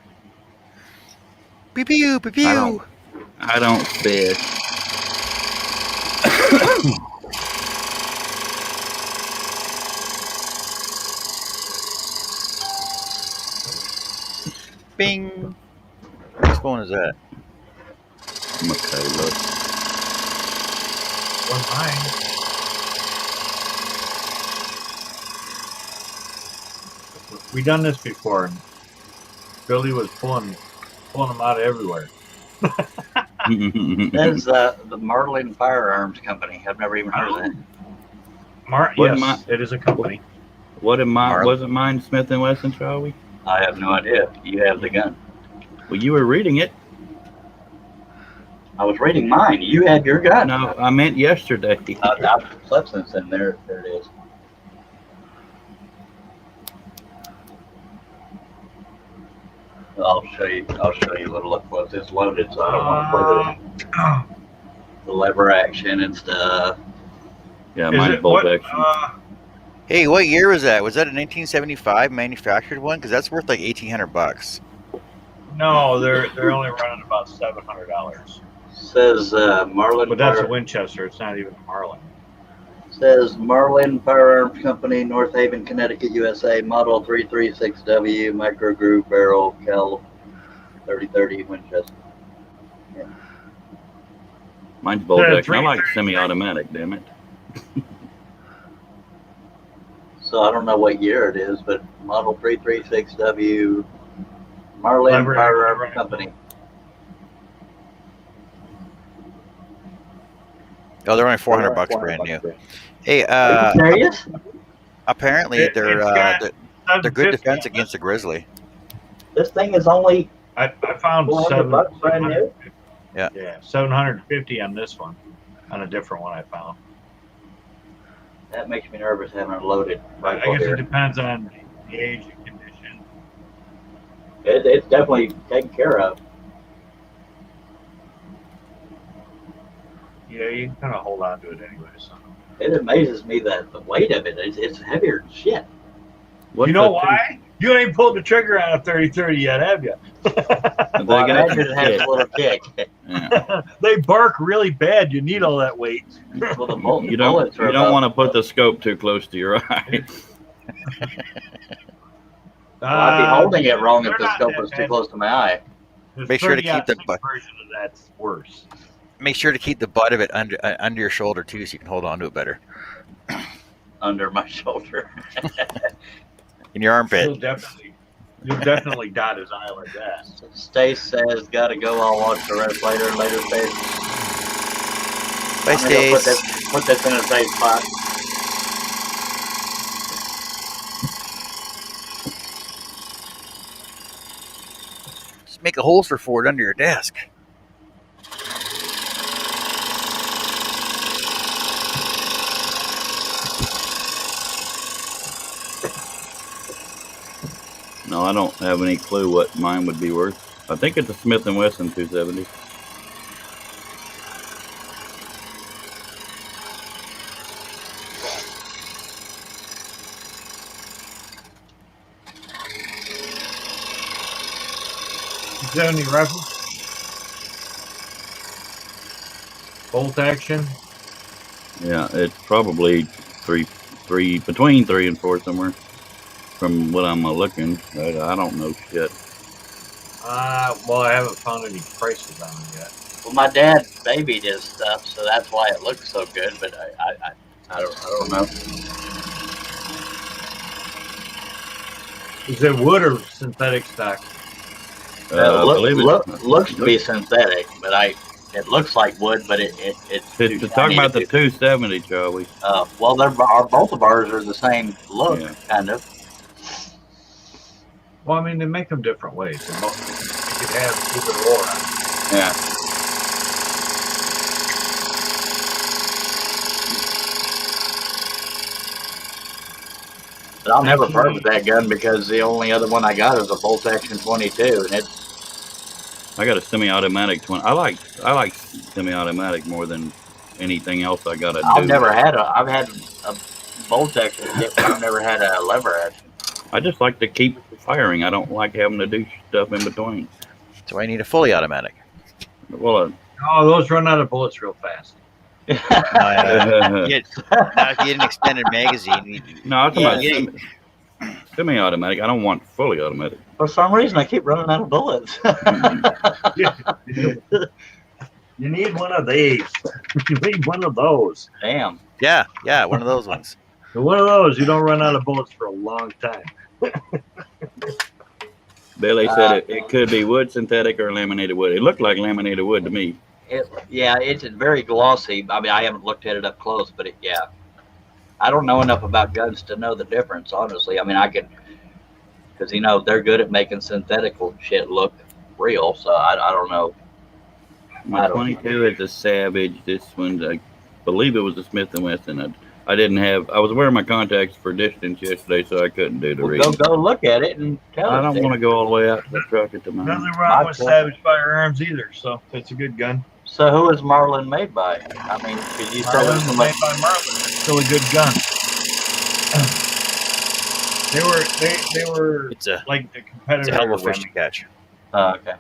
Pew pew pew pew. I don't fish. Bing. Whose phone is that? Michaela. Or mine. We done this before. And Billy was pulling them out of everywhere. That's the Marlin Firearms Company. I've never even heard of that. Yes, it is a company. Wasn't mine Smith & Wesson, shall we? I have no idea. You have the gun. Well, you were reading it. I was reading mine. You had your gun. No, I meant yesterday. I slept since then. There it is. I'll show you a little up close. It's loaded, so I don't want to put it in. The lever action and stuff. Yeah, mine's bolt action. Hey, what year was that? Was that a 1975 manufactured one? Because that's worth like $1,800. No, they're only running about $700. Says Marlin. But that's a Winchester. It's not even a Marlin. Says Marlin Firearms Company, North Haven, Connecticut, USA, Model 336W, Micro Groove Barrel, Cal 3030 Winchester. Yeah. Mine's bolt action. I like semi-automatic, damn it. So I don't know what year it is, but Model 336W, Marlin Firearms Company. Oh, they're only $400 brand new. Hey, are you serious? Apparently they're good defense against the grizzly. This thing is only. I found $700 brand new. Yeah, $750 on this one, on a different one I found. That makes me nervous having it loaded. I guess it depends on the age and condition. It's definitely taken care of. Yeah, you can kind of hold on to it anyway. So. It amazes me that the weight of it is heavier than shit. You know why? You ain't pulled the trigger on a 30-30 yet, have you? Well, I imagine it has a little kick. Yeah. They bark really bad. You need all that weight. Well, you don't want to put the scope too close to your eye. I'd be holding it wrong if the scope was too close to my eye. Make sure to keep the butt. Version of that's worse. Make sure to keep the butt of it under your shoulder too, so you can hold on to it better. Under my shoulder. In your armpit. You'll definitely dot his eye like that. Stace says, "Gotta go. I'll watch the rest later. Later, Stace." Bye, Stace. Put this in a safe spot. Just make a holster for it under your desk. No, I don't have any clue what mine would be worth. I think it's a Smith & Wesson 270. Is that any rifle? Bolt action? Yeah, it's probably between 3 and 4 somewhere. From what I'm looking, I don't know shit. Well, I haven't found any prices on them yet. Well, my dad babied his stuff, so that's why it looks so good. But I don't know. Is it wood or synthetic stock? I believe Looks to be synthetic, but it looks like wood, but it's too to talk shiny about to the be. 270, Charlie. Well, both of ours are the same look, Yeah. kind of. Well, I mean, they make them different ways. You could have either or. Yeah. But I'll never purchase that gun because the only other one I got is a bolt action 22, and I got a semi-automatic 20. I like semi-automatic more than anything else I got to do. I've had a bolt action, but I've never had a lever action. I just like to keep firing. I don't like having to do stuff in between. So I need a fully automatic. Well, those run out of bullets real fast. Now, if you get an extended magazine, no, I'm talking about semi-automatic. I don't want fully automatic. For some reason, I keep running out of bullets. You need one of these. You need one of those. Damn. Yeah, one of those ones. One of those, you don't run out of bullets for a long time. Billy said it could be wood, synthetic, or laminated wood. It looked like laminated wood to me. It's very glossy. I mean, I haven't looked at it up close, but I don't know enough about guns to know the difference, honestly. I mean, I could, because they're good at making synthetic shit look real. So I don't know. My 22 is a Savage. This one, I believe it was a Smith & Wesson. I didn't have. I was wearing my contacts for distance yesterday, so I couldn't do the reading. Go look at it and tell us. I don't want to go all the way out to the truck at the moment. Nothing wrong with Savage firearms either, so it's a good gun. So who is Marlin made by? I mean, because you said it was made by Marlin. It's still a good gun. They were It's a like the competitor. It's a hell of a fish to catch. Okay.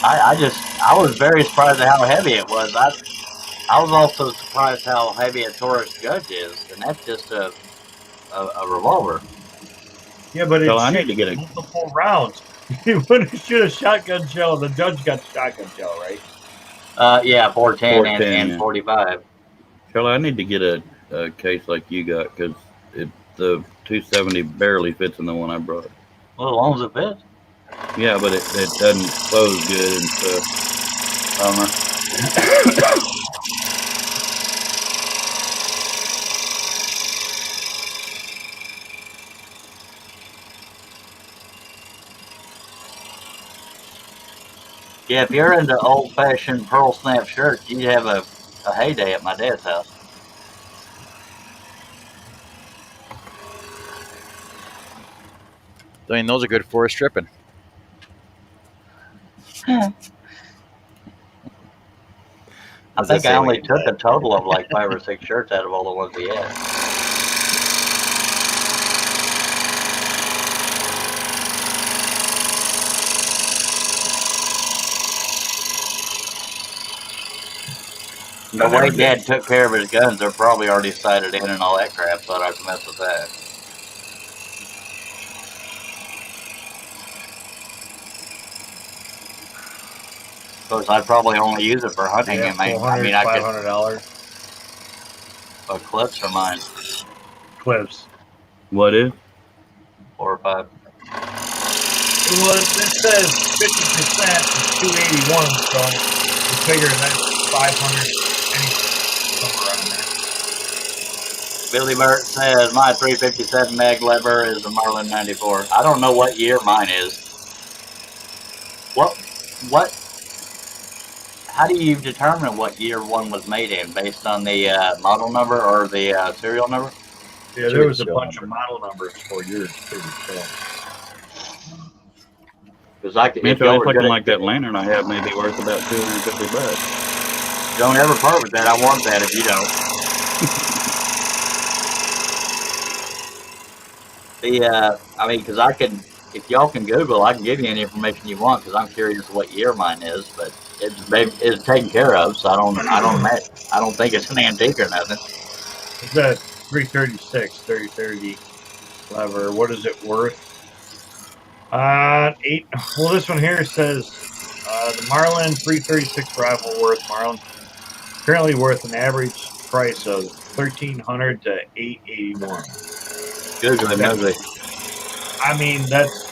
I was very surprised at how heavy it was. I was also surprised how heavy a Taurus Judge is, and that's just a revolver. Yeah, but so I need to get multiple rounds. You wouldn't shoot a shotgun shell. The Judge got shotgun shell, right? Yeah, 410 and 45. Charlie, I need to get a case like you got because the 270 barely fits in the one I brought. Well, as long as it fits. Yeah, but it doesn't close good and stuff. Yeah, if you're into old-fashioned pearl snap shirts, you'd have a heyday at my dad's house. I mean, those are good for stripping. I think I only took a total of like 5 or 6 shirts out of all the ones he had. The way Dad took care of his guns, they're probably already sighted in and all that crap, so I don't have to mess with that. Of course, I'd probably only use it for hunting. Yeah, $500. But clips are mine. Clips. What is? 4 or 5. Well, it says 50% is 281, so you figure that's 500. Somewhere around there. Billy Burt says my 357 mag lever is a Marlin 94. I don't know what year mine is. What? How do you determine what year one was made in? Based on the model number or the serial number? Yeah, there was a bunch of model numbers for yours too. Because if y'all looking like that lantern I have may be worth about $250. Don't ever part with that. I want that if you don't. I mean, because if y'all can Google, I can give you any information you want because I'm curious what year mine is, but it's taken care of, so I don't think it's an antique or nothing. It's a 336, 3030 lever. What is it worth? 8. Well, this one here says the Marlin 336 rifle Marlin currently worth an average price of $1,300 to $881. Googly moogly. I mean, that's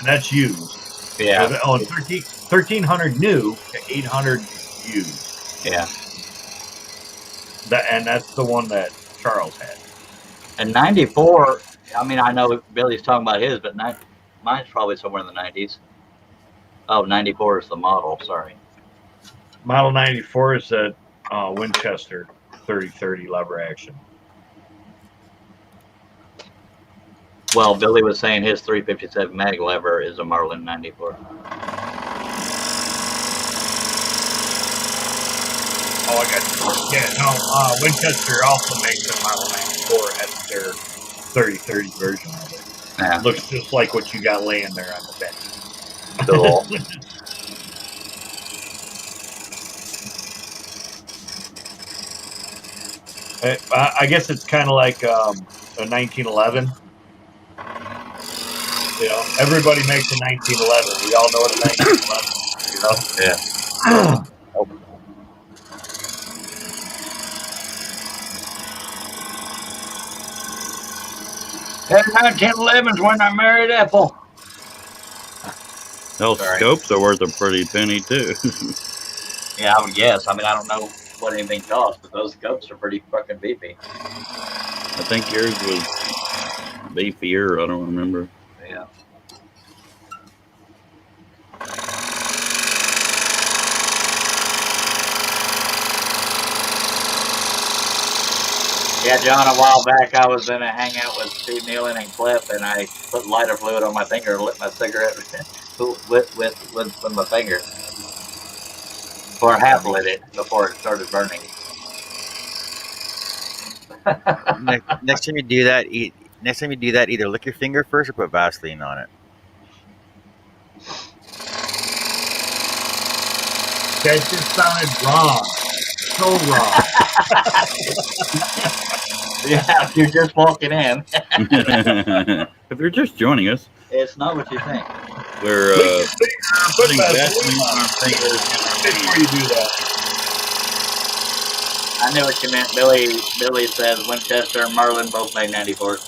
that's used. Yeah. Oh, 1,300 new to 800 used. Yeah. And that's the one that Charles had. And 94. I mean, I know Billy's talking about his, but mine's probably somewhere in the 90s. Oh, 94 is the model. Sorry. Model 94 is a Winchester 30-30 lever action. Well, Billy was saying his 357 mag lever is a Marlin 94. Oh, I got you. Yeah, no, Winchester also makes a Model 94 as their 30-30 version of it. Yeah. It looks just like what you got laying there on the bench. Cool. I guess it's kind of like a 1911. You know, everybody makes a 1911. We all know what a 1911 is, you know? Yeah. Hey, 1911's when I married Ethel. Those scopes are worth a pretty penny too. Yeah, I would guess. I mean, I don't know what anything costs, but those scopes are pretty fucking beefy. I think yours was beefier. I don't remember. Yeah. Yeah, John, a while back I was in a hangout with Steve Nealon and Cliff, and I put lighter fluid on my finger and lit my cigarette with my finger. Or half lit it before it started burning. Next time you do that, either lick your finger first or put Vaseline on it. That just sounded wrong. So wrong. Yeah, you're just walking in. If you're just joining us, it's not what you think. We're putting Vaseline on our fingers before you do that. I knew what you meant. Billy says Winchester and Marlin both made 94.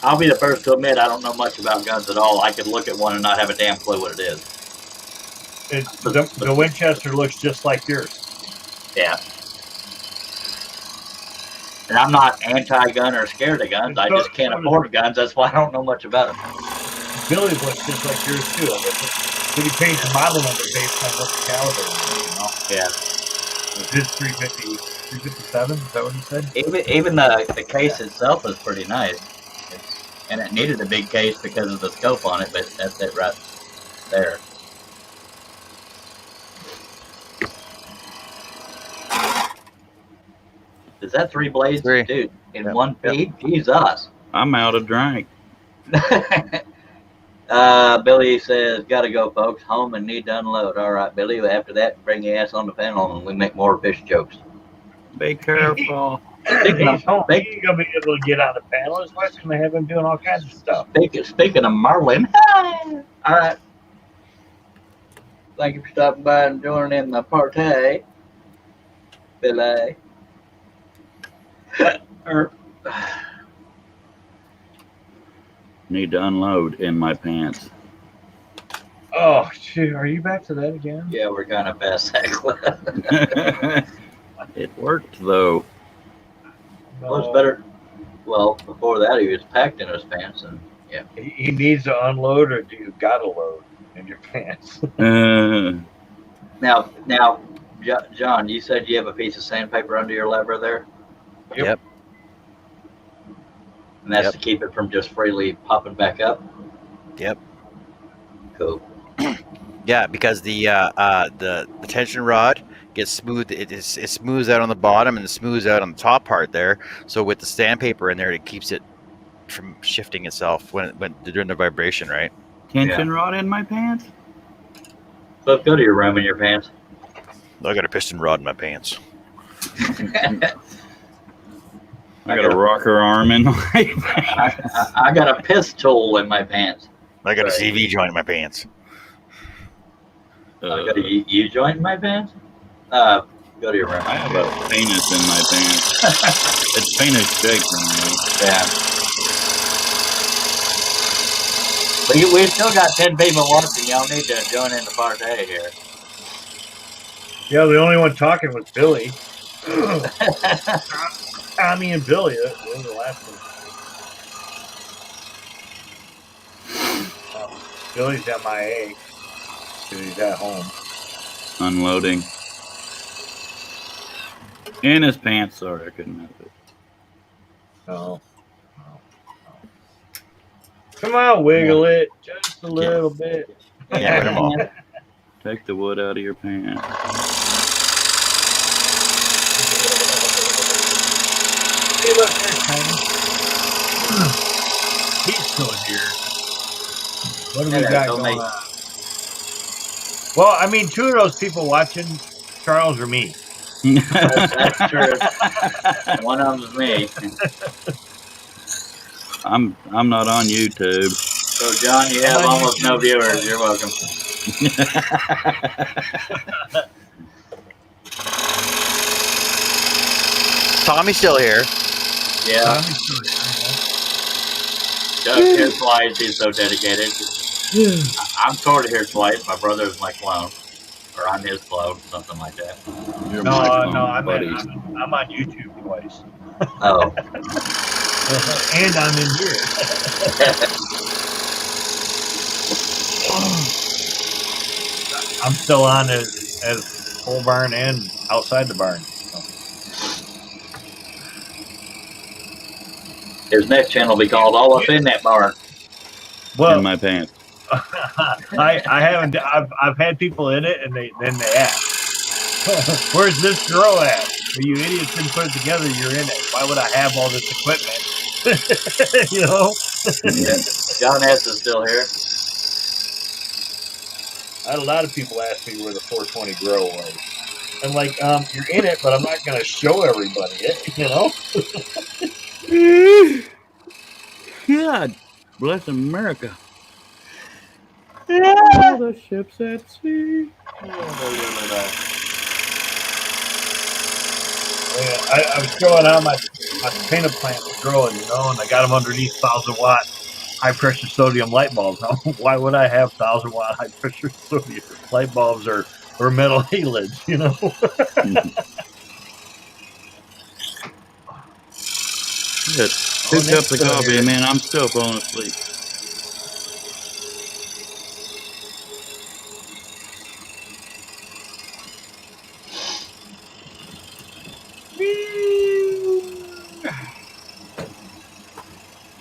I'll be the first to admit I don't know much about guns at all. I could look at one and not have a damn clue what it is. The Winchester looks just like yours. Yeah. And I'm not anti-gun or scared of guns. I just can't afford guns. That's why I don't know much about them. Billy's looks just like yours too. But he paints the model number based on what the caliber is, you know? Yeah. His 357, is that what he said? Even the case itself is pretty nice. And it needed a big case because of the scope on it, but that's it right there. Is that 3 blades? Dude, in one feed? Yep. Jesus. I'm out of drink. Billy says, gotta go, folks. Home and need to unload. All right, Billy. After that, bring your ass on the panel and we make more fish jokes. Be careful. He's going to be able to get on the panel. His wife's going to have him doing all kinds of stuff. Speaking of Marlin. All right. Thank you for stopping by and joining in the party, Billy. Need to unload in my pants. Oh, shoot. Are you back to that again? Yeah, we're kind of past that. It worked, though. No. Well, it's better. Well, before that, he was packed in his pants, and yeah. He needs to unload, or do you got to load in your pants? Now, John, you said you have a piece of sandpaper under your lever there? Yep. And that's to keep it from just freely popping back up? Yep. Cool. Yeah, because the tension rod gets smooth. It smooths out on the bottom and it smooths out on the top part there. So with the sandpaper in there, it keeps it from shifting itself when during the vibration, right? Tension rod in my pants? Let's go to your room in your pants. I got a piston rod in my pants. I got a rocker arm in my pants. I got a pistol in my pants. I got a CV joint in my pants. I got a U joint in my pants? Go to your room. I have a penis in my pants. It's penis shaped on me. Yeah. We still got 10 people watching. Y'all need to join in the party here. Yeah, the only one talking was Billy. Tommy and Billy. That was the last one. Billy's MIA. He's at home. Unloading. In his pants. Sorry, I couldn't have it. No. Come on, wiggle it just a little bit. Yeah, come on. Take the wood out of your pants. Hey, look, there's Tiny. He's still here. What do we got going on? Well, I mean, two of those people watching, Charles or me. That's true. One of them's me. I'm not on YouTube. So, John, you have almost no viewers. You're welcome. Tommy's still here. Yeah. Tommy's still here. Doug hears twice. He's so dedicated. I'm sort of here twice. My brother is my clone. Or I'm his clone, something like that. You're No, my clone, I'm buddy. I'm on YouTube twice. Oh. And I'm in here. I'm still on as whole barn and outside the barn. So. His next channel will be called All Up in That Barn. Well, In my pants. I haven't. I've had people in it, and they ask, "Where's this girl at?" Well, you idiots didn't put it together. You're in it. Why would I have all this equipment? You know. John S. is still here. I had a lot of people ask me where the 420 grill was. I'm like, you're in it, but I'm not going to show everybody it. You know. God bless America. All the ships at sea. I was showing how my peanut plant was growing, you know, and I got them underneath 1,000-watt high-pressure sodium light bulbs. Why would I have 1,000-watt high-pressure sodium light bulbs or metal halids, you know? Good. 2 cups of coffee, man. I'm still falling asleep.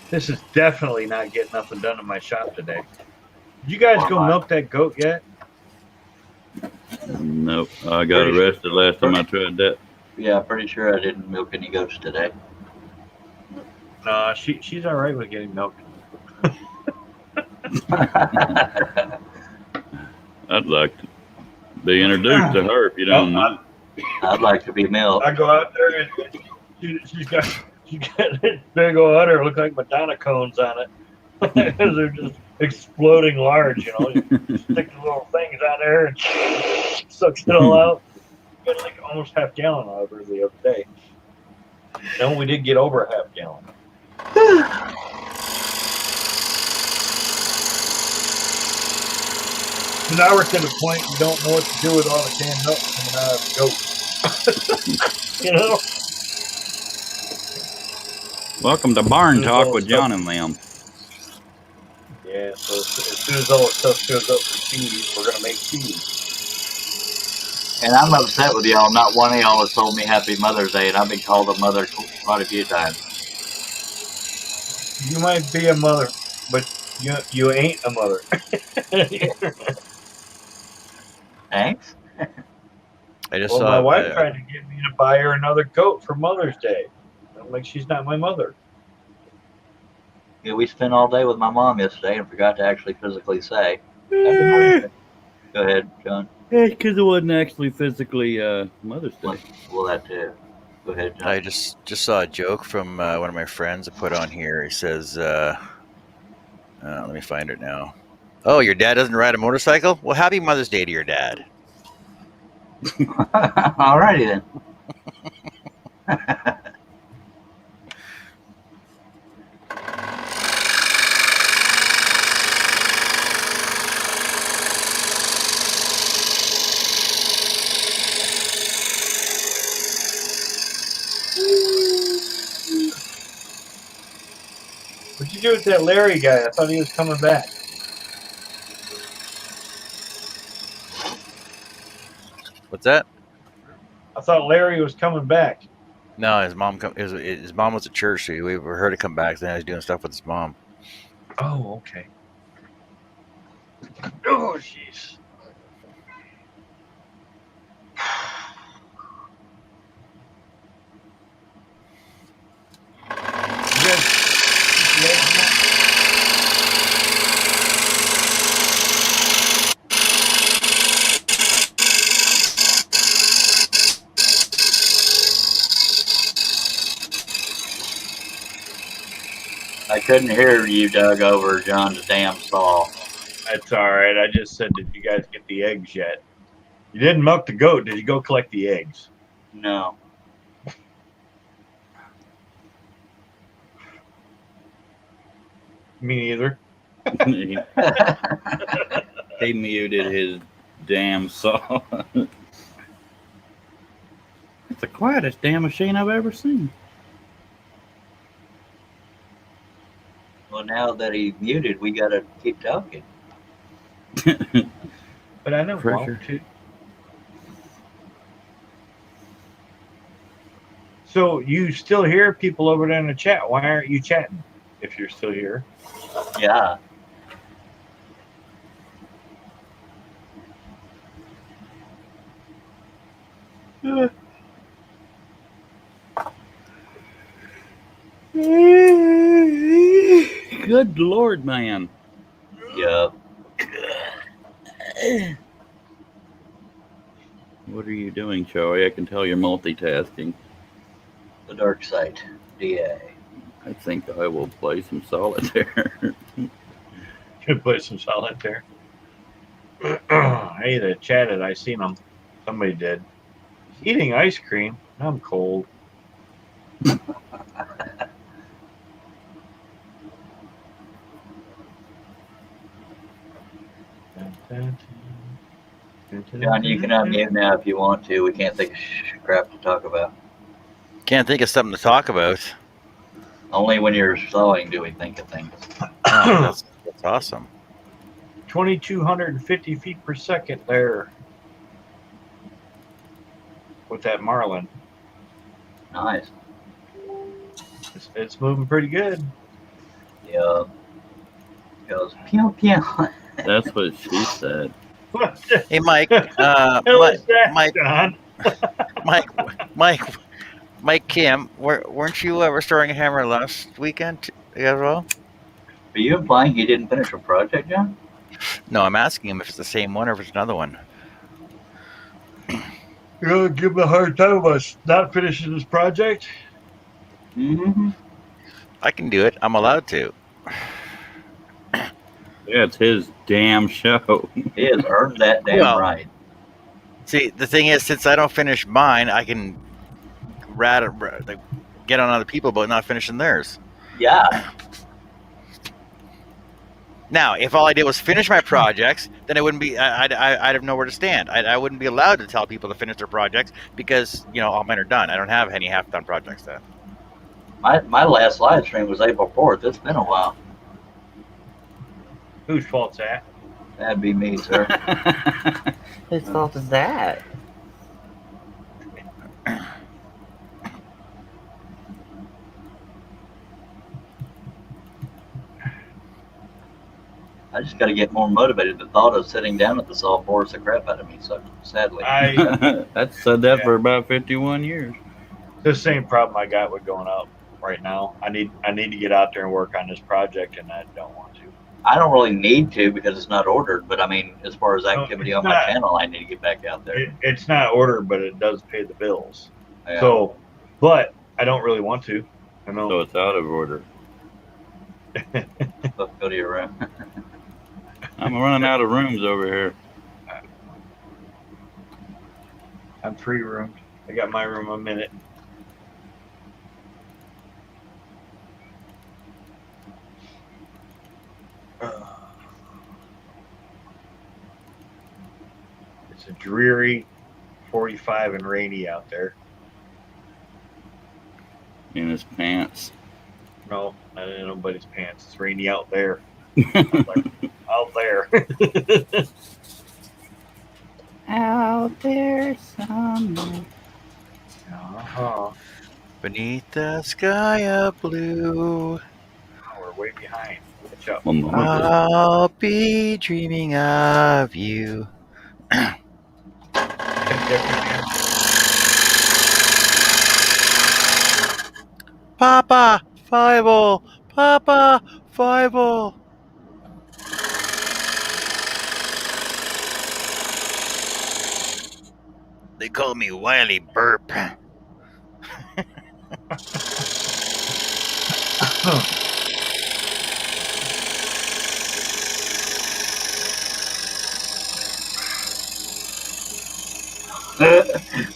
This is definitely not getting nothing done in my shop today. Did you guys go milk that goat yet? Nope. I got arrested last time I tried that. Yeah, pretty sure I didn't milk any goats today. No, she's all right with getting milked. I'd like to be introduced to her if you don't mind. I'd like to be milked. I go out there and she's got this big old udder, look like Madonna cones on it. They're just exploding large, you know. You stick the little things on there and sucks it all out. Got like almost half gallon out of her the other day. No, we did get over a half gallon. So now we're to the point we don't know what to do with all the canned milk coming out of the goat. You know? Welcome to Barn Talk with John and Liam. Yeah, so as soon as all the stuff shows up for cheese, we're going to make cheese. And I'm upset with y'all. Not one of y'all has told me Happy Mother's Day, and I've been called a mother quite a few times. You might be a mother, but you ain't a mother. Thanks. I just Well, saw my wife tried to get me to buy her another goat for Mother's Day. I'm like, she's not my mother. Yeah, we spent all day with my mom yesterday and forgot to actually physically say Happy Mother's Day. Go ahead, John. Yeah, because it wasn't actually physically Mother's Day. Well, that too. Go ahead, John. I just saw a joke from one of my friends I put on here. He says, let me find it now. Oh, your dad doesn't ride a motorcycle? Well, happy Mother's Day to your dad. All righty then. What'd you do with that Larry guy? I thought he was coming back. What's that? I thought Larry was coming back. No, his mom was at church. So we heard her come back. So now he's doing stuff with his mom. Oh, okay. Oh, jeez. I couldn't hear you, Doug, over John's damn saw. That's all right. I just said, did you guys get the eggs yet? You didn't milk the goat. Did you go collect the eggs? No. Me neither. He muted his damn saw. It's the quietest damn machine I've ever seen. Well, now that he's muted, we gotta keep talking. But I know Pressure. Wonk too. So you still hear people over there in the chat. Why aren't you chatting if you're still here? Yeah. Good Lord, man. Yeah. What are you doing, Joey? I can tell you're multitasking. The dark side. DA. I think I will play some solitaire. Should play some solitaire. I either chatted. I seen them. Somebody did. Eating ice cream. I'm cold. John, you can unmute now if you want to. We can't think of crap to talk about. Can't think of something to talk about. Only when you're sawing do we think of things. Oh, that's awesome. 2,250 feet per second there with that Marlin. Nice. It's moving pretty good. Yeah. Goes pew pew. That's what she said. Hey, Mike. Hell is that, Mike. John? Mike Kim. Weren't you restoring a hammer last weekend as well? Are you implying he didn't finish a project, John? No, I'm asking him if it's the same one or if it's another one. You're going to give him a hard time about not finishing this project? Mm-hmm. I can do it. I'm allowed to. Yeah, it's his damn show. He has earned that damn right. See, the thing is, since I don't finish mine, I can get on other people but not finishing theirs. Yeah. Now, if all I did was finish my projects, then I wouldn't be. I'd have nowhere to stand. I wouldn't be allowed to tell people to finish their projects because all mine are done. I don't have any half-done projects then. My last live stream was April 4th. It's been a while. Whose fault's that? That'd be me, sir. Whose fault is that? I just got to get more motivated. The thought of sitting down at the saw bores the crap out of me, so sadly. I've said that for about 51 years. The same problem I got with going up right now. I need to get out there and work on this project, and I don't want to. I don't really need to because it's not ordered, but I mean, as far as activity on my channel, I need to get back out there. It's not ordered, but it does pay the bills. Yeah. So but I don't really want to. I know. So it's out of order. Let's go to your room. I'm running out of rooms over here. I'm 3 roomed. I got my room a minute. It's a dreary 45 and rainy out there. In his pants. No, not in nobody's pants. It's rainy out there. Out there. Out there somewhere. Uh-huh. Beneath the sky of blue, Oh, we're way behind. Catch up. One moment. I'll be dreaming of you. Papa, Five-O, Papa, Five-O. They call me Wiley Burp.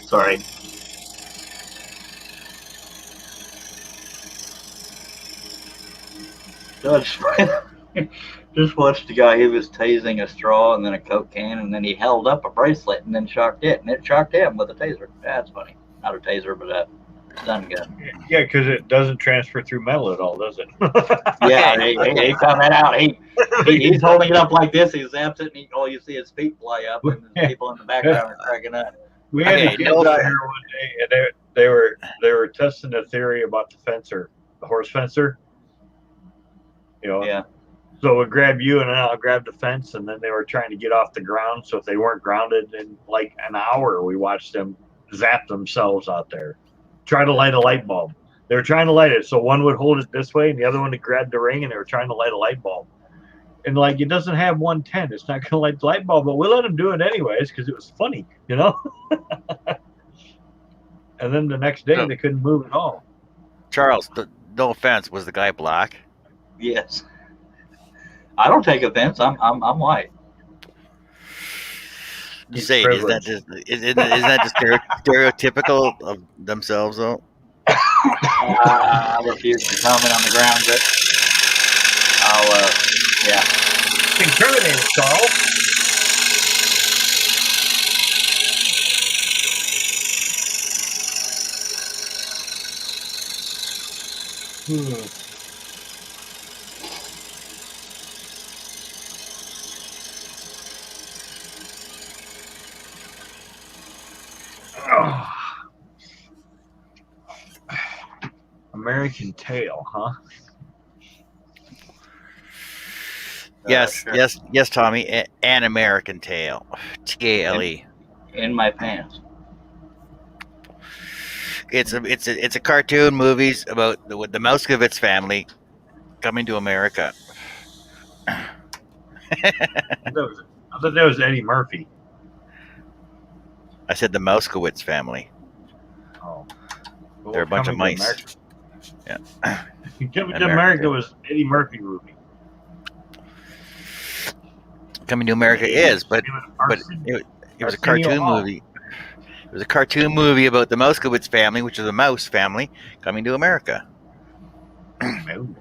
Sorry. Just watched the guy. He was tasing a straw and then a Coke can, and then he held up a bracelet and then shocked it, and it shocked him with a taser. That's funny. Not a taser, but a stun gun. Yeah, because it doesn't transfer through metal at all, does it? Yeah, he found that out. He's holding it up like this. He zaps it, and all you see is feet fly up, and the people in the background are cracking up. We had Okay, kids out here one day, and they were testing a theory about the fencer, the horse fencer. You know. Yeah. So we'll grab you, and then I'll grab the fence, and then they were trying to get off the ground. So if they weren't grounded in like an hour, we watched them zap themselves out there, try to light a light bulb. They were trying to light it, so one would hold it this way, and the other one would grab the ring, and they were trying to light a light bulb. And like it doesn't have 110, it's not going to light the light bulb, but we let them do it anyways because it was funny, you know. And then the next day they couldn't move at all. Charles, no offense, was the guy black? Yes. I don't take offense. I'm white. You say, isn't that just stereotypical of themselves though? I refuse to comment on the ground, but I'll yeah. Incriminating, Charles. American Tail, huh? Yes, Sure. yes, Tommy. An American Tail, TALE. In my pants. It's a cartoon movies about the Mouskovitz family coming to America. I thought that was Eddie Murphy. I said the Mouskovitz family. Oh, well, They're a bunch of mice. Yeah. Coming to America was Eddie Murphy movie. Coming to America is, but it was a cartoon movie. It was a cartoon movie about the Mouskovitz family, which is a mouse family, coming to America. And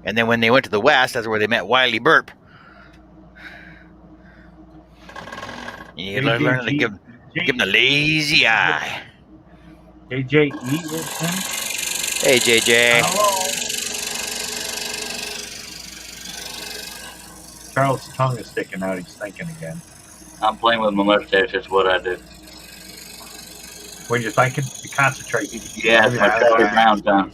then when they went to the West, that's where they met Wiley Burp. You learn to give him the lazy eye. JJ is him? Hey, JJ. Hello. Charles' tongue is sticking out. He's thinking again. I'm playing with my mustache. That's what I do. When you're thinking, you concentrate. Yeah, it's my Charlie Brown tongue.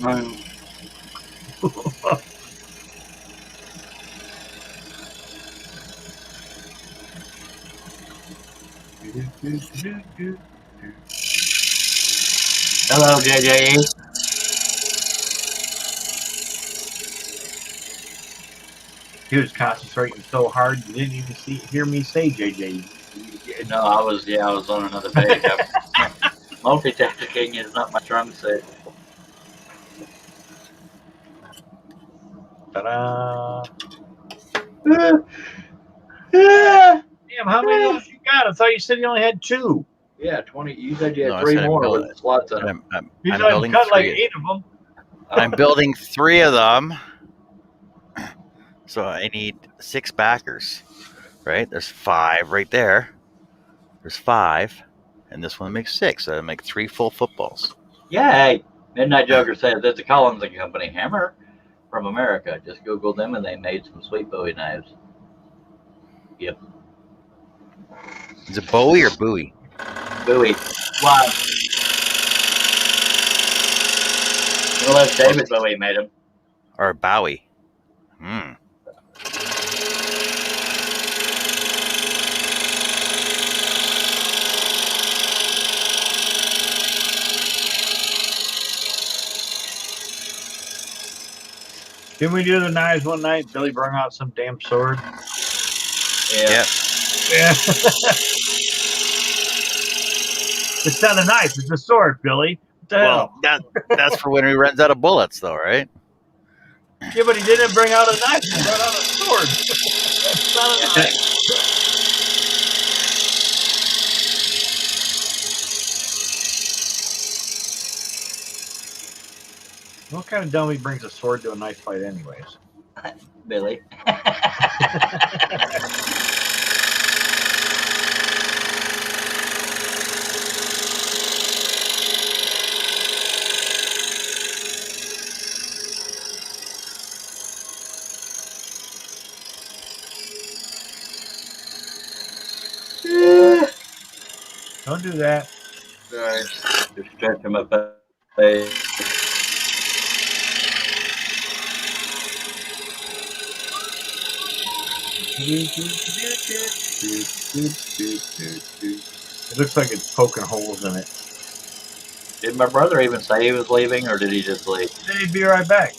Hello, JJ. He was concentrating so hard you didn't even hear me say JJ. No, I was on another page. Multitasking is not my strong suit. Ta-da! Damn, how many of those you got? I thought you said you only had 2. Yeah, 20. You said you had No, I 3 said I'm more building. with slots in them. I'm You said building cut like 3. 8 of them. I'm building 3 of them. So I need 6 backers. Right? There's 5 right there. There's 5, and this one makes 6. So I make 3 full footballs. Yay! Midnight Joker says it's a Collins and Company hammer from America. Just Google them and they made some sweet Bowie knives. Yep. Is it Bowie or Bowie? Bowie. Why? Unless David Bowie made them. Or Bowie? Hmm. Didn't we do the knives one night? Billy brought out some damn sword. Yeah. Yep. Yeah. It's not a knife, it's a sword, Billy. What the Well, hell? that's for when he runs out of bullets, though, right? Yeah, but he didn't bring out a knife, he brought out a sword. It's not a knife. What kind of dummy brings a sword to a knife fight anyways? Billy. Don't do that. Sorry. Just stretching my face. It looks like it's poking holes in it. Did my brother even say he was leaving, or did he just leave? He'd be right back.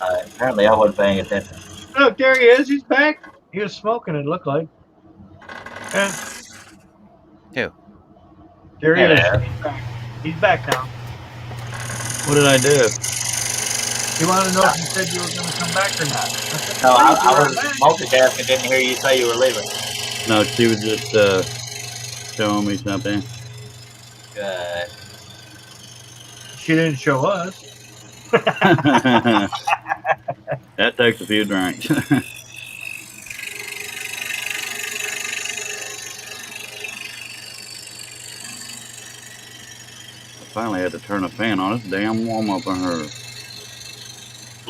Apparently, I wasn't paying attention. Look, there he is. He's back. He was smoking, it looked like. Yeah. Who? There he is. Yeah. He's back. He's back now. What did I do? He wanted to know if you said you were going to come back or not. Said, No, "Oh, I you're was back." multitasking. Didn't hear you say you were leaving. No, she was just showing me something. Good. She didn't show us. That takes a few drinks. I finally had to turn a fan on. It's damn warm up in her.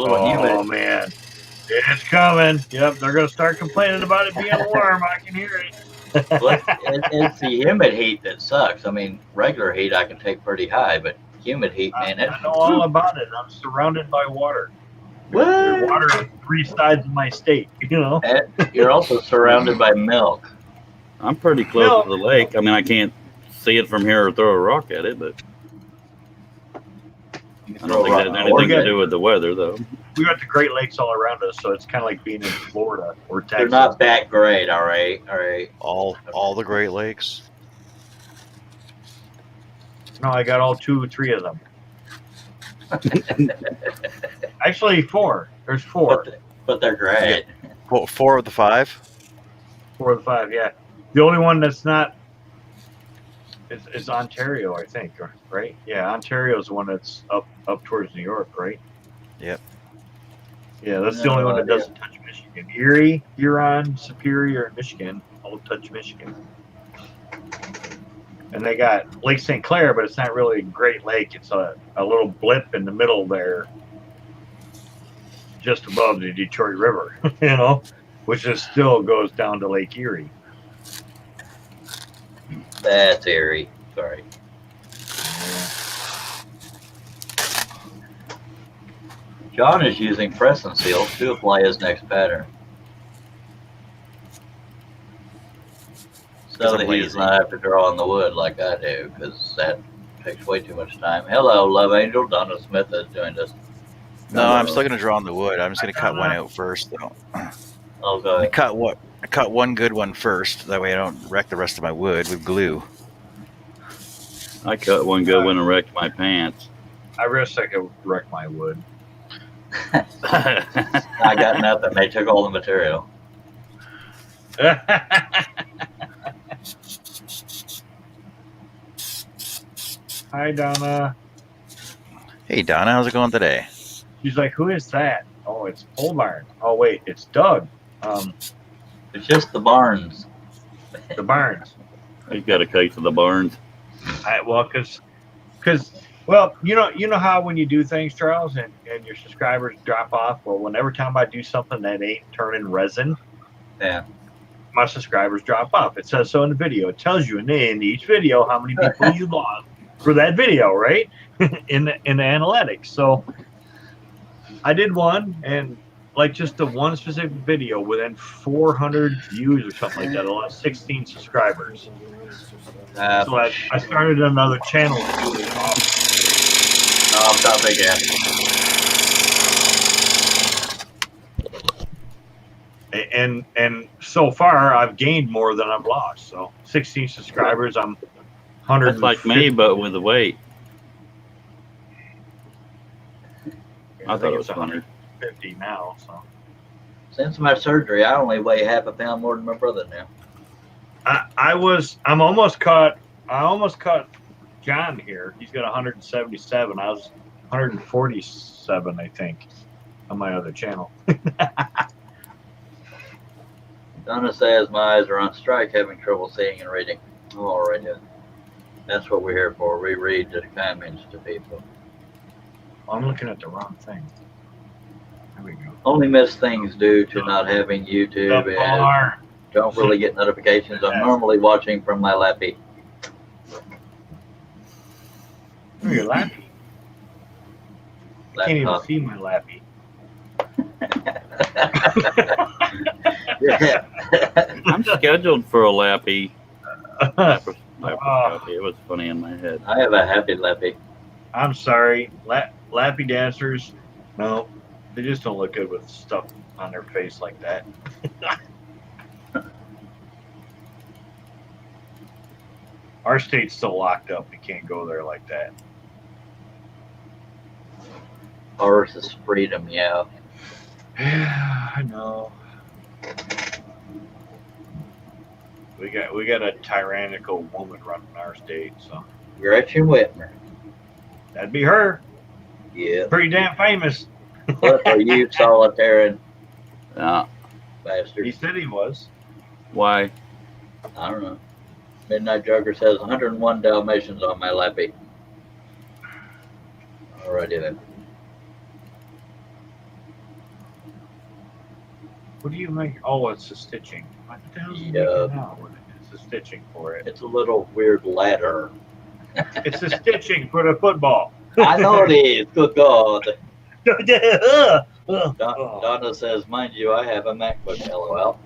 Oh, man. It's coming. Yep, they're going to start complaining about it being warm. I can hear it. Well, it's the humid heat that sucks. I mean, regular heat I can take pretty high, but humid heat, man, I know all about it. I'm surrounded by water. There's water on 3 sides of my state, you know. And you're also surrounded by milk. I'm pretty close to the lake. I mean, I can't see it from here or throw a rock at it, but I don't think it has anything to do with the weather, though. We got the Great Lakes all around us, so it's kind of like being in Florida or Texas. They're not that great, all right. All the Great Lakes. No, I got all 2 or 3 of them. Actually, 4. There's 4. But they're great. Well, 4 of the 5. 4 of the 5, yeah. The only one that's not is Ontario, I think, right? Yeah, Ontario is the one that's up towards New York, right? Yep. Yeah, that's the only one that doesn't touch Michigan. Erie, Huron, Superior, and Michigan all touch Michigan. And they got Lake St. Clair, but it's not really a Great Lake. It's a little blip in the middle there, just above the Detroit River, you know, which still goes down to Lake Erie. That's Erie. Sorry. John is using press and seal to apply his next pattern, so that he does not have to draw on the wood like I do, because that takes way too much time. Hello, Love Angel. Donna Smith has joined us. No, I'm still gonna draw on the wood. I'm just gonna cut one out first, though. Okay. I cut one good one first. That way I don't wreck the rest of my wood with glue. I cut one good one and wrecked my pants. I risk I could wreck my wood. I got nothing. They took all the material. Hi, Donna. Hey, Donna, how's it going today? She's like, who is that? Oh, it's Pole Barn. Oh, wait, it's Doug. It's just the Barnes. The Barnes. He's got a case of the Barnes. Well, you know how when you do things, Charles, and your subscribers drop off. Well, whenever time I do something that ain't turning resin, Yeah. my subscribers drop off. It says so in the video. It tells you in each video how many people you lost for that video, right? in the analytics. So I did one, and like just the one specific video within 400 views or something like that. I lost 16 subscribers. So I started another channel to do it off. Off topic again. And so far I've gained more than I've lost. So 16 subscribers, I'm 100. That's like me, but with the weight. I thought it was funny. 50 now. So Since my surgery, I only weigh half a pound more than my brother now. I'm almost caught. I almost caught John here. He's got 177. I was 147, I think, on my other channel. Donna says my eyes are on strike, having trouble seeing and reading. Oh, all right, yeah. That's what we're here for. We read the comments to people. I'm looking at the wrong thing. There we go. Only miss things due to not having YouTube and don't really get notifications. I'm normally watching from my lappy. Oh, your lappy. I can't even see my lappy. Yeah. I'm scheduled for a lappy. It was funny in my head. I have a happy lappy. I'm sorry. Lappy dancers, no, they just don't look good with stuff on their face like that. Our state's still locked up. We can't go there like that. Ours is freedom, yeah. Yeah, I know. We got a tyrannical woman running our state, so Gretchen Whitmer. that'd be her. Yeah. Pretty damn famous. What are you solitary bastard? He said he was. Why? I don't know. Midnight Joker says 101 Dalmatians on my lappy. Alrighty then. What do you make? Oh, it's the stitching. What the hell's it Yup. making now? It's the stitching for it. It's a little weird ladder. It's the stitching for the football. I know it is. Good God. Oh. Donna says, mind you, I have a MacBook, LOL.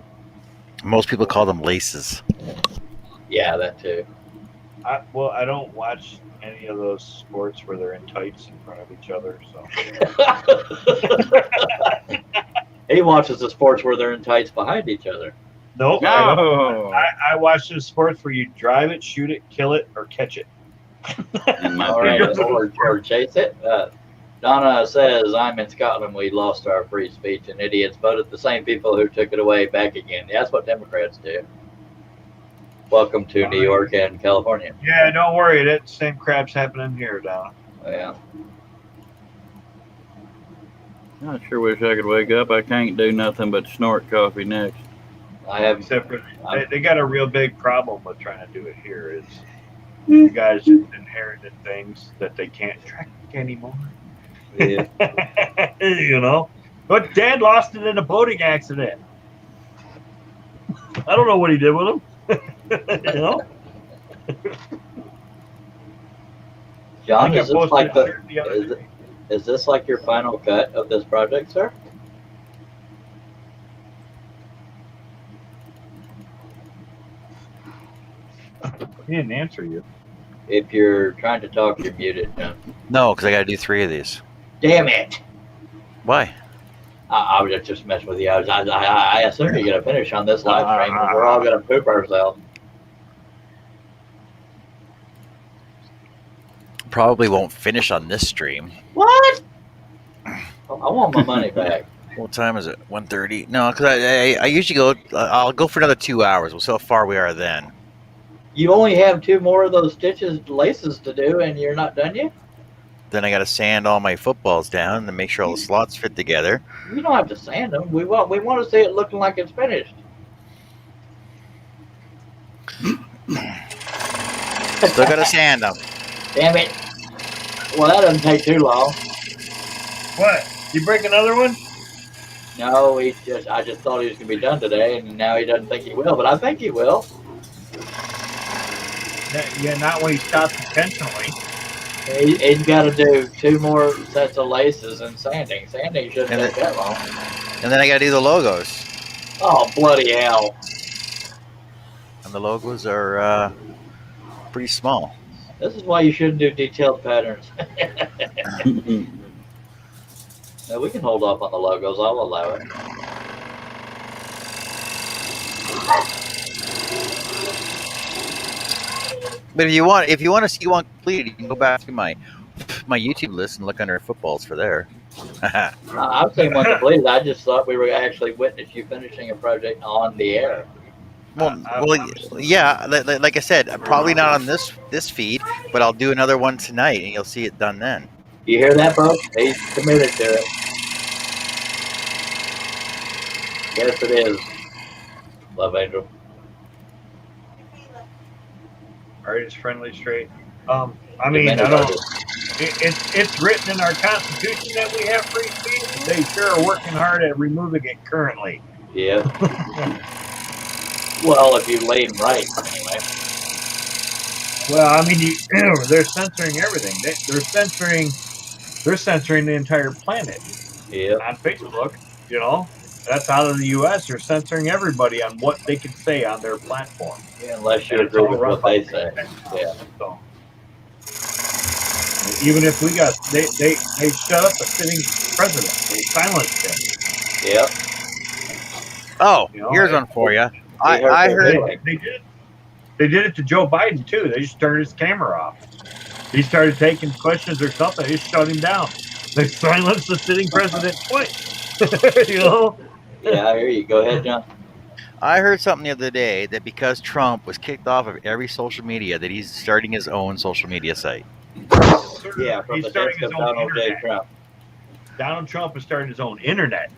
Most people call them laces. Yeah, that too. I don't watch any of those sports where they're in tights in front of each other. So He watches the sports where they're in tights behind each other. nope. No. I watch the sports where you drive it, shoot it, kill it, or catch it. In my All right, opinion. or chase it. Donna says, I'm in Scotland. We lost our free speech and idiots voted the same people who took it away back again. Yeah, that's what Democrats do. Welcome to New York and California. Yeah, don't worry. That same crap's happening here, Donna. Yeah. I sure wish I could wake up. I can't do nothing but snort coffee next. I have Except for they got a real big problem with trying to do it here. Is you guys inherited things that they can't track anymore. yeah. You know, but Dad lost it in a boating accident. I don't know what he did with them. You know, John, I is this posted like a shirt the other day. is this like your final cut of this project, sir? He didn't answer you. If you're trying to talk, you're muted, John. No, because I got to do 3 of these. Damn it! Why? I was just messing with you. I assume you're gonna finish on this live stream, and we're all gonna poop ourselves. probably won't finish on this stream. What? I want my money back. What time is it? 1:30? No, because I usually go. I'll go for another 2 hours. We'll see how far we are then. You only have 2 more of those laces to do, and you're not done yet? Then I got to sand all my footballs down and make sure all the slots fit together. You don't have to sand them. We want to see it looking like it's finished. Still got to sand them. Damn it. Well, that doesn't take too long. What? You break another one? No, I just thought he was going to be done today, and now he doesn't think he will, but I think he will. Yeah, not when he stops intentionally. He's got to do 2 more sets of laces and sanding. Sanding shouldn't take that long. And then I got to do the logos. Oh, bloody hell. And the logos are pretty small. This is why you shouldn't do detailed patterns. No, we can hold off on the logos. I'll allow it. But if you want to see one completed, you can go back to my YouTube list and look under footballs for there. I've seen one completed. I just thought we were actually witness you finishing a project on the air. Well, yeah. Like I said, probably not on this feed, but I'll do another one tonight, and you'll see it done then. You hear that, folks? He's committed to it. Yes, it is. Love Angel. Artist friendly straight. I mean, I don't. It's written in our Constitution that we have free speech. But they sure are working hard at removing it currently. Yeah. Well, if you lay them right, anyway. Well, I mean, they're censoring everything. They're censoring the entire planet. Yeah. On Facebook, that's out of the U.S. They're censoring everybody on what they can say on their platform. Yeah, unless you agree with what they say. Yeah. So, even if they shut up a sitting president, they silenced him. Yep. Oh, here's one for you. I heard they did it to Joe Biden too. They just turned his camera off. He started taking questions or something. They just shut him down. They silenced the sitting president twice. Yeah, I hear you. Go ahead, John. I heard something the other day that because Trump was kicked off of every social media, that he's starting his own social media site. Yeah, from the desk of Donald J. Trump. Donald Trump has started his own internet.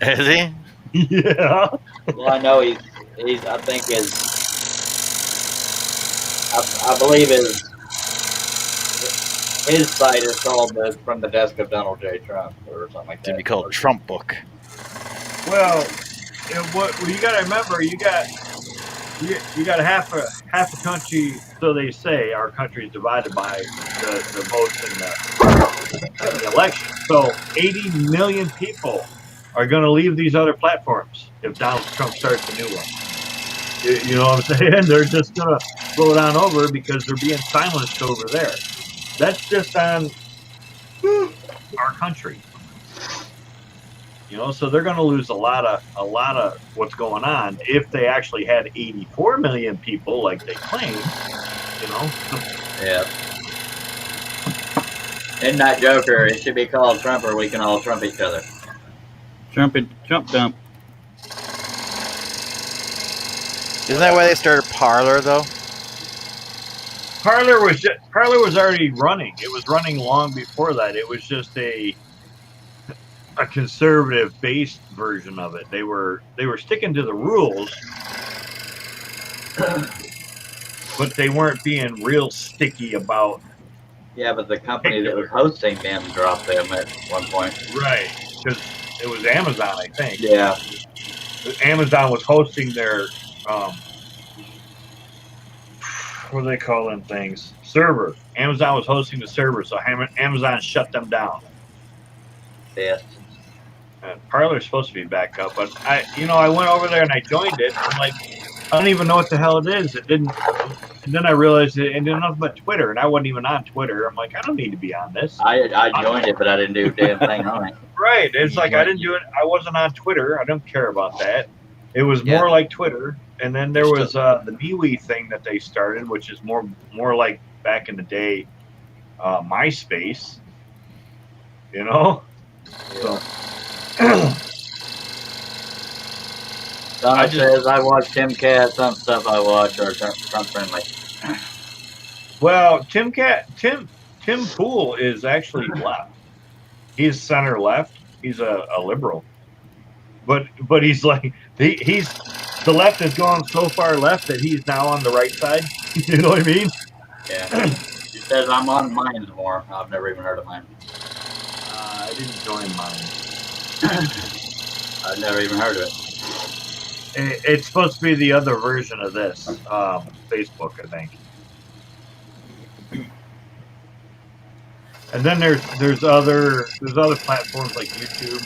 Is he? Yeah. Well, I know he's. I think I believe his site is called From the Desk of Donald J. Trump or something like that. To be called Trump Book. Well, what you got to remember, you got half a country. So they say our country is divided by the votes in the election. So 80 million people are going to leave these other platforms if Donald Trump starts a new one. You know what I'm saying? They're just going to float on over because they're being silenced over there. That's just on our country. So they're going to lose a lot of what's going on if they actually had 84 million people like they claim. Yeah. Isn't that Joker? It should be called Trump, or we can all Trump each other. Trump dump. Isn't that why they started Parler though? Parler was already running. It was running long before that. It was just a conservative based version of it. They were sticking to the rules, but they weren't being real sticky about. Yeah, but the company that was hosting them dropped them at one point. Right, because it was Amazon, I think. Yeah. Amazon was hosting their what do they call them things? Server. Amazon was hosting the server, so Amazon shut them down. Yes. Parler's supposed to be back up, but I went over there and I joined it. I'm like, I don't even know what the hell it is. It didn't. And then I realized it did nothing but Twitter, and I wasn't even on Twitter. I'm like, I don't need to be on this. I joined it, but I didn't do a damn thing on it. Right. It's like I didn't do it. I wasn't on Twitter. I don't care about that. It was more like Twitter. And then there was the MeWe thing that they started, which is more like back in the day MySpace. You know. Yeah. So Donna says I watch Tim Cat. Some stuff I watch are Trump friendly. well, Tim Pool is actually left. He's center left. He's a liberal, but he's like he's the left has gone so far left that he's now on the right side. You know what I mean? Yeah. He says I'm on Minds more. I've never even heard of mine. I didn't join mine. I've never even heard of it. It's supposed to be the other version of this Facebook, I think. And then there's other platforms like YouTube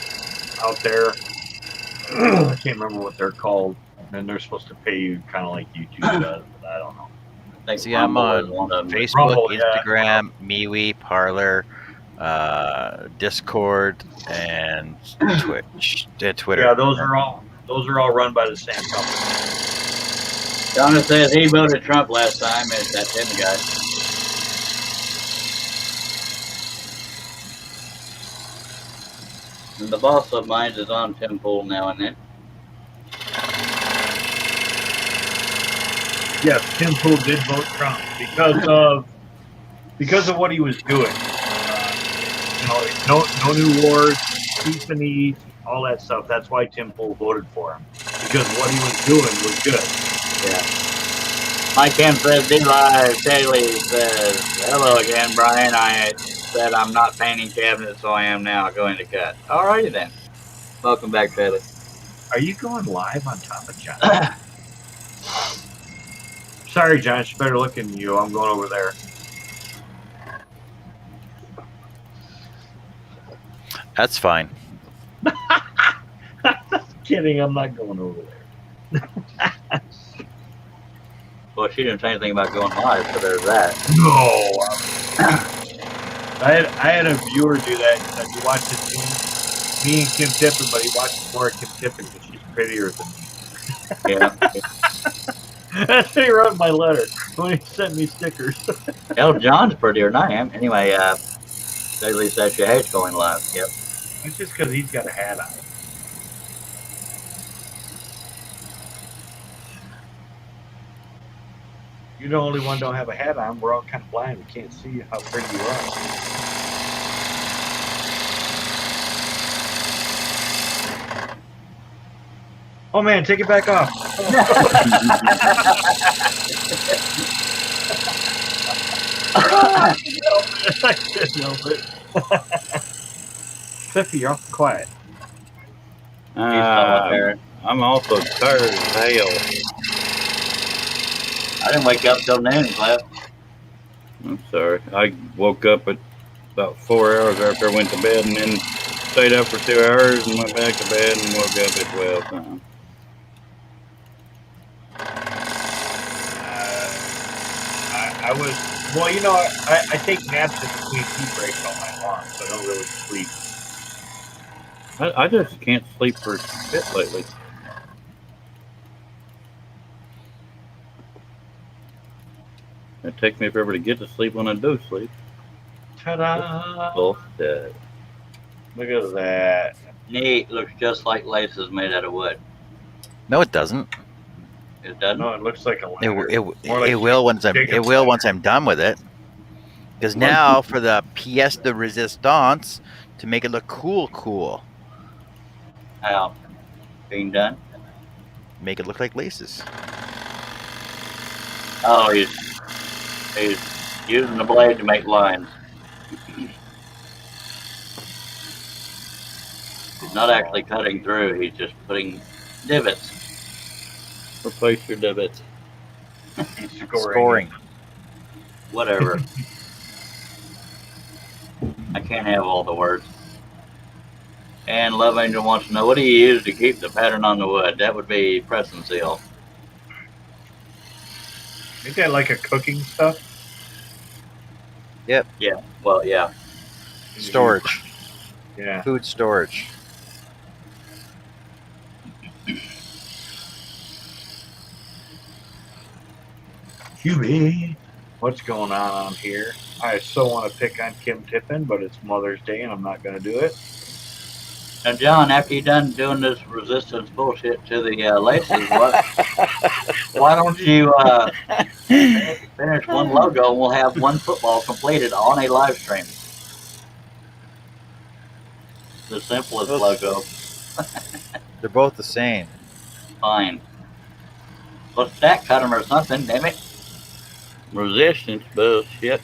out there. I can't remember what they're called. And they're supposed to pay you kind of like YouTube does, but I don't know. See, I'm on Facebook, Rumble, Instagram, MeWe, Parler, Discord, and Twitch, Twitter. Yeah, those are all run by the same company. Donna says he voted Trump last time. It's that Tim guy. And the boss of mine is on Tim Pool now and then. Yes, Tim Pool did vote Trump because of what he was doing. No new wars, peace and ease, all that stuff. That's why Tim Pool voted for him, because what he was doing was good. Yeah. Mike M says, D-Live. Taylor says, hello again, Brian. I said I'm not painting cabinets, so I am now going to cut. Alrighty then. Welcome back, Taylor. Are you going live on top of John? Sorry, John. She better look at you. I'm going over there. That's fine. Kidding. I'm not going over there. Well, she didn't say anything about going live, so there's that. No. I had a viewer do that. He said, you watch this me and Kim Tippett, but he watches more of Kim Tippett because she's prettier than me. Yeah. That's what he wrote in my letter when he sent me stickers. Hell, John's prettier than I am. Anyway, Daily says she hates going live. Yep. It's just because he's got a hat on. You're the only one don't have a hat on. We're all kind of blind. We can't see how pretty you are. Oh man, take it back off. I couldn't help it. Cliffy, you're awful quiet. I'm also tired as hell. I didn't wake up till noon, Cliff. I'm sorry. I woke up at about 4 hours after I went to bed, and then stayed up for 2 hours and went back to bed and woke up at 12 something. I was, well, you know, I take naps in between tea breaks all night long, so I don't really sleep. I just can't sleep for shit lately. It takes me forever to get to sleep when I do sleep. Ta-da! Bullshit. Look at that. Neat. Looks just like laces made out of wood. No, it doesn't. It doesn't? No, it looks like a ladder. It will once I'm done with it. Because now for the pièce de résistance, to make it look cool. How? Being done? Make it look like laces. Oh, he's using the blade to make lines. He's not actually cutting through. He's just putting divots. Replace your divots. Scoring. Whatever. I can't have all the words. And Love Angel wants to know, what do you use to keep the pattern on the wood? That would be press and seal. Ain't that like a cooking stuff? Yep. Yeah. Well, yeah. Storage. Yeah. Food storage. Huey. what's going on here. I so want to pick on Kim Tiffin, but it's Mother's Day and I'm not going to do it. Now, John, after you're done doing this resistance bullshit to the laces, why don't you finish one logo and we'll have one football completed on a live stream? The simplest logo. They're both the same. Fine. Well, stack cut them or something, damn it. Resistance bullshit.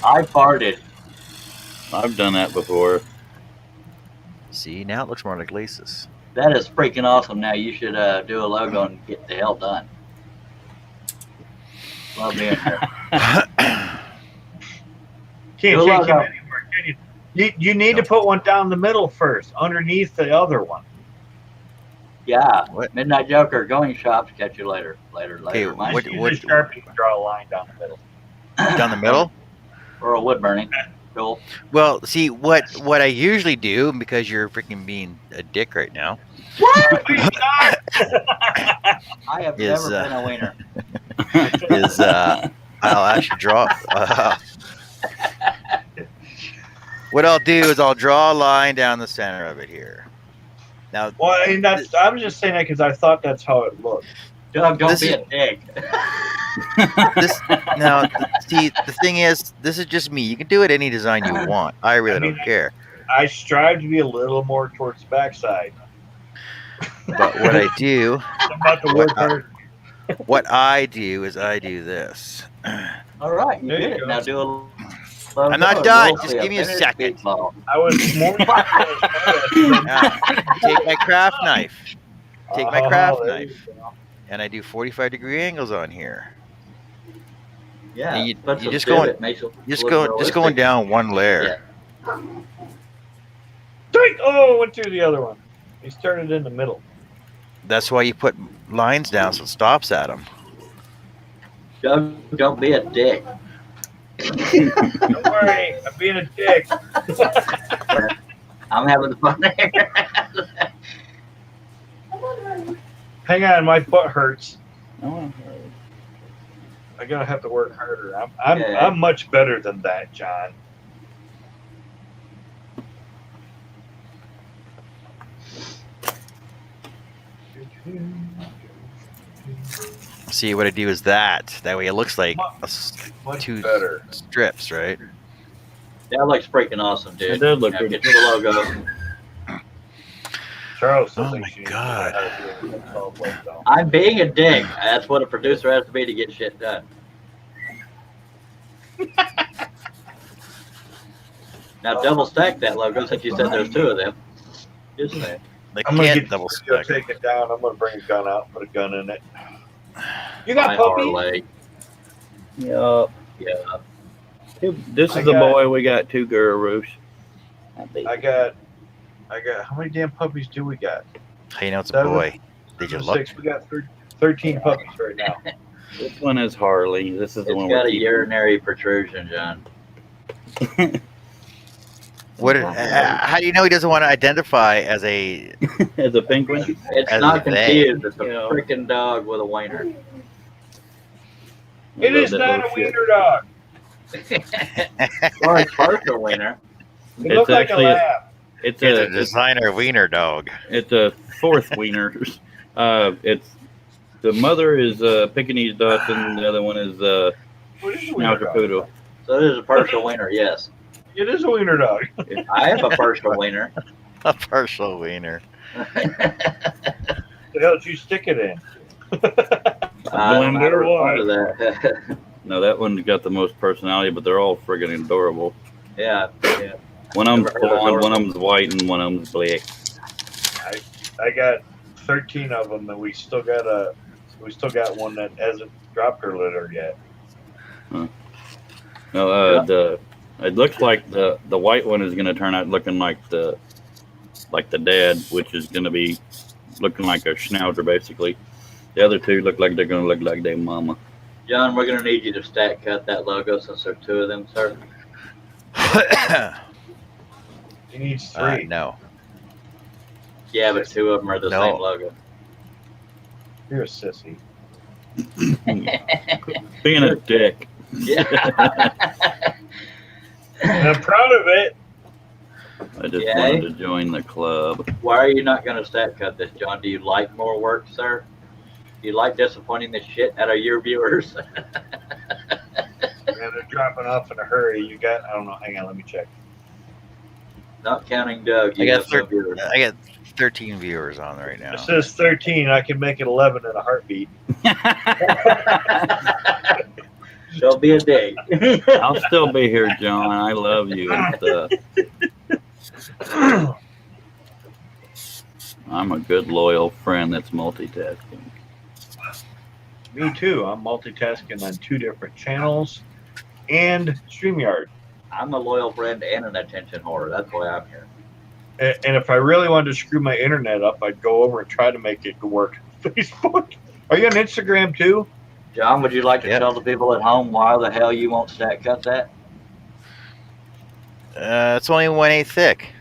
I farted. I've done that before. See, now it looks more like laces. That is freaking awesome. Now you should do a logo and get the hell done. Love being here. Can't take him anywhere, can you? You need to put one down the middle first, underneath the other one. Yeah. What? Midnight Joker, going shops. Catch you later. Later. Okay, Mine. what- Use a Sharpie to draw a line down the middle. Down the middle? Or a wood burning. Cool. Well, see, what I usually do, because you're freaking being a dick right now, I have Is, never been a wiener. is I'll actually draw. What I'll do is I'll draw a line down the center of it here. Now, Well, I mean, I was just saying that because I thought that's how it looked. Doug, don't This be is- a dick. see, the thing is, this is just me. You can do it any design you want. I really don't care. I strive to be a little more towards the backside. But what I do, I'm about to work hard. what I do is I do this. All right, you There did you it. go. Now do a. I'm not done. Just give me a second. I was more. Now, take my craft knife. Take my craft there you knife. go. And I do 45-degree angles on here. Yeah, And you put some just divot, go- makes it Just look going realistic. down one layer. Oh, went through the other one. He started in the middle. That's why you put lines down so it stops at them. Doug, don't be a dick. Don't worry, I'm being a dick. I'm having fun here. Hang on, my butt hurts. Oh, I'm gonna have to work harder. Okay. I'm much better than that, John. See, what I do is that. That way it looks like Much two better. strips, right? That looks freaking awesome, dude. It does look Now pretty. get to the logo. Charles still Oh thinks my you need to God. learn how to do it. Oh, wait, though. I'm being a dick. That's what a producer has to be to get shit done. Now double stack that logo since you said there's two of them. Just saying. They I'm gonna can't get double the video stack. taken down. I'm gonna bring a gun out and put a gun in it. You got My puppy? leg. yeah. Yeah. This I is a got- boy. We got two gurus. I got. How many damn puppies do we got? Hey, you know it's a 7, boy. Did you look? 6. We got 13 puppies right now. This one is Harley. This is the It's one got we're a keeping. urinary protrusion, John. What? How do you know he doesn't want to identify as a? As a penguin. It's As not a confused. It's a Yeah. freaking dog with a wiener. It is That not a little shit. wiener dog. Or a partial wiener. It It's looks like a actually lab. It's It's a a designer wiener dog. it's a fourth wiener. It's the mother is Pekingese Dachshund, the other one is What is a wiener Schnauzer dog? Poodle. So it is a partial wiener, yes. It is a wiener dog. I have a partial wiener. A partial wiener. The hell did you stick it in? I'm not Blender fond of that. No, that one's got the most personality, but they're all friggin' adorable. Yeah, yeah. One of them's Never heard of blonde, one adorable. of them's white, and one of them's black. I got 13 of them, and we still got one that hasn't dropped her litter yet. No, Yeah. it looks like the white one is gonna turn out looking like the dad, which is gonna be looking like a schnauzer basically. The other two look like they're gonna look like their mama. John, we're gonna need you to stack cut that logo since there are two of them, sir. He needs 3. No. Yeah, but two of them are the No. same logo. You're a sissy. Being a dick. Yeah. And I'm proud of it. I just Yay. wanted to join the club. Why are you not gonna stack cut this, John? Do you like more work, sir? Do you like disappointing the shit out of your viewers? Yeah, they're dropping off in a hurry. You got, I don't know, hang on, let me check. Not counting Doug, I you got have no viewers. 13 viewers on right now. It says 13. I can make it 11 in a heartbeat. Don't be a dick. I'll still be here, John. I love you and stuff. I'm a good, loyal friend that's multitasking. Me too. I'm multitasking on 2 different channels and StreamYard. I'm a loyal friend and an attention whore. That's why I'm here. And if I really wanted to screw my internet up, I'd go over and try to make it work. Facebook. Are you on Instagram too? John, would you like to Yep. tell the people at home why the hell you won't stack cut that? It's only 1/8 thick.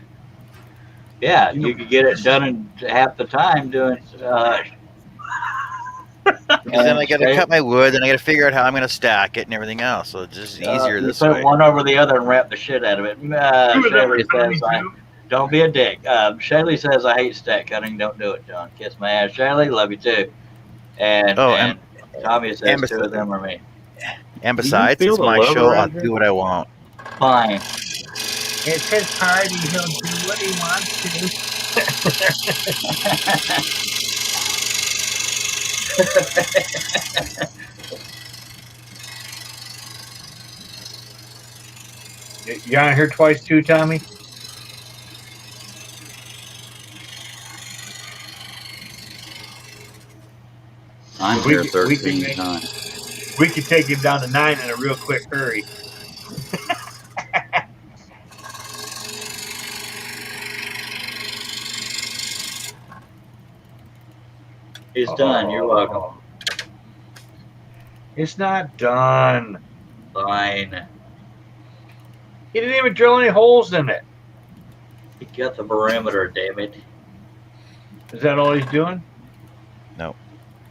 Yeah, you could get it done in half the time doing. Because then I got to cut my wood, and I got to figure out how I'm going to stack it and everything else. So it's just easier you this put way. one over the other and wrap the shit out of it. Shaylee says, "Don't be a dick." Shaylee says, "I hate stack cutting. Don't do it, John." Kiss my ass, Shaylee. Love you too. And Tommy says and 2 of them are me. And besides, feel it's the my love show. I'll around here? do what I want. Fine. It's his party. He'll do what he wants to. You on here twice too, Tommy? I'm We here can- we 13 can- times. We could take him down to 9 in a real quick hurry. He's done. You're welcome. It's not done. Fine. He didn't even drill any holes in it. He got the perimeter, damn it. Is that all he's doing?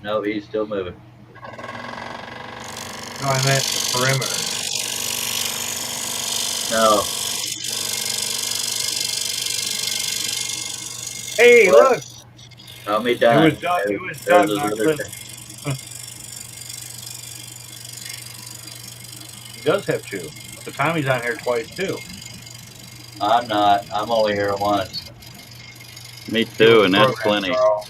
No, he's still moving. No, I meant the perimeter. No. Hey, What? look! Tommy done. It was done. It was There's done. his Not other good. thing. He does have 2. So Tommy's on here twice too. I'm not. I'm only here once. Me too, and that's Program, plenty. Carl.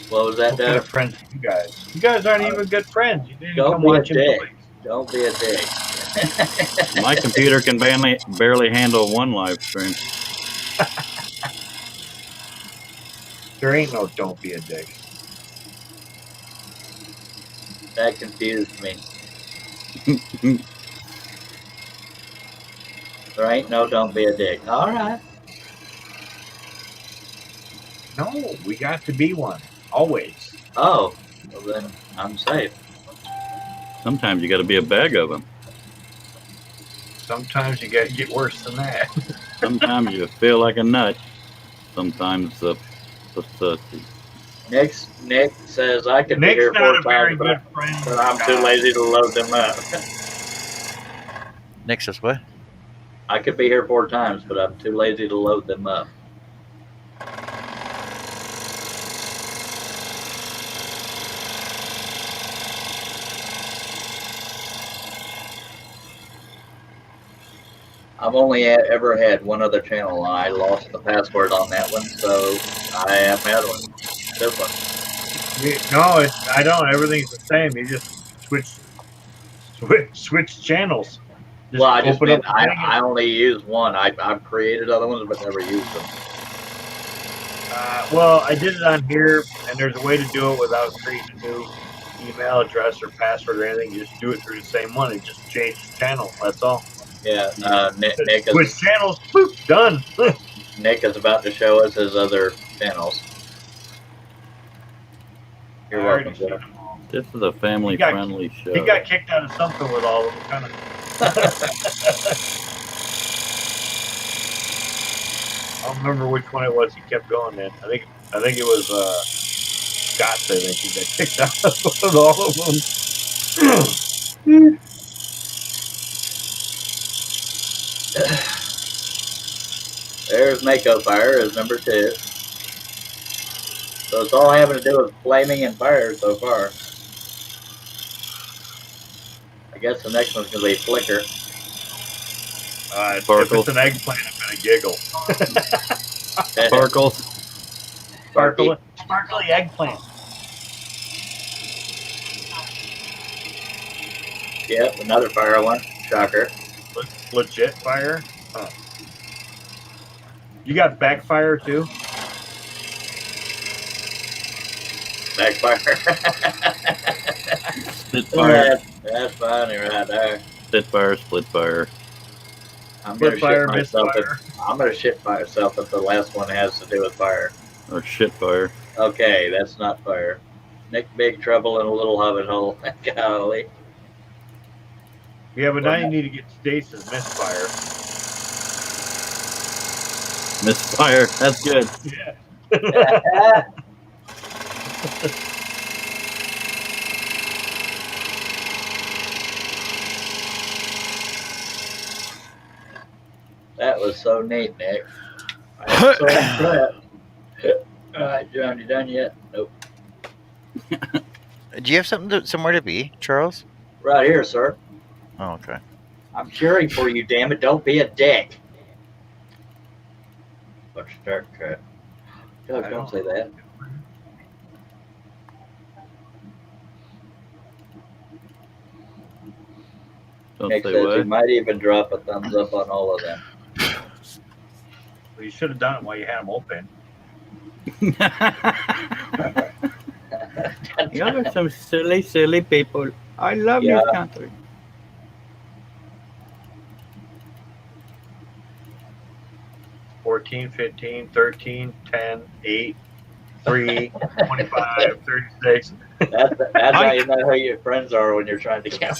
What was that, What kind Doug? of friends are you guys? You guys aren't even good friends. You didn't Don't come be a watch him dick. play. Don't be a dick. My computer can barely handle one live stream. There ain't no don't be a dick. That confused me. There ain't no don't be a dick. All right. No, we got to be one. Always. Oh, well then I'm safe. Sometimes you got to be a bag of them. Sometimes you got to get worse than that. Sometimes you feel like a nut. Sometimes the pussy. Nick says I could be Nick's here not 4 a very times, good friend. but I'm too lazy to load them up. Nick says what? I could be here 4 times, but I'm too lazy to load them up. I've only ever had one other channel, and I lost the password on that one, so I have another one. This one. No, I don't. Everything's the same. You just switch channels. Just Well, I just open meant up the thing I only use one. I've created other ones, but never used them. well, I did it on here, and there's a way to do it without creating a new email address or password or anything. You just do it through the same one and just change the channel. That's all. Yeah, Nick Switch channels. Boop, done. Nick is about to show us his other channels. You're I already welcome, seen Jeff. them all. This is a family-friendly show. He got kicked out of something with all of them, kind of. I don't remember which one it was he kept going in. I think it was Scott's. I think he got kicked out with all of them. There's Mako Fire is number 2. So it's all having to do with flaming and fire so far. I guess the next one's going to be Flicker. If it's an eggplant, I'm going to giggle. Sparkly eggplant. Yep, another fire one. Shocker. Legit fire? Huh. You got backfire too? Backfire. Spitfire. That's funny right there. Splitfire. I'm going to shit myself if the last one has to do with fire. Or shitfire. Okay, that's not fire. Nick Big Trouble in a Little Hobbit Hole. Golly. Yeah, but now you need to get Stace's Misfire. Misfire. That's good. Yeah. That was so neat, Nick. I'm so impressed. All right, John, you done yet? Nope. Do you have somewhere to be, Charles? Right here, sir. Oh, okay. I'm cheering for you, damn it. Don't be a dick. Let's start cut. Doug, don't say that. Nick says you might even drop a thumbs up on all of them. Well, you should have done it while you had them open. You are some silly people. I love your country. $14, $15, $13, $10, $8, $3, $25, $36. That's how you know who your friends are when you're trying to count.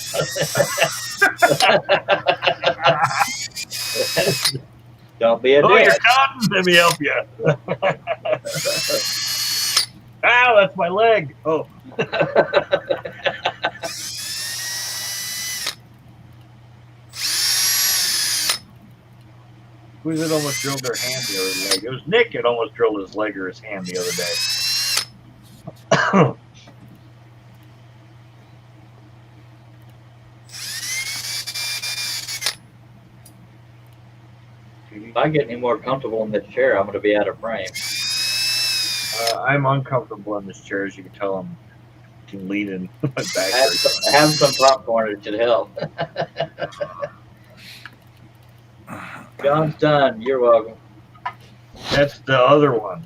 Don't be a dick. Oh, you're counting? Let me help you. Ow, that's my leg. Oh. Who's it almost drilled their hand the other leg? It was Nick that almost drilled his leg or his hand the other day. If I get any more comfortable in this chair, I'm going to be out of frame. I'm uncomfortable in this chair, as you can tell. I'm leaning my back. Have some popcorn. It should help. John's done. You're welcome. That's the other one.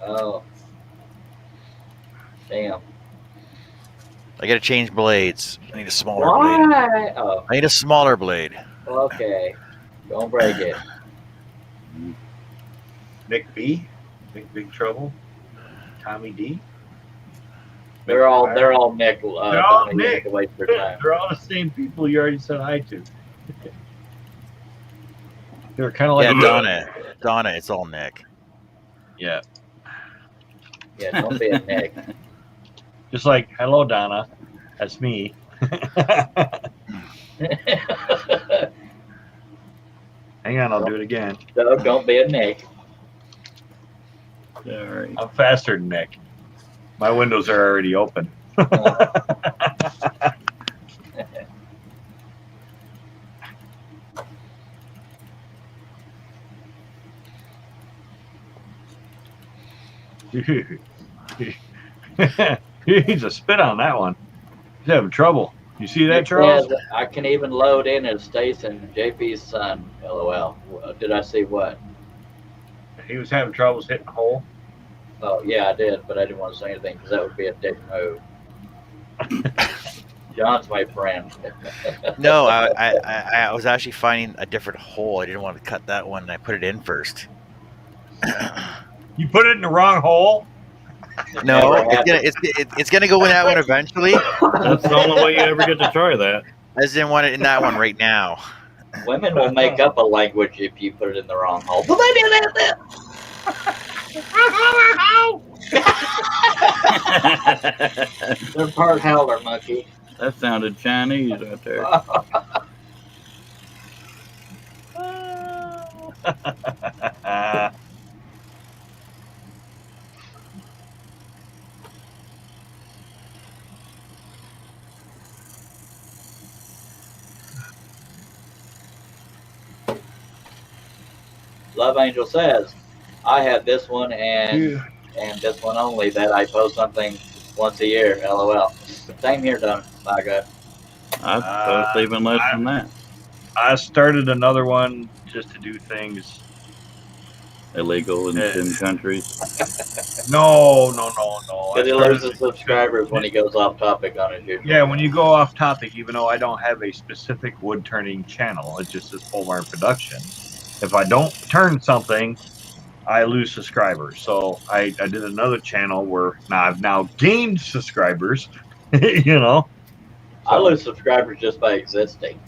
Oh. Damn. I gotta change blades. I need a smaller blade. Why? Oh. I need a smaller blade. Okay. Don't break it. Nick B. Big Trouble. Tommy D. They're all Nick. They're all Nick. Waste their time. They're all the same people you already said hi to. They're kind of like Donna. It's all Nick. Yeah. Yeah. Don't be a Nick. Just like, hello, Donna. That's me. Hang on, I'll do it again. No, don't be a Nick. Sorry. I'm faster than Nick. My windows are already open. He needs a spit on that one. He's having trouble. You see that, Charles? I can even load in as Stace and JP's son. LOL. Did I see what? He was having troubles hitting a hole. Oh, yeah, I did, but I didn't want to say anything because that would be a dick move. John's my friend. No, I was actually finding a different hole. I didn't want to cut that one, and I put it in first. You put it in the wrong hole? No, Never happened. it's gonna go in that one eventually. That's the only way you ever get to try that. I just didn't want it in that one right now. Women will make up a language if you put it in the wrong hole. Well, they do that. They're part howler monkey. That sounded Chinese right there. Love Angel says, I have this one and this one only that I post something once a year. LOL. Same here, Don. My God. I post even less than that. I started another one just to do things Illegal in some countries. No. Because he loses subscribers when he goes off topic on his YouTube. Yeah, when you go off topic, even though I don't have a specific wood turning channel, it just says pole barn production. If I don't turn something, I lose subscribers. So I did another channel where I've now gained subscribers. You know, I lose subscribers just by existing.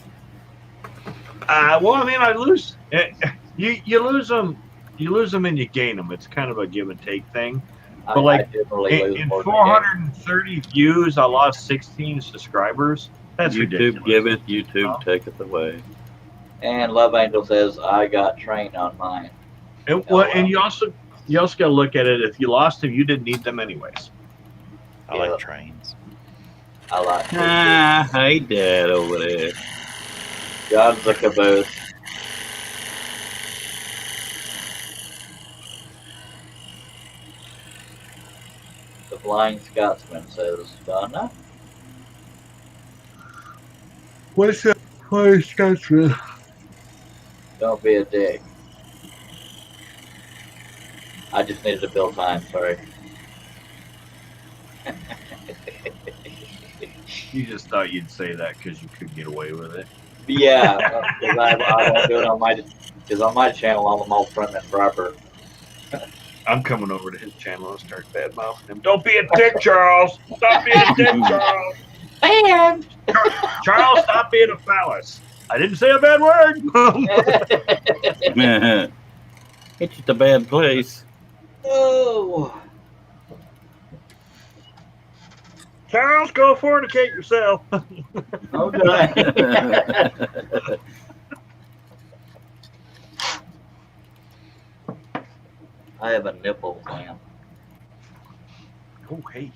well, I mean, I lose. You lose them. You lose them and you gain them. It's kind of a give and take thing. But like in 430 views, I lost 16 subscribers. That's YouTube ridiculous. giveth, YouTube taketh away. And Love Angel says, I got trained on mine. And you also got to look at it. If you lost them, you didn't need them anyways. I like trains. I like. Hey, Dad over there. John's the caboose. The Flying Scotsman says, Donna? What's that Flying Scotsman? Don't be a dick. I just needed to fill time, sorry. You just thought you'd say that because you could get away with it. Yeah, because I won't do it on my, because on my channel I'm all prim and proper. I'm coming over to his channel and start bad mouthing him. Don't be a dick, Charles. Stop being a dick, Charles. And Charles, stop being a phallus. I didn't say a bad word. It's just a bad place. Oh. Charles, go fornicate yourself. Okay. I have a nipple clamp. Oh, hey.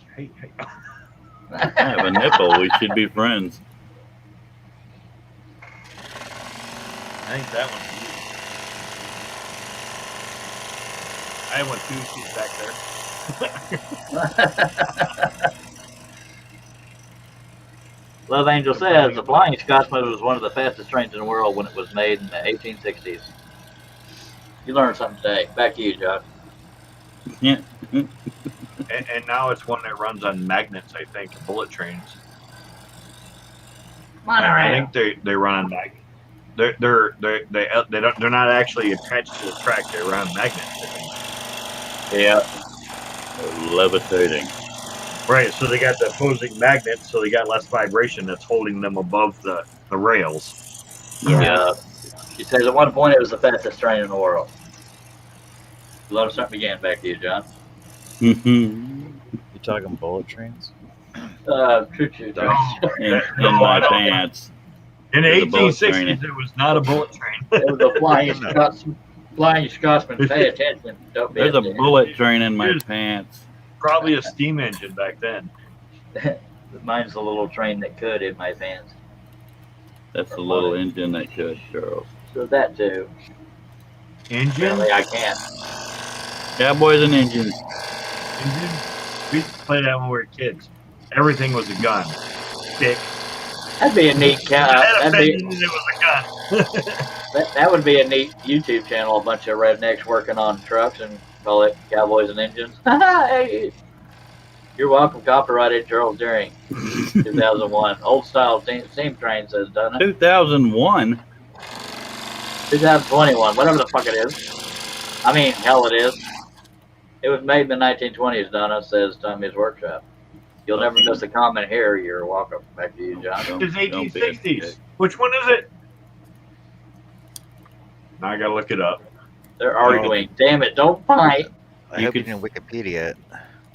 I have a nipple. We should be friends. I think that one's you. I have one too. She's back there. Love Angel says the Flying Scotsman was one of the fastest trains in the world when it was made in the 1860s. You learned something today. Back to you, John. Yeah. And now it's one that runs on magnets, I think, bullet trains. I think they run on magnets. They're not actually attached to the track. They run on magnets, I think. Yeah. Levitating. Right, so they got the opposing magnets, so they got less vibration that's holding them above the rails. Yeah. She says at one point it was the fastest train in the world. You learned something again. Back to you, John. You talking bullet trains? Choo-choo trains. In my pants. In the 1860s, it was not a bullet train. It was a Flying Scotsman. Pay attention. Don't be There's a bullet train in my pants. Probably a steam engine back then. Mine's a little train that could in my pants. That's the little engine that could, Charles. So that too. Engine? Apparently I can't. Cowboys and engines. Engine? We used to play that when we were kids. Everything was a gun. Stick. That'd be a neat It was a gun. that would be a neat YouTube channel. A bunch of rednecks working on trucks and call it Cowboys and Engines. Hey, you're welcome. Copyrighted Charles Deering, 2001. Old style steam train says, doesn't it? 2001. 2021. Whatever the fuck it is. I mean, hell, it is. It was made in the 1920s, Donna, says Tommy's Workshop. You'll never miss a comment here. You're welcome. Back to you, John. It's Don't be a 1860s. dick. Which one is it? Now I gotta look it up. They're arguing. Damn it! Don't fight. I You hope you could- didn't Wikipedia it.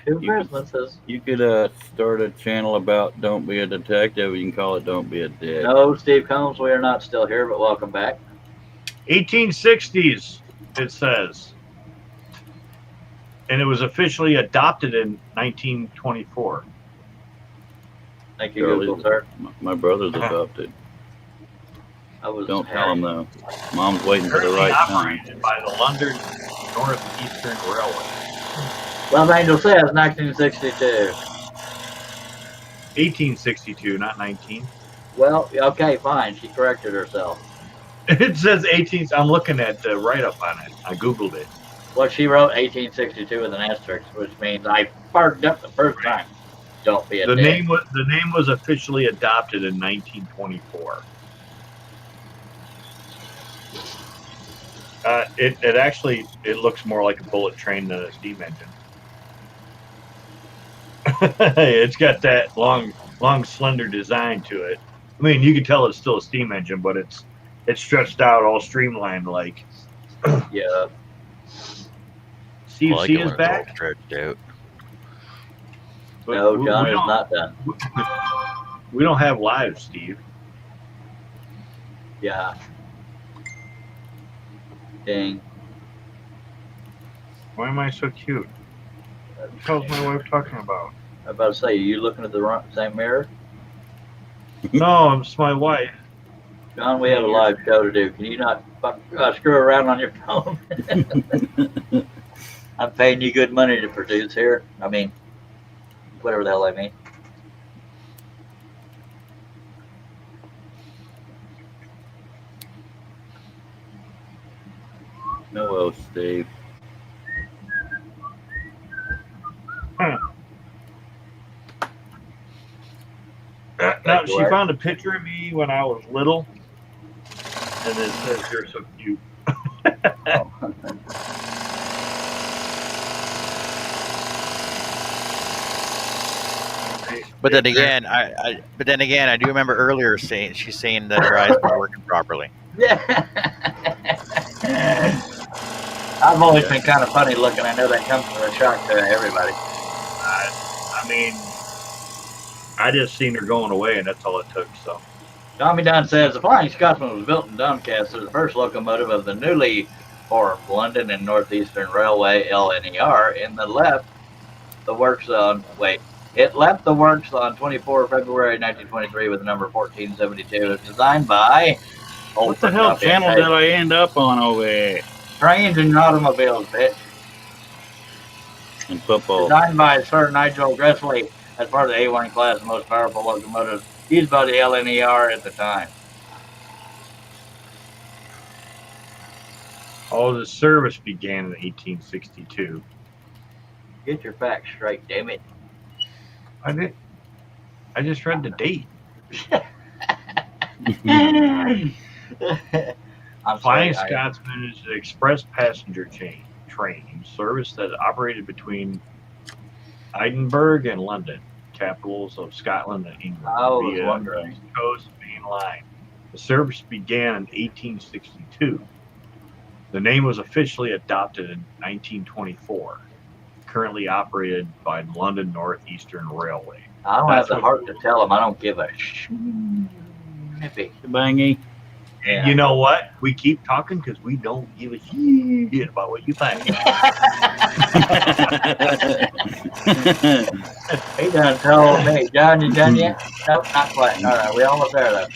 Two You could- Christmases. You could start a channel about don't be a detective. You can call it don't be a dick. No, Steve Combs, we are not still here, but welcome back. 1860s, it says. And it was officially adopted in 1924. Thank you, Charlie's- Google, sir. My brother's adopted. I was Don't tell him though. Mom's waiting for the Currently right time. operated by the London Northeastern Railway. Love Angel says 1962. 1862, not 19. Well, okay, fine. She corrected herself. It says 18. I'm looking at the write-up on it. I Googled it. Well, she wrote 1862 with an asterisk, which means I farted up the first time. Don't be a The dick. name was officially adopted in 1924. It actually looks more like a bullet train than a steam engine. It's got that long, slender design to it. I mean, you can tell it's still a steam engine, but it's stretched out, all streamlined like. Yeah. Steve Well, I C can is learn it's all back. stretched out. But No, we John is don't- not done. We don't have live, Steve. Yeah. Dang. Why am I so cute? What the hell's my wife talking about? I'm about to say, are you looking at the same mirror? No, it's my wife. John, we have a live show to do. Can you not screw around on your phone? I'm paying you good money to produce here. I mean, whatever the hell I mean. Hello, Steve. No, she found a picture of me when I was little, and it says you're so cute. But then again, I do remember earlier she's saying that her eyes were working properly. Yeah. I've always been kind of funny looking. I know that comes as a shock to everybody. I mean, I just seen her going away, and that's all it took. So, Tommy Dunn says the Flying Scotsman was built in Doncaster, the first locomotive of the newly formed London and Northeastern Railway (LNER). It left the works on 24 February 1923 with the number 1472. It was designed by. What the hell channel did I end up on over here? Trains and automobiles, bitch. In football. Designed by Sir Nigel Gresley as part of the A1 class, the most powerful locomotive used by the LNER at the time. all the service began in 1862. Get your facts straight, damn it. I did. I just read the date. Flying Scotsman is an express passenger train service that operated between Edinburgh and London, capitals of Scotland and England, I was via wondering. East Coast Main Line. The service began in 1862. The name was officially adopted in 1924. Currently operated by London Northeastern Railway. I don't have the heart to tell him I don't give a nippy. Bangy. Yeah. You know what? We keep talking because we don't give a shit about what you think. He done told me. John, you done yet? Nope, not quite. All right, we almost there though.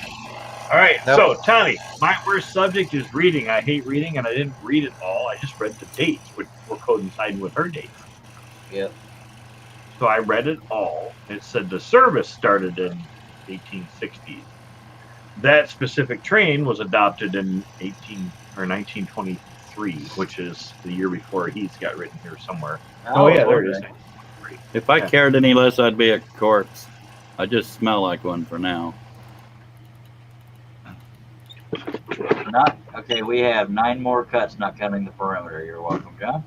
All right, Nope. so Tommy, my worst subject is reading. I hate reading, and I didn't read it all. I just read the dates, which were coinciding with her dates. Yep. So I read it all. It said the service started in 1860s. That specific train was adopted in 1923, which is the year before he's got written here somewhere. Oh yeah, there it is. If I cared any less, I'd be a corpse. I just smell like one for now. Not okay. We have 9 more cuts, not counting the perimeter. You're welcome, John.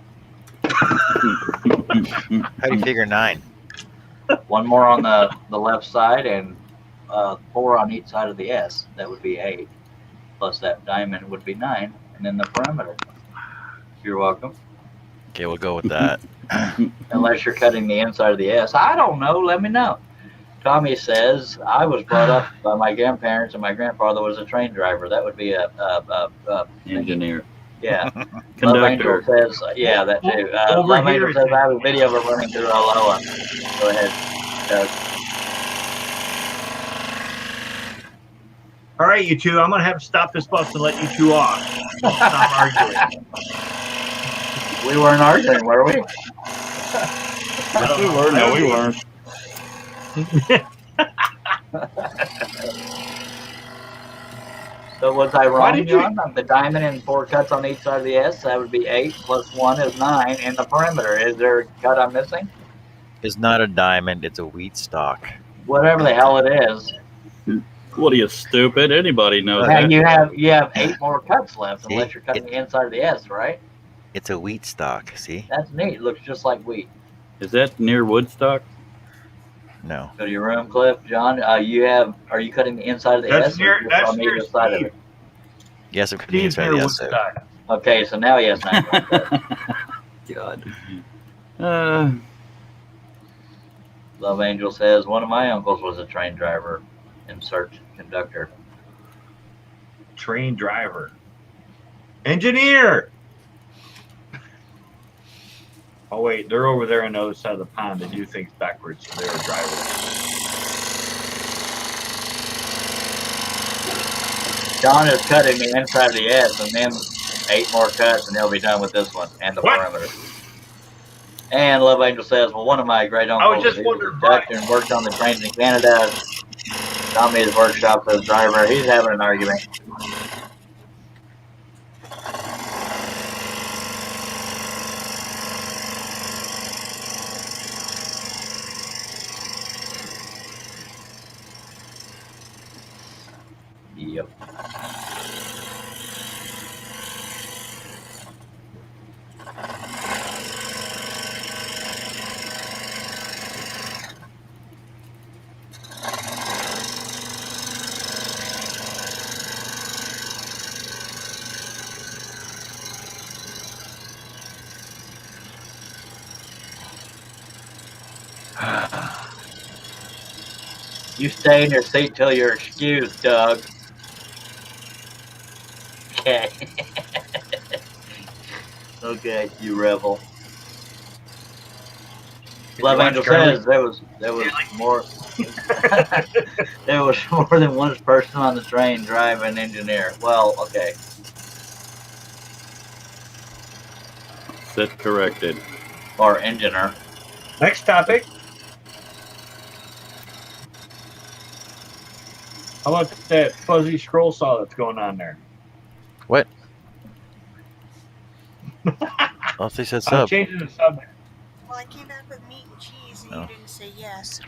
How do you figure 9? One more on the left side and 4 on each side of the S. That would be 8. Plus that diamond would be 9. And then the perimeter. You're welcome. Okay, we'll go with that. Unless you're cutting the inside of the S. I don't know. Let me know. Tommy says, I was brought up by my grandparents and my grandfather was a train driver. That would be a Engineer. Yeah. Love Conductor. Angel says, yeah, that too. Over Love here Angel it says, says- I have a video of it running through Aloha. Go ahead, Doug. All right, you two. I'm gonna have to stop this bus and let you two off. Stop arguing. We weren't arguing, were we? We were. No, we weren't. So was I Why wrong, did you- John? The diamond and 4 cuts on each side of the S, that would be 8 plus 1 is 9 in the perimeter. Is there a cut I'm missing? It's not a diamond, it's a wheat stalk. Whatever the hell it is. What are you, stupid? Anybody knows And that. you have 8 more cuts left unless you're cutting the inside of the S, right? It's a wheat stalk, see? That's neat. It looks just like wheat. Is that near Woodstock? No. Go to your room, Cliff. John, are you cutting the inside of the That's S? near. or just That's on near either side of Steve. it? Yes, I'm Steve's near confused by the S. Woodstock. Okay, so now he has 9 more cuts. God. Love Angel says, one of my uncles was a train driver. Insert conductor. Train driver. Engineer. Oh wait, they're over there on the other side of the pond. They do things backwards, so they're drivers. John is cutting the inside of the S and then 8 more cuts and he'll be done with this one and the What? perimeter. And Love Angel says, well, one of my great I was uncles just he wondering was Dutch and worked on the trains in Canada. Tommy his workshop as driver. He's having an argument. Yep. You stay in your seat till you're excused, Doug. Okay. Okay, you rebel. Love Angel says there was more there was more than one person on the train, driver and engineer. Well, okay. Set corrected. Or engineer. Next topic. How about that fuzzy scroll saw that's going on there? What? Oh, they said I'm sub. changing the subject. Well, I came back with meat and cheese, and Oh. you didn't say yes.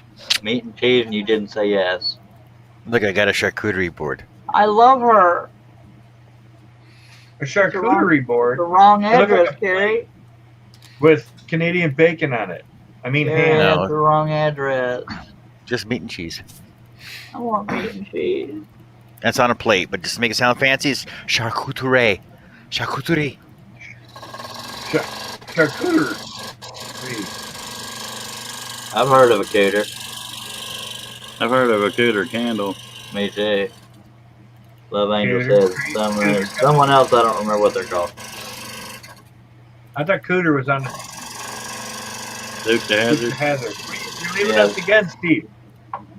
Meat and cheese, and you didn't say yes. Look, I got a charcuterie board. I love her. A charcuterie The board wrong Look at address, the Carrie. with Canadian bacon on it. I mean Carrie ham. No. has the wrong address. Just meat and cheese. I want meat and cheese. That's on a plate, but just to make it sound fancy, it's charcuterie. Charcuterie. Charcuterie. I've heard of a cooter. I've heard of a cooter candle. Me too. Love Angel Cooter. says someone else, I don't remember what they're called. I thought cooter was on the Duke the Hazard. hazard. You're leaving Yeah. us again, Steve.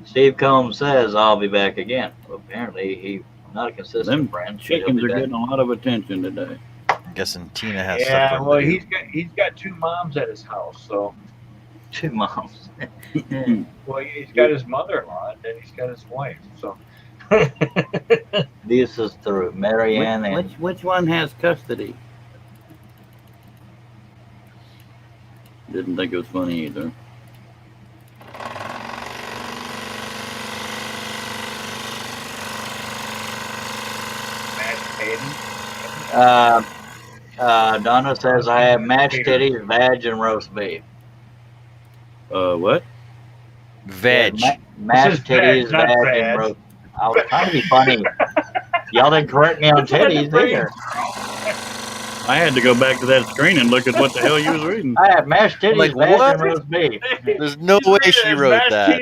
Steve Combs says, I'll be back again. Well, apparently, he's not a consistent Them friend. but he'll chickens be are back. getting a lot of attention today. I'm guessing Tina has Yeah, stuff. well, he's got 2 moms at his house, so Two moms. well, he's got his mother-in-law and then he's got his wife. So This is through Marianne and Which one has custody? Didn't think it was funny either. Madonna says I have mashed titties, veg, and roast beef. What? Veg. Mashed titties, not veg, and veg. roast. I was trying to be funny. Y'all didn't correct me on titties either. I had to go back to that screen and look at what the hell you was reading. I have mashed titties, like, veg, what? and roast beef. There's no way she wrote that.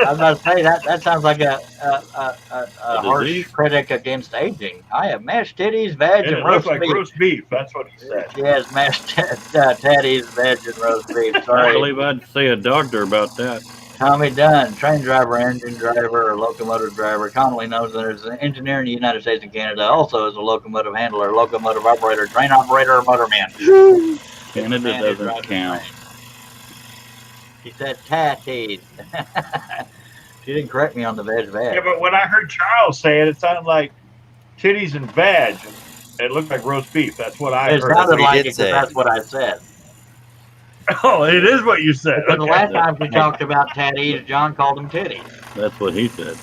I was about to say that sounds like a harsh disease? critic against aging. I have mashed titties, veg, And and it looks roast like beef. roast beef. That's what he said. She has mashed titties, veg, and roast beef. I Sorry. believe I'd see a doctor about that. Tommy Dunn, train driver, engine driver, or locomotive driver, commonly known as an engineer in the United States and Canada, also as a locomotive handler, locomotive operator, train operator, or motorman. Canada doesn't count. She said tatties. She didn't correct me on the veg. Yeah, but when I heard Charles say it, it sounded like titties and veg. It looked like roast beef. That's what I It heard. sounded like it did because say. that's what I said. Oh, it is what you said. But the Okay. last time we talked about tatties, John called them titties. That's what he said.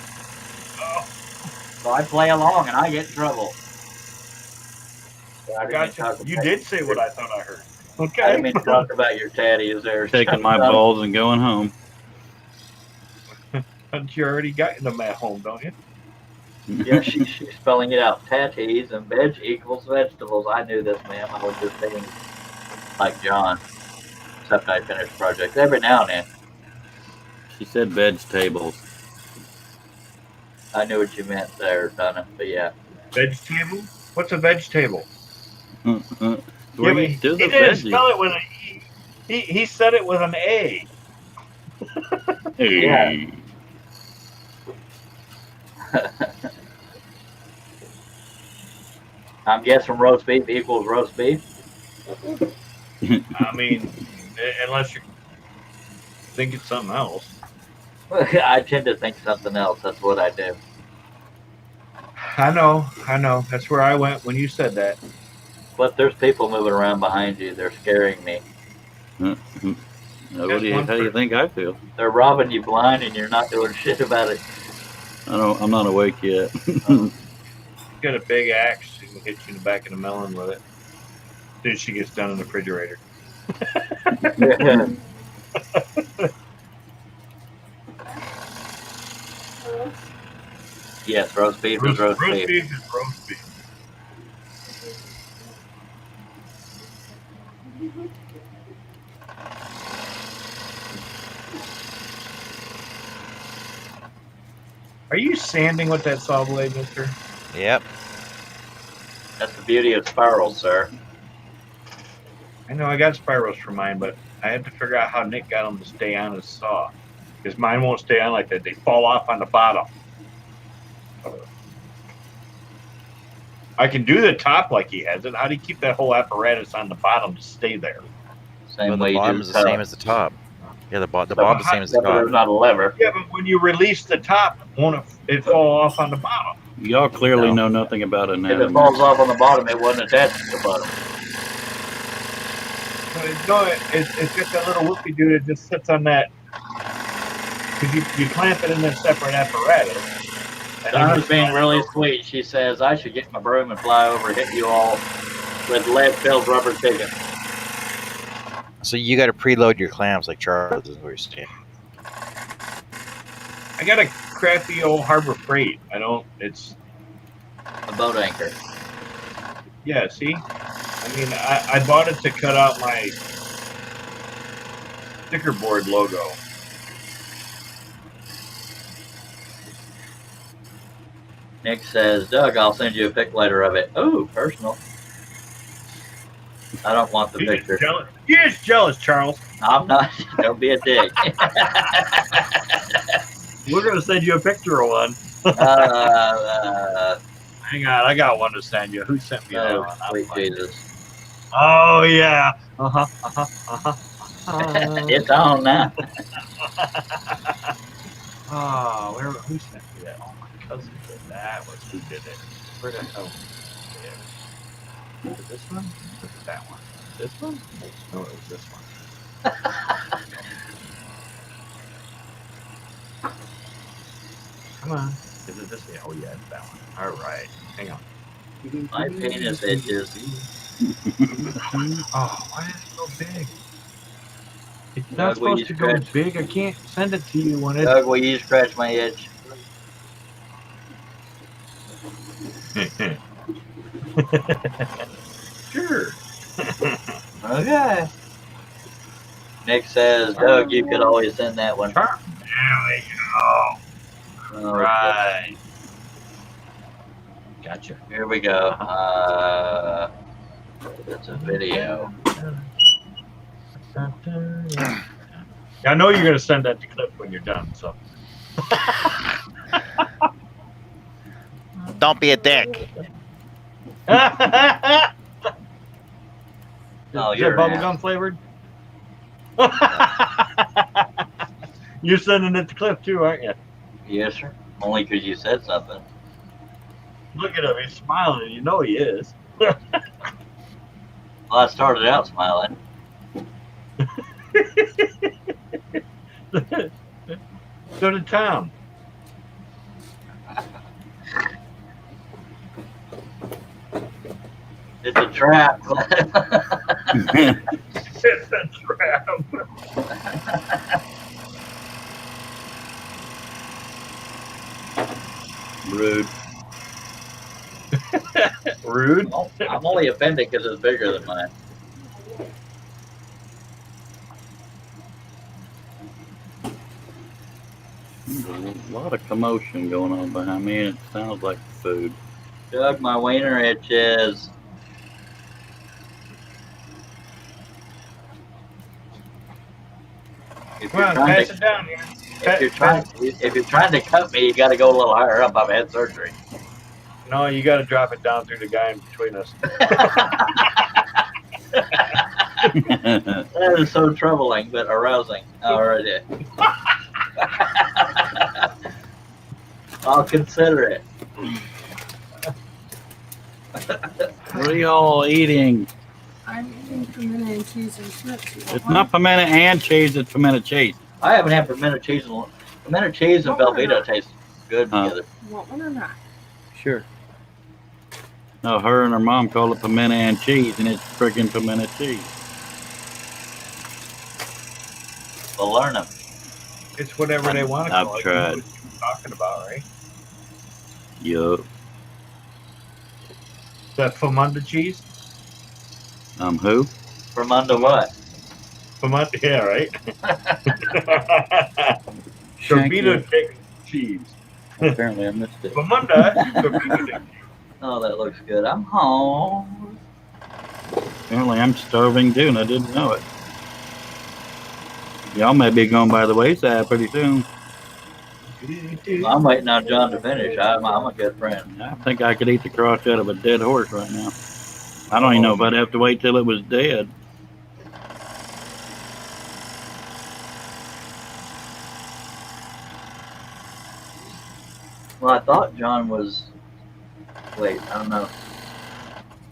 So I play along and I get in trouble. I got you. You did say what I thought I heard. Okay. I didn't mean to talk about your tatties there. Taking my balls and going home. But you already got them at home, don't you? Yeah, she's spelling it out. Tatties and veg equals vegetables. I knew this, ma'am. I was just being like John. Except I finish projects every now and then. She said vegetables. I knew what you meant there, Donna. But yeah. Vegetable? What's a vegetable? Where Yeah, you do he the didn't veggie? spell it with an E. He said it with an A. Hey. I'm guessing roast beef equals roast beef. I mean, unless you think it's something else. I tend to think something else. That's what I do. I know. That's where I went when you said that. But there's people moving around behind you. They're scaring me. How do you think I feel? They're robbing you blind and you're not doing shit about it. I'm not awake yet. Got a big axe and hit you in the back of the melon with it. As soon as she gets done in the refrigerator. Yes, roast beef is roast beef. Roast beef is roast beef. Are you sanding with that saw blade, mister? Yep. That's the beauty of spirals, sir. I know I got spirals for mine, but I had to figure out how Nick got them to stay on his saw. Because mine won't stay on like that. They fall off on the bottom. I can do the top like he has it. How do you keep that whole apparatus on the bottom to stay there? Same Well, way the you bottom do is the same as the top. Yeah, the bottom's the same as the There's top. not a lever. Yeah, but when you release the top, won't it fall off on the bottom? Y'all clearly know nothing about If it anatomy. falls off on the bottom, it wasn't attached to the bottom. It's got that little whoopie doo that just sits on that. Because you clamp it in a separate apparatus. Donna's being really sweet. She says, I should get my broom and fly over and hit you all with lead-filled rubber chicken. So you got to preload your clamps like Charles is what you're saying. I got a crappy old Harbor Freight. It's A boat anchor. Yeah, see? I mean, I bought it to cut out my sticker board logo. Nick says, Doug, I'll send you a pic later of it. Oh, personal. I don't want the picture. You're just jealous, Charles. I'm not. Don't be a dick. We're going to send you a picture of one. Hang on, I got one to send you. Who sent me that one? Sweet Jesus. Oh, yeah. It's on now. Oh, who sent me that? Oh, my cousin did that. Who did it? Where the hell did it? Was it this one? Or was it that one? This one? No, it was this one. Come on. Is it this one? Oh, yeah, it's that one. All right. Hang on. My penis itches. Oh, why is it so big? It's Doug, not will supposed you to go scratch? big. I can't send it to you when it's. Doug, will you scratch my itch? Sure. Okay. Nick says, Doug, you could always send that one. There we go. Okay. Right. Gotcha. Here we go. It's a video. I know you're gonna send that to Cliff when you're done. So. Don't be a dick. Oh, Is you're it an bubblegum flavored? You're sending it to Cliff too, aren't you? Yes, sir. Only because you said something. Look at him, he's smiling. You know he is. Well, I started out smiling. So did Tom. It's a trap. It's a trap. Rude. Rude. I'm only offended because it's bigger than mine. There's a lot of commotion going on behind me, and it sounds like food. Doug, my wiener itches. If Come on, pass it down here. if you're trying to cut me, you got to go a little higher up. I've had surgery. No, you got to drop it down through the guy in between us. That is so troubling, but arousing already. I'll consider it. What are y'all eating? I'm eating pimento and cheese and chips. It's not pimento and cheese, it's pimento cheese. I haven't had pimento cheese in pimento cheese and Velveeta taste good together. Want one or not? Sure. No, her and her mom call it pimento and cheese, and it's freaking pimento cheese. We'll learn them. It's whatever they want to call I've it. tried. You know what you're talking about, right? Yup. Is that Famunda cheese? Who? From under what? Famunda, yeah, right? Shank Torpedo you. chicken cheese. Apparently I missed it. Famunda, torpedo chicken. Oh, that looks good. I'm home. Apparently I'm starving too, and I didn't know it. Y'all may be going by the wayside pretty soon. Well, I'm waiting on John to finish. I'm a good friend. I think I could eat the crotch out of a dead horse right now. I don't even know if I'd have to wait till it was dead. Well, I thought John was. Wait, I don't know.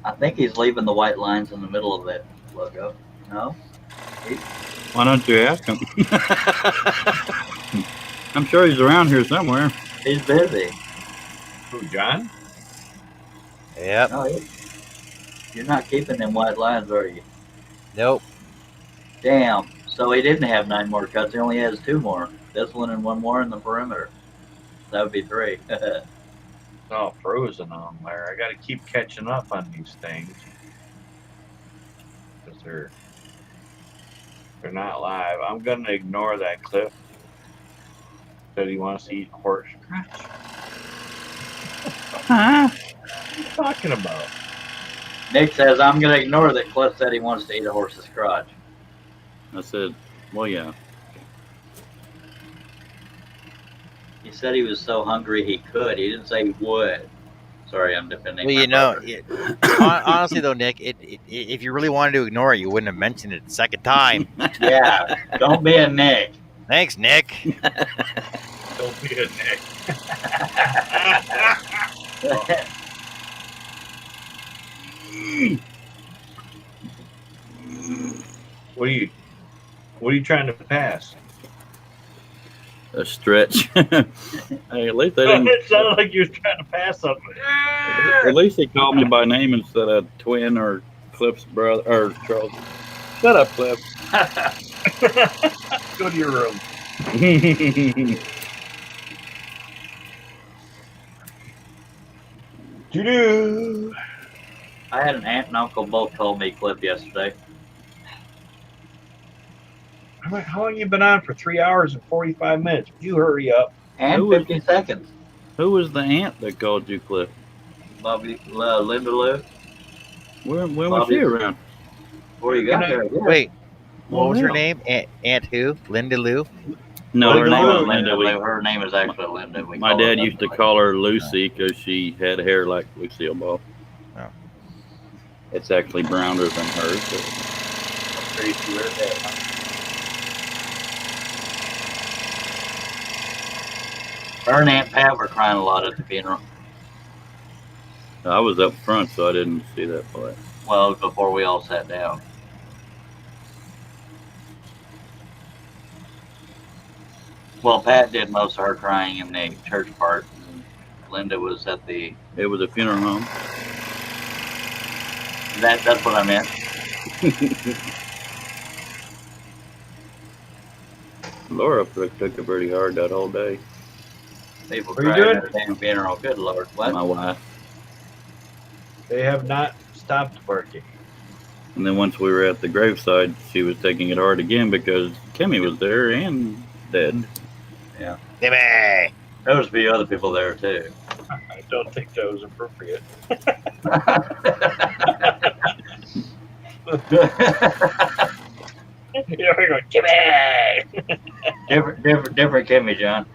I think he's leaving the white lines in the middle of that logo. No? Why don't you ask him? I'm sure he's around here somewhere. He's busy. Who, John? Yep. No, you're not keeping them white lines, are you? Nope. Damn. So he didn't have 9 more cuts. He only has 2 more. This one and 1 more in the perimeter. That would be 3. It's all frozen on there. I got to keep catching up on these things. Because they're not live. I'm going to ignore that Cliff. Said he wants to eat horse scratch. Huh? What are you talking about? Nick says, I'm going to ignore that Cliff said he wants to eat a horse's crotch. I said, well, yeah. He said he was so hungry he could. He didn't say he would. Sorry, I'm defending Well, my you know, brother. honestly though, Nick, if you really wanted to ignore it, you wouldn't have mentioned it the second time. Yeah, don't be a Nick. Thanks, Nick. Don't be a Nick. What are you trying to pass? A stretch. Hey, at least they didn't. It sounded like you was trying to pass something. At least they called me by name instead of twin or Cliff's brother or Charles. Shut up, Cliff. Go to your room. Doo-doo. I had an aunt and uncle both told me Cliff yesterday. How long you been on for? 3 hours and 45 minutes. You hurry up. And 50 seconds. Who was the aunt that called you Cliff? Bobby, Linda Lou. When was she around? Before you got there. Yeah. Wait, what was her name? Aunt who? Linda Lou? No, Well, her name is Linda. Her name is actually Linda. My dad used to call her Lucy because she had hair like Lucille Ball. Oh. It's actually browner than hers. So. Tracy, where's that? Her and Aunt Pat were crying a lot at the funeral. I was up front, so I didn't see that part. Well, before we all sat down. Well, Pat did most of her crying in the church part. And Linda was at the... It was a funeral home. That's what I meant. Laura took it pretty hard that whole day. People What are you crying doing? at a damn funeral. Good Lord. What? My wife. They have not stopped working. And then once we were at the graveside, she was taking it hard again because Kimmy was there and dead. Yeah. Timmy! There was a few other people there, too. I don't think that was appropriate. Here we go. Jimmy! different Kimmy, John.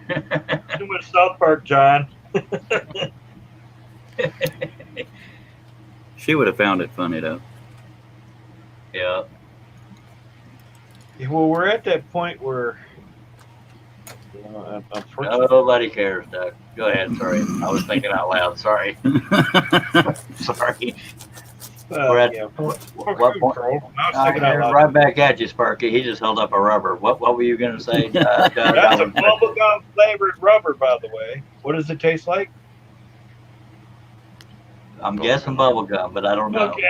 Too much South Park, John. She would have found it funny, though. Yeah. Well, we're at that point where... unfortunately, Nobody cares, Doug. Go ahead. Sorry. I was thinking out loud. Sorry. Sorry. We're at what point? Right back at you, Sparky. He just held up a rubber. What were you going to say? That's a bubblegum flavored rubber, by the way. What does it taste like? I'm guessing bubblegum, but I don't know. Okay.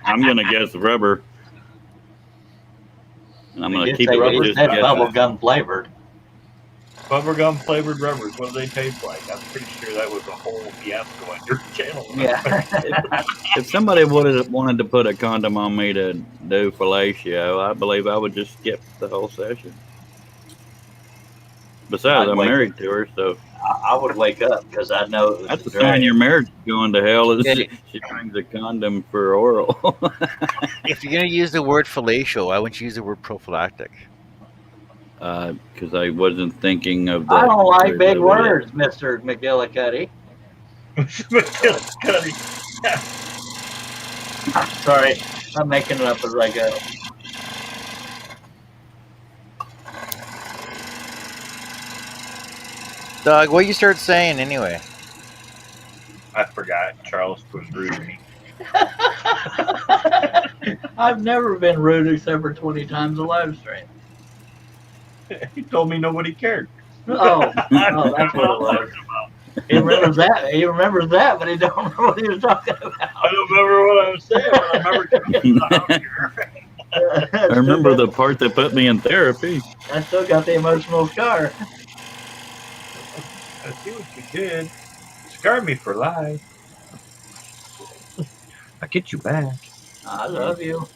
I'm gonna guess rubber. And I'm gonna keep it rubber. just Bubblegum flavored. Bubblegum flavored rubbers. What do they taste like? I'm pretty sure that was a whole fiasco on your channel. Yeah. If somebody wanted to put a condom on me to do fellatio, I believe I would just skip the whole session. Besides, I'm married to her, so I would wake up because I know that's the sign your marriage is going to hell. Is she brings a condom for oral. If you're gonna use the word fellatio, why wouldn't you use the word prophylactic? Because I wasn't thinking of that. I don't like big words, Mr. McGillicuddy. McGillicuddy. Sorry, I'm making it up as I go. Doug, what you start saying anyway? I forgot. Charles was rude to me. I've never been rude except for 20 times a live stream. He told me nobody cared. Oh, that's what it was. He remembers that. He remembers that, but he don't remember what he was talking about. I don't remember what I was saying, but I remember talking about here. I remember the part that put me in therapy. I still got the emotional scar. I see what you did. Scarred me for life. I get you back. I love you.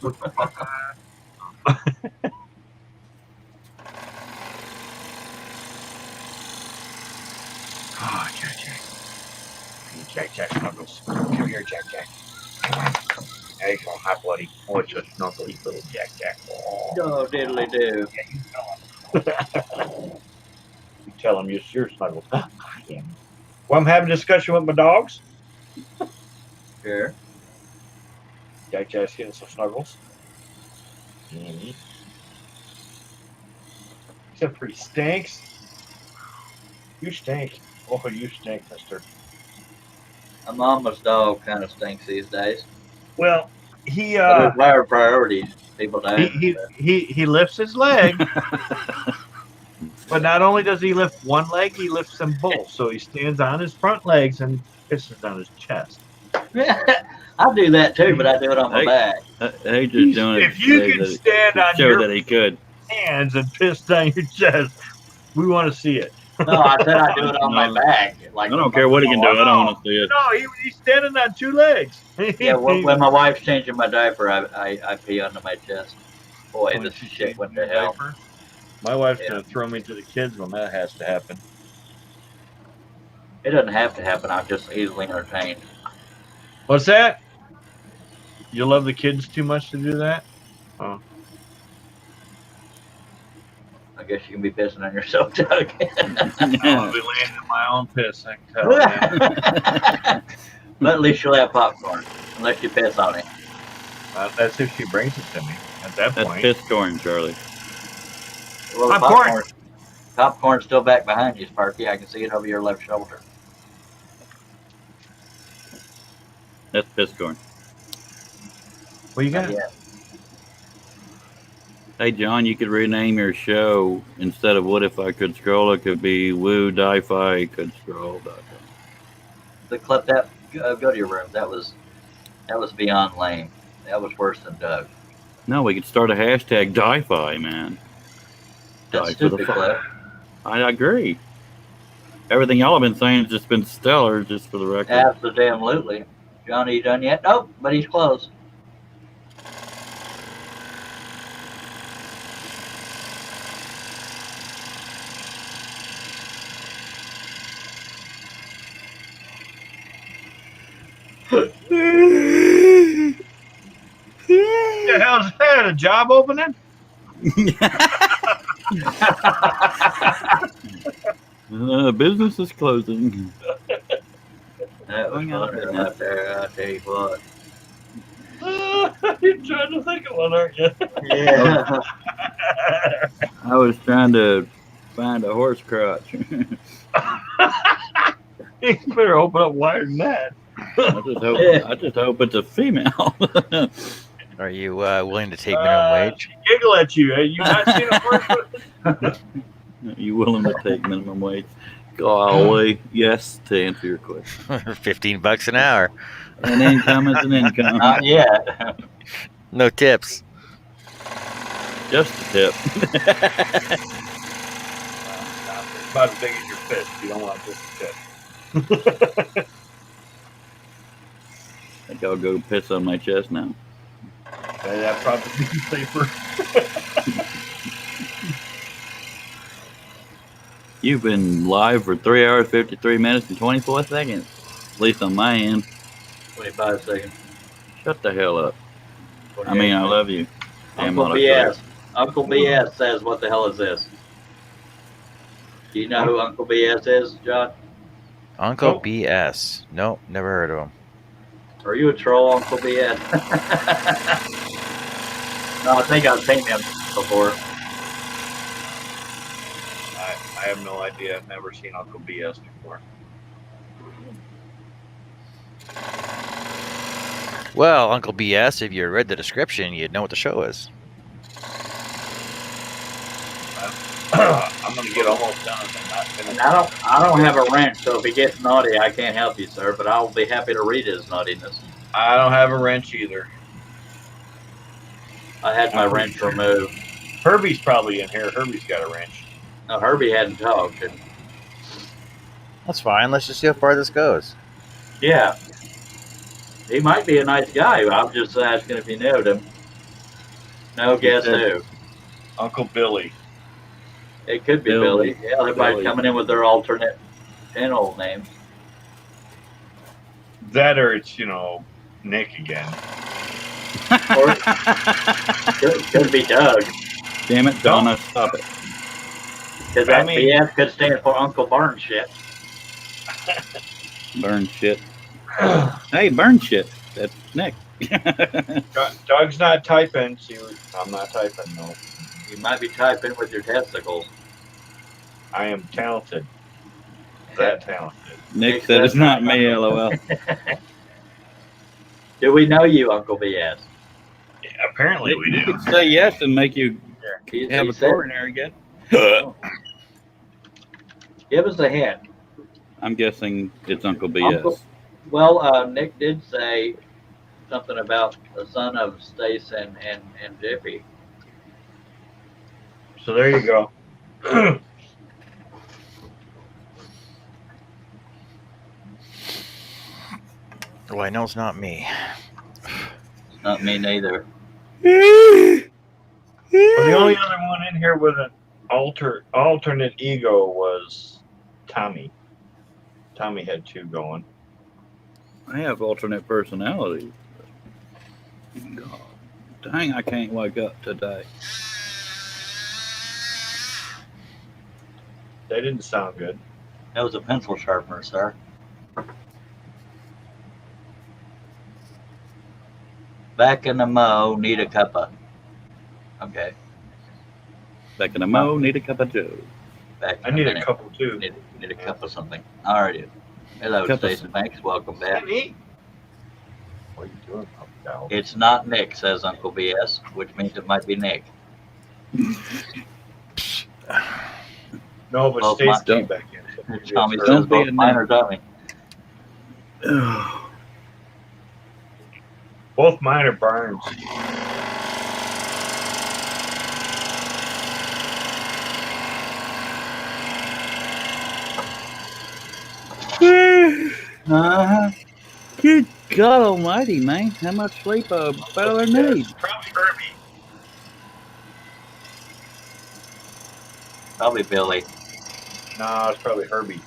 Oh, Jack. Jack Snuggles. Come here, Jack. There you go. Hi, buddy. Oh, it's a snuggly little Jack. Oh, Oh, diddly do. You tell him you're Snuggles. Yeah. Well, I'm having a discussion with my dogs. Sure. Jack's getting some Snuggles. Mm-hmm. Except for he stinks. You stink. Oh, you stink, mister. A mama's dog kind of stinks these days. Well, he There's higher priorities. People die. he lifts his leg, but not only does he lift one leg, he lifts them both. So he stands on his front legs and pisses on his chest. I do that too, but I do it on my back. He just doing it If you to can stand on show your that he could. hands and piss down your chest, we want to see it. No, I said I do it on my back. Like I don't care what he can do. I don't want to see it. No, he's standing on 2 legs. Yeah, when my wife's changing my diaper, I pee under my chest. Boy, this shit went to hell. Diaper. My wife's gonna throw me to the kids when that has to happen. It doesn't have to happen. I'm just easily entertained. What's that? You love the kids too much to do that? Oh. I guess you can be pissing on yourself, Doug. I'll be laying in my own piss. I can tell. But at least you'll have popcorn, unless you piss on it. That's if she brings it to me. At that That's point. piss corn, Charlie. Well, Popcorn. Popcorn's still back behind you, Sparky. I can see it over your left shoulder. That's piss corn. What you got? Yeah. Hey, John, you could rename your show instead of What If I Could Scroll, it could be Woo Di-Fi Could Scroll. The clip that go to your room. That was beyond lame. That was worse than Doug. No, we could start a hashtag Di-Fi, man. That's Die for the stupid fi- clip. I agree. Everything y'all have been saying has just been stellar, just for the record. Absolutely. Johnny, you done yet? Nope, but he's close. The hell's that? A job opening? Business is closing. That was funny out there, I'll tell you what. You're trying to think of one, aren't you? Yeah. I was trying to find a horse crotch. You better open up wider than that. I just hope it's a female. Are you willing to take minimum wage? Giggle at you. You not seen a horse? Are you willing to take minimum wage? Golly, yes, to answer your question. $15 an hour. An income is an income. Not yet. No tips. Just a tip. About as big as your fist. You don't want just a tip. I think I'll go piss on my chest now. That probably be safer. You've been live for 3 hours, 53 minutes, and 24 seconds. At least on my end. 25 seconds. Shut the hell up. I mean, I love you. Uncle BS. Uncle BS says, what the hell is this? Do you know who Uncle BS is, John? Uncle BS. Nope, never heard of him. Are you a troll, Uncle BS? No, I think I've seen him before. I have no idea. I've never seen Uncle BS before. Well, Uncle BS, if you read the description, you'd know what the show is. I'm gonna get almost done. And I don't have a wrench, so if he gets naughty, I can't help you, sir. But I'll be happy to read his naughtiness. I don't have a wrench either. I had my wrench removed. Herbie's probably in here. Herbie's got a wrench. No, Herbie hadn't talked. And That's fine. Let's just see how far this goes. yeah, he might be a nice guy. I'm just asking if you knew him. No, guess who? Uncle Billy. It could be Billy. Yeah, everybody coming in with their alternate channel names. That or it's, Nick again. Or could be Doug. Damn it, Donna, stop it. Because that BS could stand for Uncle Barn shit. Burn shit. Hey, burn shit. That's Nick. Doug's not typing. See, I'm not typing, no. You might be typing with your testicles. I am talented. That talented. Nick said it's not me, lol. Do we know you, Uncle BS? Yeah, apparently we You do. could say yes and make you have a said- coronary again. Give us a hint. I'm guessing it's Uncle BS. Well, Nick did say something about the son of Stace and Jiffy. So there you go. Well, I know it's not me. It's not me neither. Well, the only other one in here with an alternate ego was Tommy. Tommy had two going. I have alternate personalities. God dang, I can't wake up today. They didn't sound good. That was a pencil sharpener, sir. Back in the mo, need a cuppa. Okay. Back in the mo, need a cup of joe. Back I in need minute. a couple too. Need a cup of something. Alrighty. Hello, Cup of Stacey Banks. Welcome back. What are you doing, Puppy Dog? It's not Nick, says Uncle BS, which means it might be Nick. No, but Well, Stacy don't- came back in. So maybe Tommy it's says her. Don't be both a mine Nick. are Tommy. Both mine are Barnes. Uh-huh. Good God Almighty, man! How much sleep a fella needs? Probably Herbie. Probably Billy. No, it's probably Herbie.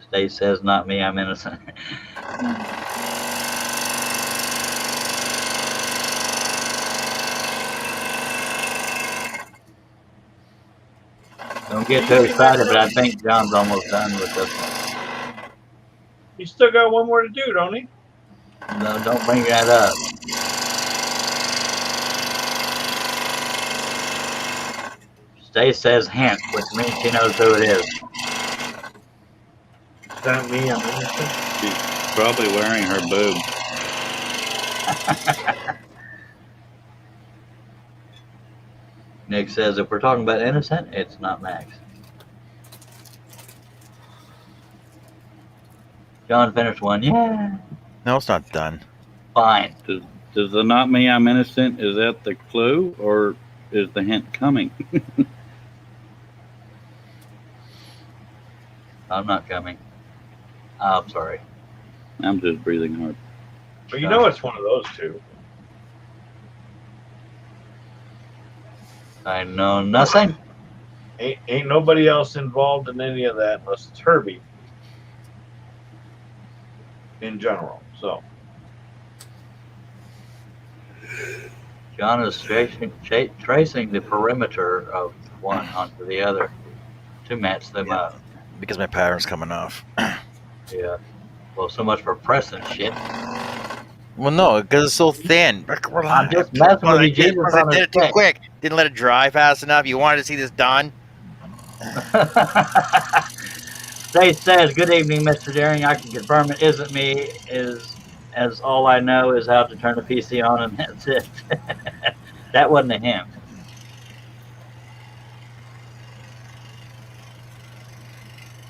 Stace says not me, I'm innocent. Don't get too excited, but I think John's almost done with this one. He's still got one more to do, don't he? No, don't bring that up. Stace says hint, which means she knows who it is. Is that me? I'm innocent. She's probably wearing her boob. Nick says if we're talking about innocent, it's not Max. John finished one. Yeah. No, it's not done. Fine. Does the not me, I'm innocent, is that the clue or is the hint coming? I'm not coming. Oh, I'm sorry. I'm just breathing hard. But you know it's one of those two. I know nothing. Ain't nobody else involved in any of that unless it's Herbie. In general, so. John is tracing the perimeter of one onto the other to match them up. Because my pattern's coming off. Yeah. Well, so much for pressing shit. Well, no, because it's so thin. I'm just messing with you, Jesus, I on did a it too stick. quick. Didn't let it dry fast enough. You wanted to see this done? Stace says, good evening, Mr. Daring. I can confirm it isn't me, as all I know is how to turn the PC on, and that's it. That wasn't a hint.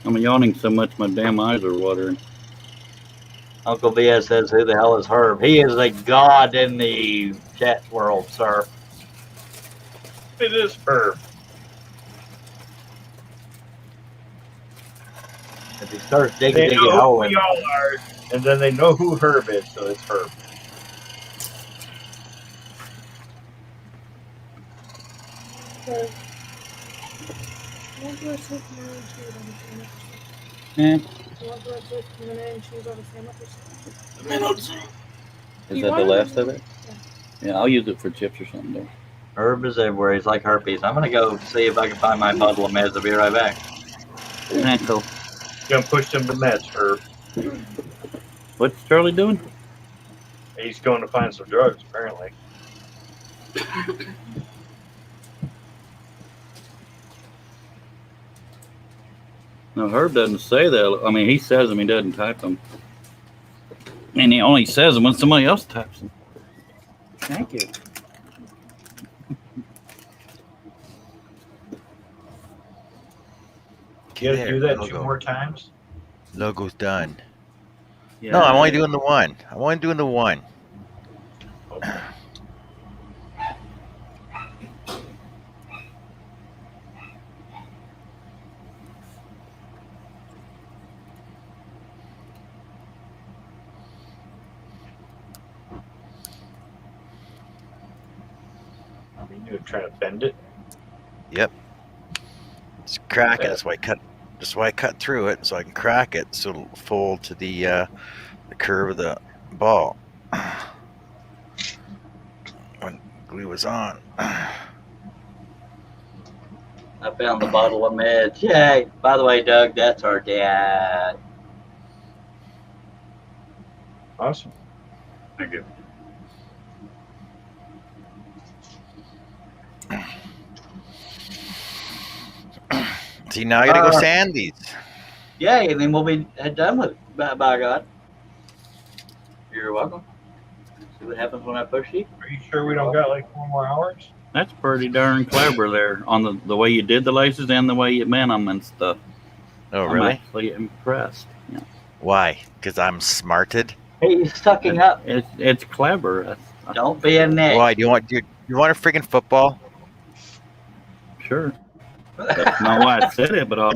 I'm yawning so much my damn eyes are watering. Uncle BS says, who the hell is Herb? He is a god in the chat world, sir. It is Herb. If he starts They digging know who hole we in, all are, and then they know who Herb is, so it's Herb. So, what do I take tomorrow and choose on the same episode? What do I take tomorrow and choose on the same episode? Is that the last of it? Yeah, I'll use it for chips or something though. Herb is everywhere. He's like herpes. I'm going to go see if I can find my bottle of meds. I'll be right back. Cool. Gonna push them to meds, Herb. What's Charlie doing? He's going to find some drugs, apparently. No, Herb doesn't say that. I mean, he says them, he doesn't type them. And he only says them when somebody else types them. Thank you. You got to do that 2 more times? Logo's done. Yeah, No, I'm only doing the one. Okay. You're trying to bend it? Yep. It's crack it. That's why I cut through it so I can crack it so it'll fold to the curve of the ball when glue was on. I found the bottle of meds. Yay! By the way, Doug, that's our dad. Awesome. Thank you. See, now I gotta go sand these. Yay, and then we'll be done with it, by God. You're welcome. See what happens when I push you? Are you sure we don't got like 4 more hours? That's pretty darn clever there on the way you did the laces and the way you bent them and stuff. Oh, I'm really? actually impressed. Yeah. Why? Because I'm smarted. He's sucking up. It's clever. Don't be a Nick. Why? Do you want a freaking football? Sure. That's not why I said it, but I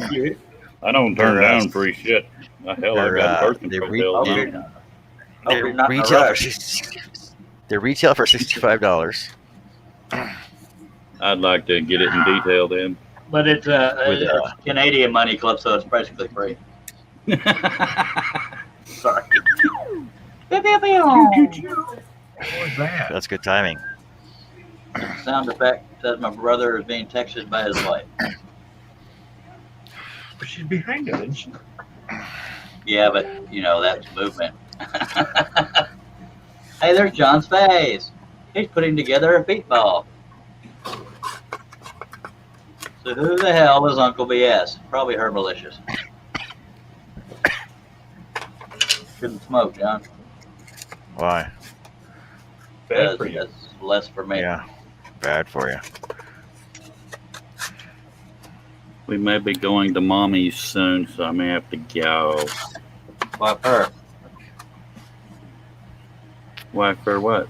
don't turn down free shit. The hell, I got birth control pills. They retail for $65. I'd like to get it in detail then. But it's Canadian money club, so it's basically free. Sorry. What was that? That's good timing. Sound effect says my brother is being texted by his wife. But she's behind him, isn't she? Yeah, but that's movement. Hey, there's John's face. He's putting together a beat ball. So who the hell is Uncle BS? Probably Herbalicious. Shouldn't smoke, John. Why? Bad for you. That's less for me. Yeah, bad for you. We may be going to mommy's soon, so I may have to go. Why her? Why for what?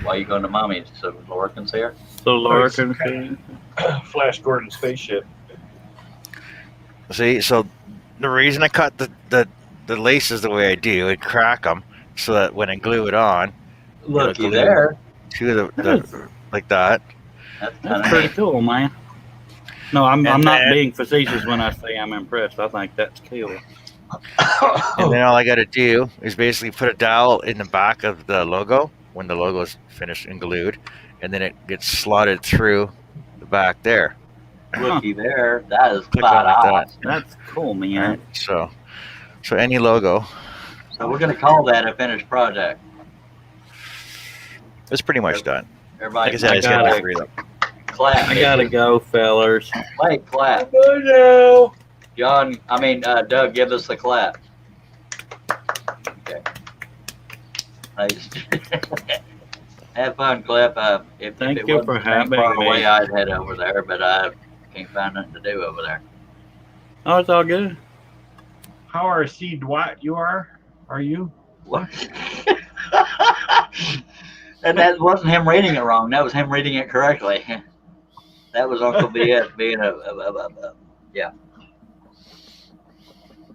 Why are you going to mommy's? So Laura can see her? So Laura can see. Flash Gordon's spaceship. See, so the reason I cut the laces the way I do, I crack them so that when I glue it on, Looky there. to the like that. That's pretty cool, man. No, I'm not being facetious when I say I'm impressed. I think that's cool. And then all I got to do is basically put a dowel in the back of the logo when the logo is finished and glued, and then it gets slotted through the back there. Looky there. That is Click on spot like on. That's cool, man. Right, so any logo. So we're going to call that a finished project. It's pretty much done. Everybody, Like I said, I just got to free them. clap. I gotta go, fellers. Wait, clap. Oh no! Doug, give us the clap. Okay. Nice. Have fun, Clip. If Thank it you wasn't for the same having far me. away, I'd head over there, but I can't find nothing to do over there. Oh, it's all good. How R.C. Dwight you are? Are you? What? And that wasn't him reading it wrong. That was him reading it correctly. That was Uncle BS being yeah.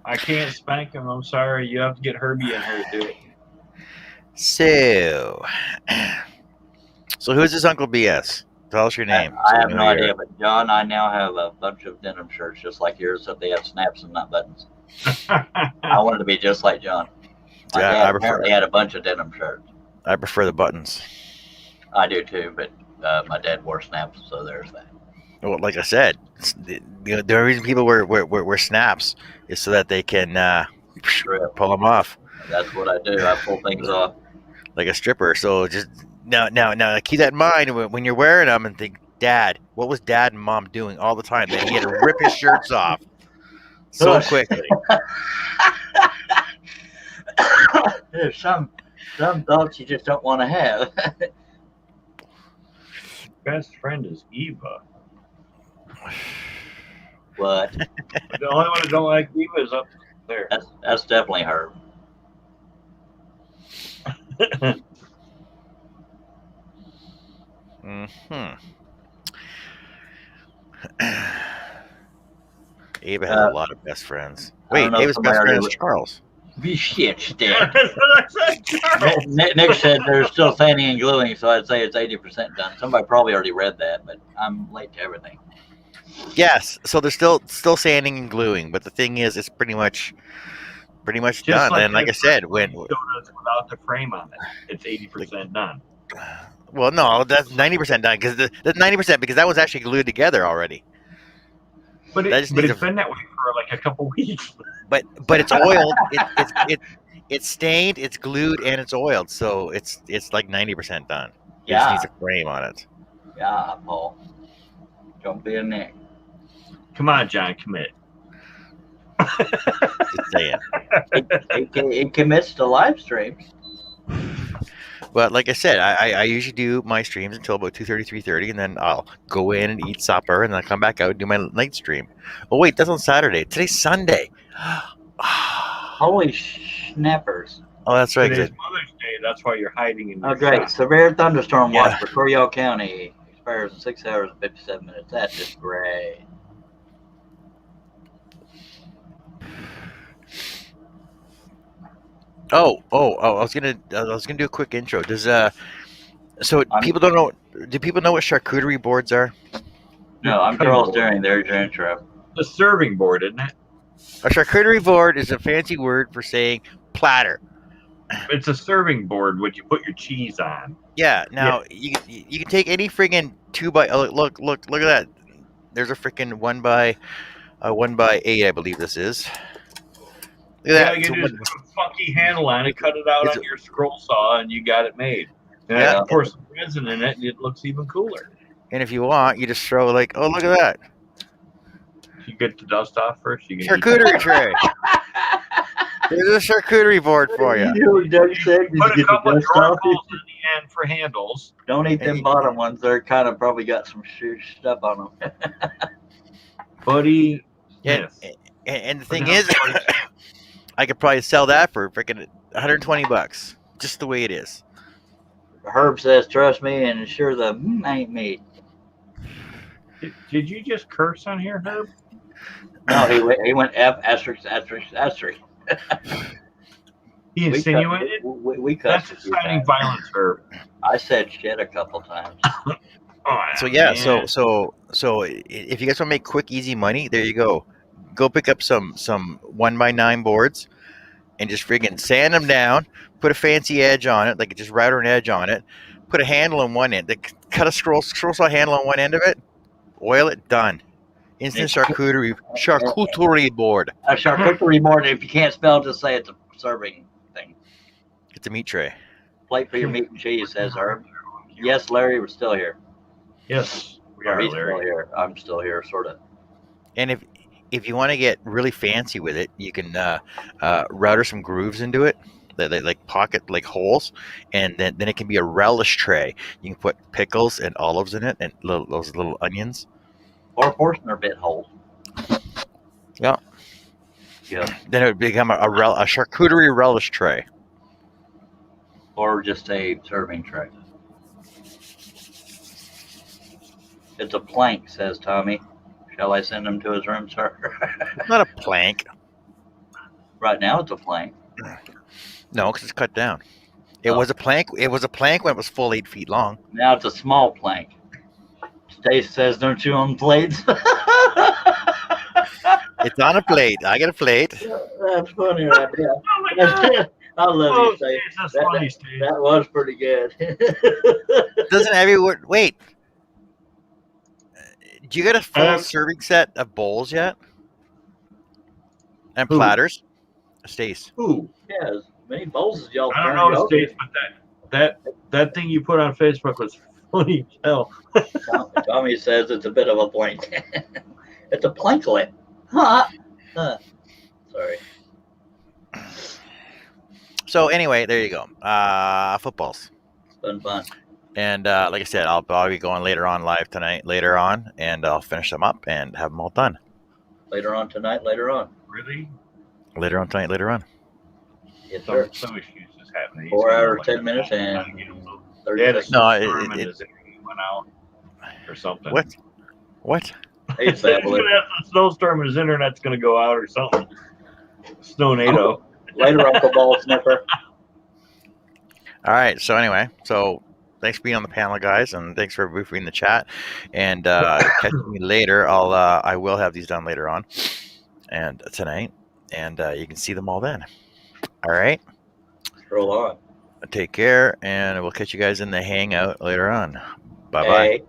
I can't spank him. I'm sorry. You have to get Herbie in here to do it. So who's this Uncle BS? Tell us your name. I have no idea, but John, I now have a bunch of denim shirts just like yours, except they have snaps and not buttons. I wanted to be just like John. My dad apparently had a bunch of denim shirts. I prefer the buttons. I do too, but my dad wore snaps, so there's that. Well, like I said, the reason people wear snaps is so that they can pull them off. That's what I do. I pull things off like a stripper. So just now keep that in mind when you're wearing them and think, Dad, what was Dad and Mom doing all the time? Then he had to rip his shirts off so quickly. There's some thoughts you just don't want to have. Best friend is Eva. What? The only one that don't like Diva is up there. That's definitely her. Hmm. Ava has a lot of best friends. Wait, Ava's best friend is Charles. Shit, Stan. Nick said they're still sanding and gluing, so I'd say it's 80% done. Somebody probably already read that, but I'm late to everything. Yes, so they're still sanding and gluing, but the thing is, it's pretty much done. And like I said, when without the frame on it, it's 80% done. Well, no, that's 90% done because that's 90% because that was actually glued together already. But it's been that way for like a couple weeks. But it's oiled. It's stained, it's glued, and it's oiled. So it's like 90% done. It just needs a frame on it. Yeah, Paul. Don't be a Nick. Come on, John, commit. Just saying. It commits to live streams. But like I said, I usually do my streams until about 2:30, 3:30, and then I'll go in and eat supper, and then I'll come back out and do my night stream. Oh wait, that's on Saturday. Today's Sunday. Holy snappers! Oh, that's right. Today's Mother's Day. That's why you're hiding in your great. shop. Severe thunderstorm watch for Coryell County expires in 6 hours and 57 minutes. That's just great. Oh! I was gonna do a quick intro. So people don't know? Do people know what charcuterie boards are? No, I'm Charles Daring. There's your intro. The serving board, isn't it? A charcuterie board is a fancy word for saying platter. It's a serving board which you put your cheese on. Yeah. Now you can take any friggin' 2x. Oh, look at that. There's a freaking 1x8, I believe this is. Look at that. You just put a funky handle on it, cut it out on your scroll saw, and you got it made. And pour some resin in it, and it looks even cooler. And if you want, you just throw look at that. You get the dust off first. You can charcuterie tray. There's a charcuterie board for you. Doug said, put a couple of drawer holes in the end for handles. Don't eat them bottom ones. They're kind of probably got some stuff on them. Buddy. Yes. And the thing is, I could probably sell that for freaking $120, just the way it is. Herb says, "Trust me," and sure the ain't me. Did you just curse on here, Herb? No, he went F asterisk asterisk asterisk. He insinuated. We cussed. That's exciting violence, Herb. I said shit a couple times. So if you guys want to make quick, easy money, there you go. Go pick up some 1x9 boards and just friggin' sand them down. Put a fancy edge on it, like just router and edge on it. Put a handle on one end. Cut a scroll saw handle on one end of it. Oil it. Done. Instant charcuterie board. A charcuterie board. If you can't spell, just say it's a serving thing. It's a meat tray. Plate for your meat and cheese, says Herb. Yes, Larry, we're still here. Yes, we are. He's still here. I'm still here, sort of. And if you want to get really fancy with it, you can router some grooves into it, like pocket holes, and then it can be a relish tray. You can put pickles and olives in it, and those little onions. Or portion or bit hole. Yeah. Yeah. Then it would become a charcuterie relish tray. Or just a serving tray. It's a plank, says Tommy. Shall I send him to his room, sir? It's not a plank. Right now it's a plank. No, because it's cut down. It was a plank. It was a plank when it was full 8 feet long. Now it's a small plank. Stace says, "Don't you own plates?" It's on a plate. I got a plate. That's funny, right? Yeah. I love you, Stace. That was pretty good. Doesn't everyone wait? Do you get a full serving set of bowls yet? And platters? Stace. Ooh, yeah, as many bowls as y'all. I don't know, Stace, but that thing you put on Facebook was funny as hell. Tommy says it's a bit of a plank. It's a planklet. Huh? Sorry. So anyway, there you go. Footballs. It's been fun. And like I said, I'll be going later on live tonight, and I'll finish them up and have them all done. Later on tonight, later on. Really? Later on tonight, later on. Yes, sir. Some issues just happening. 4 hours, 10 minutes, and 30 yeah, the seconds. snowstorm and his internet went out or something. What? Hey, He's going to have a snowstorm and his internet's going to go out or something. Snownado. Later, Uncle Ball Sniffer. All right. So anyway, thanks for being on the panel, guys, and thanks for boofing the chat. And catch me later. I will have these done later on, and tonight, and you can see them all then. All right. Roll on. Take care, and we'll catch you guys in the hangout later on. Bye bye. Hey.